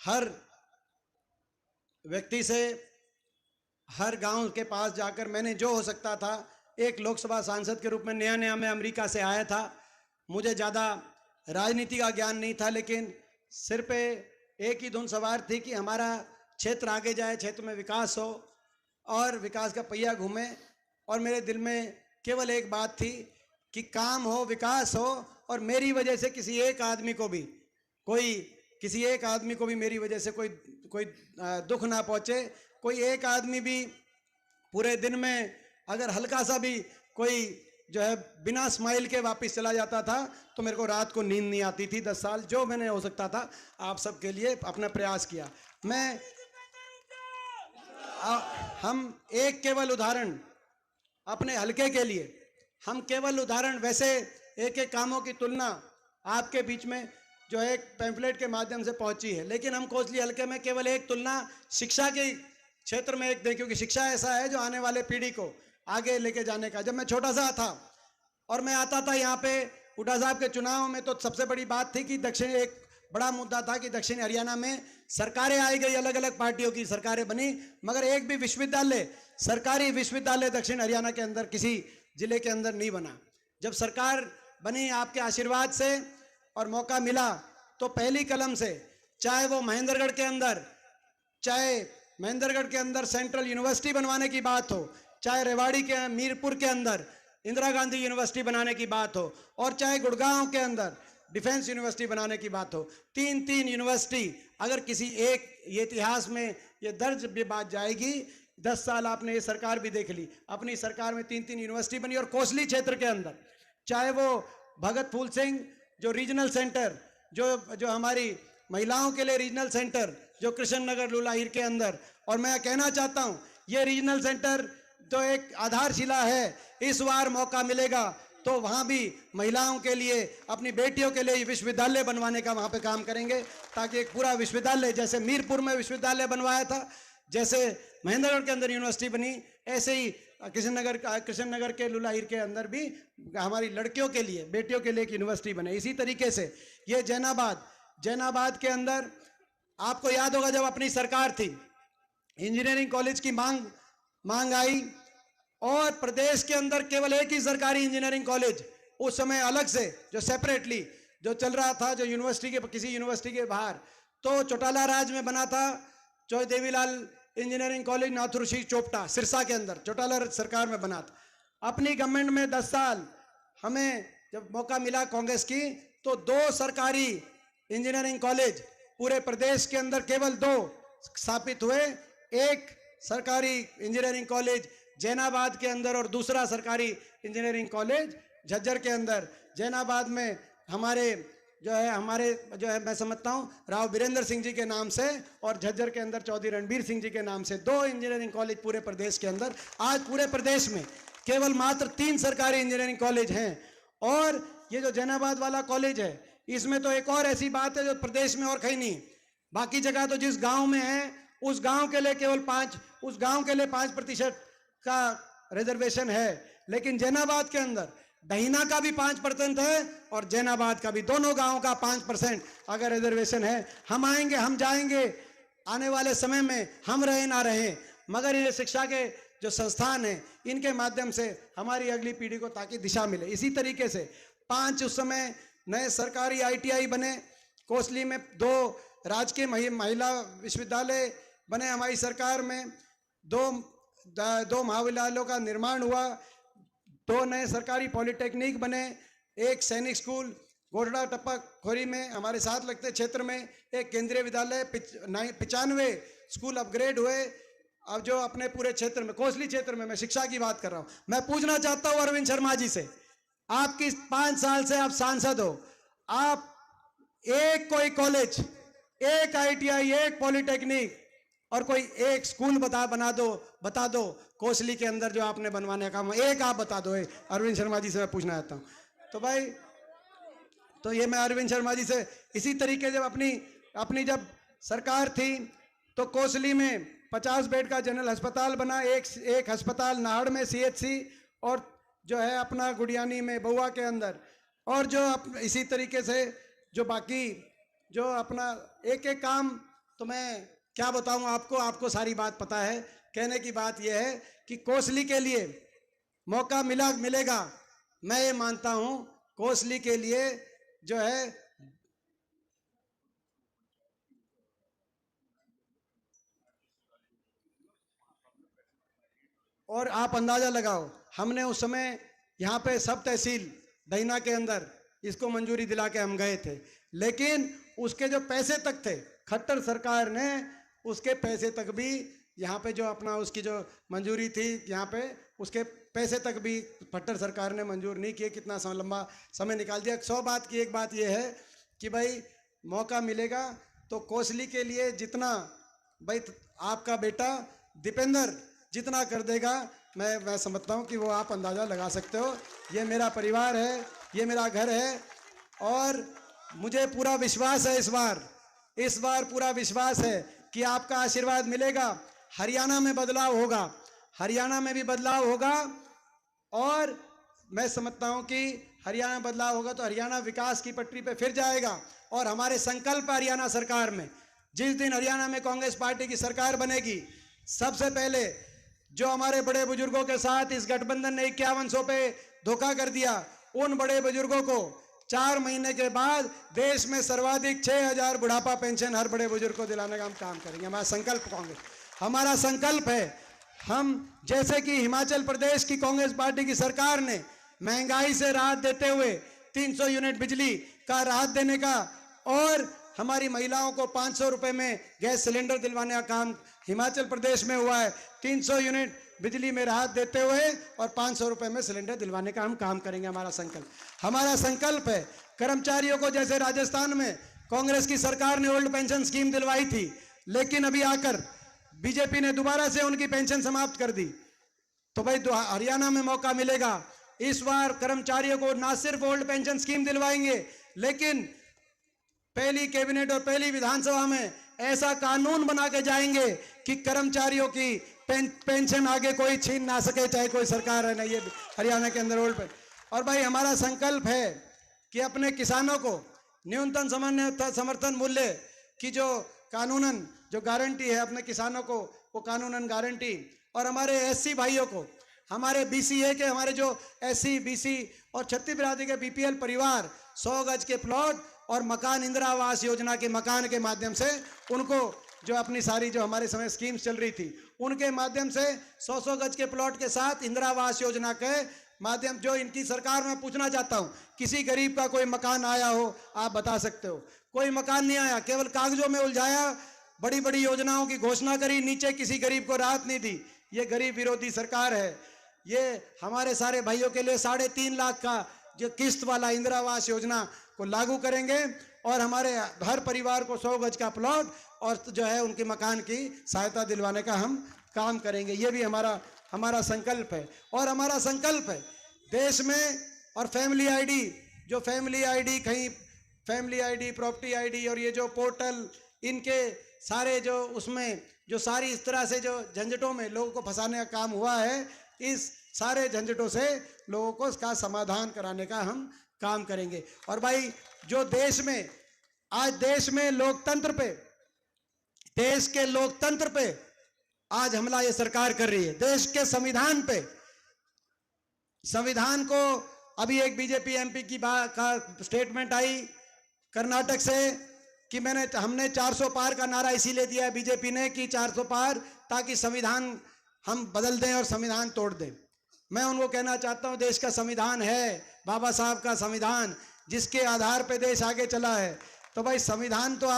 हर व्यक्ति से, हर गांव के पास जाकर मैंने जो हो सकता था, एक लोकसभा सांसद के रूप में नया मैं अमेरिका से आया था, मुझे ज़्यादा राजनीति का ज्ञान नहीं था, लेकिन सिर पे एक ही धुन सवार थी कि हमारा क्षेत्र आगे जाए, क्षेत्र में विकास हो और विकास का पहिया घूमे। और मेरे दिल में केवल एक बात थी कि काम हो, विकास हो, और मेरी वजह से किसी एक आदमी को भी मेरी वजह से कोई दुख ना पहुंचे। कोई एक आदमी भी पूरे दिन में अगर हल्का सा भी कोई जो है बिना स्माइल के वापस चला जाता था तो मेरे को रात को नींद नहीं आती थी। 10 साल जो मैंने हो सकता था आप सबके लिए अपना प्रयास किया। हम एक केवल उदाहरण अपने हल्के के लिए, हम केवल उदाहरण, वैसे एक एक कामों की तुलना आपके बीच में जो है एक पैम्फलेट के माध्यम से पहुंची है, लेकिन हम कोसली हल्के में केवल एक तुलना शिक्षा के क्षेत्र में एक दें, क्योंकि शिक्षा ऐसा है जो आने वाले पीढ़ी को आगे लेके जाने का। जब मैं छोटा सा था और मैं आता था यहाँ पे हुड्डा साहब के चुनाव में, तो सबसे बड़ी बात थी कि एक बड़ा मुद्दा था कि दक्षिण हरियाणा में सरकारें आई गई, अलग अलग पार्टियों की सरकारें बनी, मगर एक भी विश्वविद्यालय, सरकारी विश्वविद्यालय दक्षिण हरियाणा के अंदर किसी जिले के अंदर नहीं बना। जब सरकार बनी आपके आशीर्वाद से और मौका मिला, तो पहली कलम से, चाहे वो महेंद्रगढ़ के अंदर सेंट्रल यूनिवर्सिटी बनवाने की बात हो, चाहे रेवाड़ी के मीरपुर के अंदर इंदिरा गांधी यूनिवर्सिटी बनाने की बात हो, और चाहे गुड़गांव के अंदर डिफेंस यूनिवर्सिटी बनाने की बात हो, 3 यूनिवर्सिटी अगर किसी एक, ये इतिहास में ये दर्ज भी बात जाएगी। 10 साल आपने ये सरकार भी देख ली, अपनी सरकार में 3 यूनिवर्सिटी बनी। और कोसली क्षेत्र के अंदर, चाहे वो भगत फूल सिंह जो रीजनल सेंटर, जो हमारी महिलाओं के लिए रीजनल सेंटर जो कृष्ण नगर लूलाहिर के अंदर, और मैं कहना चाहता हूँ ये रीजनल सेंटर तो एक आधारशिला है। इस बार मौका मिलेगा तो वहाँ भी महिलाओं के लिए, अपनी बेटियों के लिए विश्वविद्यालय बनवाने का वहाँ पे काम करेंगे, ताकि एक पूरा विश्वविद्यालय, जैसे मीरपुर में विश्वविद्यालय बनवाया था, जैसे महेंद्रगढ़ के अंदर यूनिवर्सिटी बनी, ऐसे ही कृष्णनगर के लुलाहिर के अंदर भी हमारी लड़कियों के लिए, बेटियों के लिए एक यूनिवर्सिटी बने। इसी तरीके से ये जैनाबाद के अंदर आपको याद होगा, जब अपनी सरकार थी, इंजीनियरिंग कॉलेज की मांग आई और प्रदेश के अंदर केवल एक ही सरकारी इंजीनियरिंग कॉलेज उस समय अलग से जो सेपरेटली जो चल रहा था, जो यूनिवर्सिटी के किसी यूनिवर्सिटी के बाहर, तो चौटाला राज में बना था चौधरी देवीलाल इंजीनियरिंग कॉलेज नाथुर चोपटा सिरसा के अंदर, चौटाला सरकार में बना था। अपनी गवर्नमेंट में 10 साल हमें जब मौका मिला कांग्रेस की, तो 2 सरकारी इंजीनियरिंग कॉलेज पूरे प्रदेश के अंदर केवल 2 स्थापित हुए। एक सरकारी इंजीनियरिंग कॉलेज जैनाबाद के अंदर और दूसरा सरकारी इंजीनियरिंग कॉलेज झज्जर के अंदर। जैनाबाद में हमारे जो है मैं समझता हूँ राव बीरेंद्र सिंह जी के नाम से, और झज्जर के अंदर चौधरी रणबीर सिंह जी के नाम से 2 इंजीनियरिंग कॉलेज पूरे प्रदेश के अंदर। आज पूरे प्रदेश में केवल मात्र 3 सरकारी इंजीनियरिंग कॉलेज हैं। और ये जो जैनाबाद वाला कॉलेज है, इसमें तो एक और ऐसी बात है जो प्रदेश में और कहीं नहीं। बाकी जगह तो जिस गांव में है उस गांव के लिए केवल 5% का रिजर्वेशन है, लेकिन जैनाबाद के अंदर डहीना का भी 5% है और जैनाबाद का भी, दोनों गांवों का 5% अगर रिजर्वेशन है। हम आएंगे, हम जाएंगे, आने वाले समय में हम रहे ना रहे, मगर ये शिक्षा के जो संस्थान हैं इनके माध्यम से हमारी अगली पीढ़ी को ताकि दिशा मिले। इसी तरीके से 5 उस समय नए सरकारी ITI बने, कोसली में 2 राजकीय महिला विश्वविद्यालय बने हमारी सरकार में, 2 महाविद्यालयों का निर्माण हुआ, 2 नए सरकारी पॉलिटेक्निक बने, एक सैनिक स्कूल गोडड़ा टप्पा खोरी में हमारे साथ लगते क्षेत्र में, एक केंद्रीय विद्यालय, 95 स्कूल अपग्रेड हुए। अब जो अपने पूरे क्षेत्र में, कोसली क्षेत्र में, मैं शिक्षा की बात कर रहा हूँ, मैं पूछना चाहता हूँ अरविंद शर्मा जी से, आपकी 5 साल से आप सांसद हो, आप एक कोई कॉलेज, एक ITI, एक पॉलिटेक्निक और कोई एक स्कूल बता दो कोसली के अंदर जो आपने बनवाने का काम, एक आप बता दो। अरविंद शर्मा जी से मैं पूछना चाहता हूँ। तो भाई, तो ये मैं अरविंद शर्मा जी से, इसी तरीके जब अपनी जब सरकार थी तो कोसली में 50 बेड का जनरल अस्पताल बना, एक अस्पताल नाहड़ में CHC, और जो है अपना गुड़ियानी में बउआ के अंदर, और जो इसी तरीके से जो बाकी जो अपना एक काम, तो मैं क्या बताऊं आपको सारी बात पता है। कहने की बात यह है कि कोसली के लिए मौका मिलेगा, मैं ये मानता हूं कोसली के लिए जो है और आप अंदाजा लगाओ, हमने उस समय यहाँ पे सब तहसील डहीना के अंदर इसको मंजूरी दिला के हम गए थे, लेकिन उसके जो पैसे तक थे, खट्टर सरकार ने उसके पैसे तक भी यहाँ पे जो अपना उसकी जो मंजूरी थी यहाँ पे, उसके पैसे तक भी खट्टर सरकार ने मंजूर नहीं किए। कितना लंबा समय निकाल दिया। 100 बात की एक बात यह है कि भाई मौका मिलेगा तो कोसली के लिए जितना भाई आपका बेटा दीपेंद्र जितना कर देगा, मैं समझता हूँ कि वो आप अंदाज़ा लगा सकते हो। ये मेरा परिवार है, ये मेरा घर है, और मुझे पूरा विश्वास है, इस बार पूरा विश्वास है कि आपका आशीर्वाद मिलेगा। हरियाणा में बदलाव होगा, हरियाणा में भी बदलाव होगा, और मैं समझता हूं कि हरियाणा में बदलाव होगा तो हरियाणा विकास की पटरी पे फिर जाएगा। और हमारे संकल्प हरियाणा सरकार में, जिस दिन हरियाणा में कांग्रेस पार्टी की सरकार बनेगी, सबसे पहले जो हमारे बड़े बुजुर्गों के साथ इस गठबंधन ने 5100 पे धोखा कर दिया, उन बड़े बुजुर्गों को 4 महीने के बाद देश में सर्वाधिक 6000 बुढ़ापा पेंशन हर बड़े बुजुर्ग को दिलाने का हम काम करेंगे। हमारा संकल्प कांग्रेस, हमारा संकल्प है। हम जैसे कि हिमाचल प्रदेश की कांग्रेस पार्टी की सरकार ने महंगाई से राहत देते हुए 300 यूनिट बिजली का राहत देने का, और हमारी महिलाओं को 500 रुपए में गैस सिलेंडर दिलवाने का काम हिमाचल प्रदेश में हुआ है। 300 यूनिट बिजली में राहत देते हुए और 500 रुपए में सिलेंडर दिलवाने का हम काम करेंगे। हमारा संकल्प है। कर्मचारियों को जैसे राजस्थान में कांग्रेस की सरकार ने ओल्ड पेंशन स्कीम दिलवाई थी, लेकिन अभी आकर बीजेपी ने दोबारा से उनकी पेंशन समाप्त कर दी। तो भाई हरियाणा में मौका मिलेगा। इस बार कर्मचारियों को ना सिर्फ ओल्ड पेंशन स्कीम दिलवाएंगे, लेकिन पहली कैबिनेट और पहली विधानसभा में ऐसा कानून बना के जाएंगे कि कर्मचारियों की पेंशन आगे कोई छीन ना सके, चाहे कोई सरकार है ना ये हरियाणा के अंदर ओल्ड पेंशन। और भाई हमारा संकल्प है कि अपने किसानों को न्यूनतम समर्थन मूल्य की जो कानूनन जो गारंटी है अपने किसानों को, वो कानूनन गारंटी, और हमारे एससी भाइयों को, हमारे बीसीए के, हमारे जो एससी बीसी और छत्तीस बिरादरी के बीपीएल परिवार 100 गज के प्लॉट और मकान, इंदिरा आवास योजना के मकान के माध्यम से उनको जो अपनी सारी जो हमारे समय स्कीम्स चल रही थी उनके माध्यम से 100 गज के प्लॉट के साथ इंदिरा आवास योजना के माध्यम, जो इनकी सरकार में पूछना चाहता हूं, किसी गरीब का कोई मकान आया हो आप बता सकते हो? कोई मकान नहीं आया, केवल कागजों में उलझाया, बड़ी बड़ी योजनाओं की घोषणा करी, नीचे किसी गरीब को राहत नहीं दी। ये गरीब विरोधी सरकार है। ये हमारे सारे भाइयों के लिए 3.5 लाख का जो किस्त वाला इंदिरा आवास योजना को लागू करेंगे और हमारे हर परिवार को 100 गज का प्लॉट और जो है उनके मकान की सहायता दिलवाने का हम काम करेंगे। ये भी हमारा संकल्प है। और हमारा संकल्प है देश में, और फैमिली आईडी, जो फैमिली आईडी, कहीं फैमिली आईडी, प्रॉपर्टी आईडी और ये जो पोर्टल, इनके सारे जो उसमें जो सारी इस तरह से जो झंझटों में लोगों को फंसाने का काम हुआ है, इस सारे झंझटों से लोगों को इसका समाधान कराने का हम काम करेंगे। और भाई जो देश में आज देश में लोकतंत्र पे, देश के लोकतंत्र पे आज हमला ये सरकार कर रही है, देश के संविधान पे। संविधान को अभी एक बीजेपी एमपी की का स्टेटमेंट आई कर्नाटक से कि हमने 400 पार का नारा इसीलिए दिया है बीजेपी ने कि 400 पार, ताकि संविधान हम बदल दें और संविधान तोड़ दें। मैं उनको कहना चाहता हूं देश का संविधान है बाबा साहब का संविधान, जिसके आधार पे देश आगे चला है। तो भाई संविधान को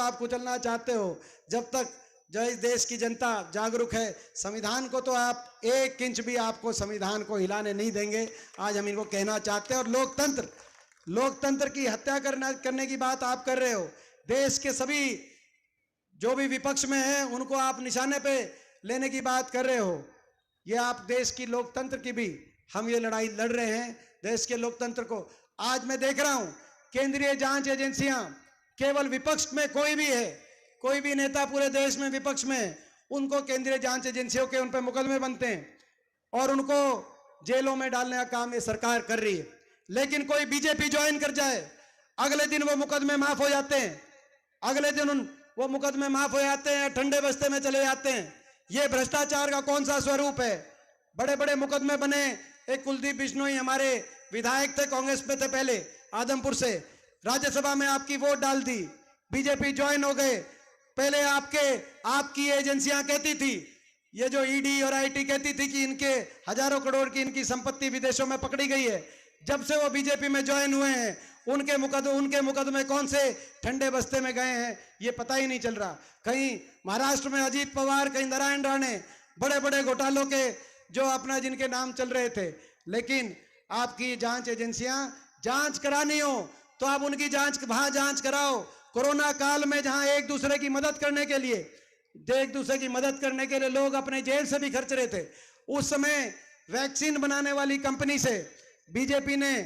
आप कुचलना चाहते हो, जब तक जो इस देश की जनता जागरूक है, संविधान को तो आप 1 इंच भी आपको संविधान को हिलाने नहीं देंगे। आज हम इनको कहना चाहते हैं। और लोकतंत्र की हत्या करने की बात आप कर रहे हो। देश के सभी जो भी विपक्ष में हैं उनको आप निशाने पे लेने की बात कर रहे हो। ये आप देश की लोकतंत्र की भी हम ये लड़ाई लड़ रहे हैं, देश के लोकतंत्र को। आज मैं देख रहा हूं केंद्रीय जांच एजेंसियां केवल विपक्ष में कोई भी है, कोई भी नेता पूरे देश में विपक्ष में, उनको केंद्रीय जांच एजेंसियों के उन पर मुकदमे बनते हैं और उनको जेलों में डालने का काम ये सरकार कर रही है। लेकिन कोई बीजेपी ज्वाइन कर जाए, अगले दिन वो मुकदमे माफ हो जाते हैं, अगले दिन वो मुकदमे माफ हो जाते हैं, ठंडे बस्ते में चले जाते हैं। ये भ्रष्टाचार का कौन सा स्वरूप है? बड़े बड़े मुकदमे बने। एक कुलदीप बिश्नोई हमारे विधायक थे, कांग्रेस में थे पहले, आदमपुर से, राज्यसभा में आपकी वोट डाल दी, बीजेपी ज्वाइन हो गए। पहले आपकी एजेंसियां कहती थी, ये जो ईडी और आईटी कहती थी कि इनके हजारों करोड़ की इनकी संपत्ति विदेशों में पकड़ी गई है। जब से वो बीजेपी में ज्वाइन हुए हैं उनके मुकदमे कौन से ठंडे बस्ते में गए हैं ये पता ही नहीं चल रहा। कहीं महाराष्ट्र में अजीत पवार, कहीं नारायण राणे, बड़े बड़े घोटालों के जो अपना जिनके नाम चल रहे थे। लेकिन आपकी जांच एजेंसियां जांच करानी हो तो आप उनकी जांच कराओ। कोरोना काल में जहां एक दूसरे की मदद करने के लिए लोग अपने जेल से भी खर्च रहे थे, उस समय वैक्सीन बनाने वाली कंपनी से बीजेपी ने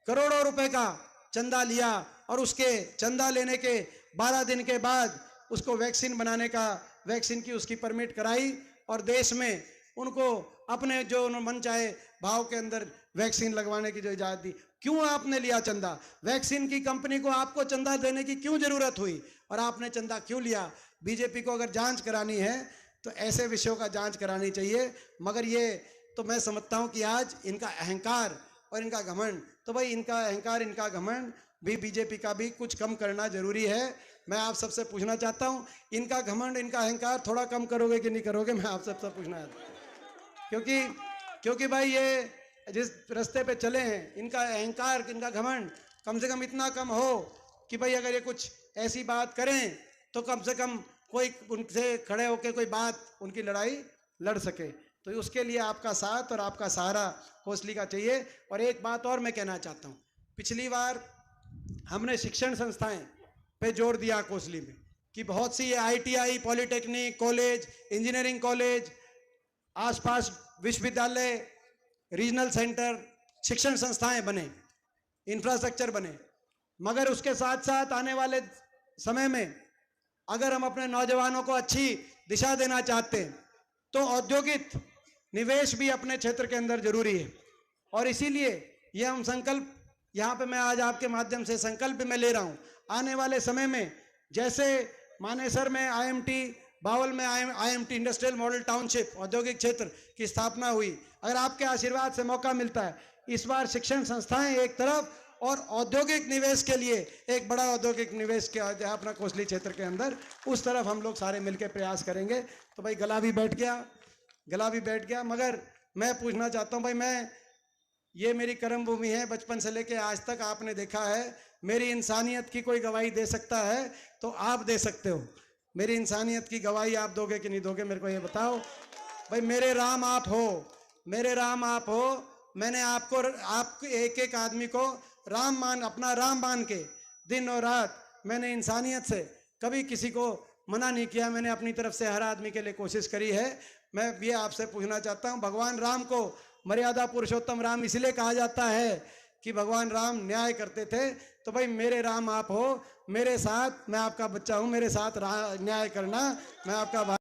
करोड़ों रुपए का चंदा लिया और उसके चंदा लेने के 12 दिन के बाद उसको वैक्सीन की उसकी परमिट कराई और देश में उनको अपने जो मन चाहे भाव के अंदर वैक्सीन लगवाने की जो इजाजत दी। क्यों आपने लिया चंदा? वैक्सीन की कंपनी को आपको चंदा देने की क्यों जरूरत हुई और आपने चंदा क्यों लिया? बीजेपी को अगर जांच करानी है तो ऐसे विषयों का जांच करानी चाहिए। मगर ये तो मैं समझता हूं कि आज इनका अहंकार और इनका घमंड, तो भाई इनका अहंकार, इनका घमंड भी बीजेपी का भी कुछ कम करना जरूरी है। मैं आप सबसे पूछना चाहता हूं, इनका घमंड, इनका अहंकार थोड़ा कम करोगे कि नहीं करोगे? मैं आप सबसे पूछना है, क्योंकि भाई ये जिस रास्ते पे चले हैं, इनका अहंकार, इनका घमंड कम से कम इतना कम हो कि भाई अगर ये कुछ ऐसी बात करें तो कम से कम कोई उनसे खड़े होकर कोई बात, उनकी लड़ाई लड़ सके। तो उसके लिए आपका साथ और आपका सहारा कोसली का चाहिए। और एक बात और मैं कहना चाहता हूँ, पिछली बार हमने शिक्षण संस्थाएं पे जोर दिया कोसली में कि बहुत सी ITI, polytechnic college, engineering college, आसपास विश्वविद्यालय, रीजनल सेंटर, शिक्षण संस्थाएं बने, इंफ्रास्ट्रक्चर बने। मगर उसके साथ साथ आने वाले समय में अगर हम अपने नौजवानों को अच्छी दिशा देना चाहते हैं तो औद्योगिक निवेश भी अपने क्षेत्र के अंदर जरूरी है। और इसीलिए ये हम संकल्प यहाँ पे मैं आज आपके माध्यम से संकल्प में ले रहा हूँ, आने वाले समय में जैसे मानेसर में IMT, बावल में IMT इंडस्ट्रियल मॉडल टाउनशिप औद्योगिक क्षेत्र की स्थापना हुई, अगर आपके आशीर्वाद से मौका मिलता है इस बार शिक्षण संस्थाएं एक तरफ और औद्योगिक निवेश के लिए एक बड़ा औद्योगिक निवेश के अपना कोसली क्षेत्र के अंदर, उस तरफ हम लोग सारे मिलकर प्रयास करेंगे। तो भाई गला भी बैठ गया, मगर मैं पूछना चाहता हूँ भाई, मैं ये मेरी कर्म भूमि है, बचपन से लेके आज तक आपने देखा है, मेरी इंसानियत की कोई गवाही दे सकता है तो आप दे सकते हो। मेरी इंसानियत की गवाही आप दोगे कि नहीं दोगे, मेरे को ये बताओ भाई। मेरे राम आप हो, मैंने आपको एक एक आदमी को अपना राम मान के दिन और रात मैंने इंसानियत से कभी किसी को मना नहीं किया, मैंने अपनी तरफ से हर आदमी के लिए कोशिश करी है। मैं ये आपसे पूछना चाहता हूँ, भगवान राम को मर्यादा पुरुषोत्तम राम इसलिए कहा जाता है कि भगवान राम न्याय करते थे। तो भाई मेरे राम आप हो, मेरे साथ, मैं आपका बच्चा हूँ, मेरे साथ न्याय करना, मैं आपका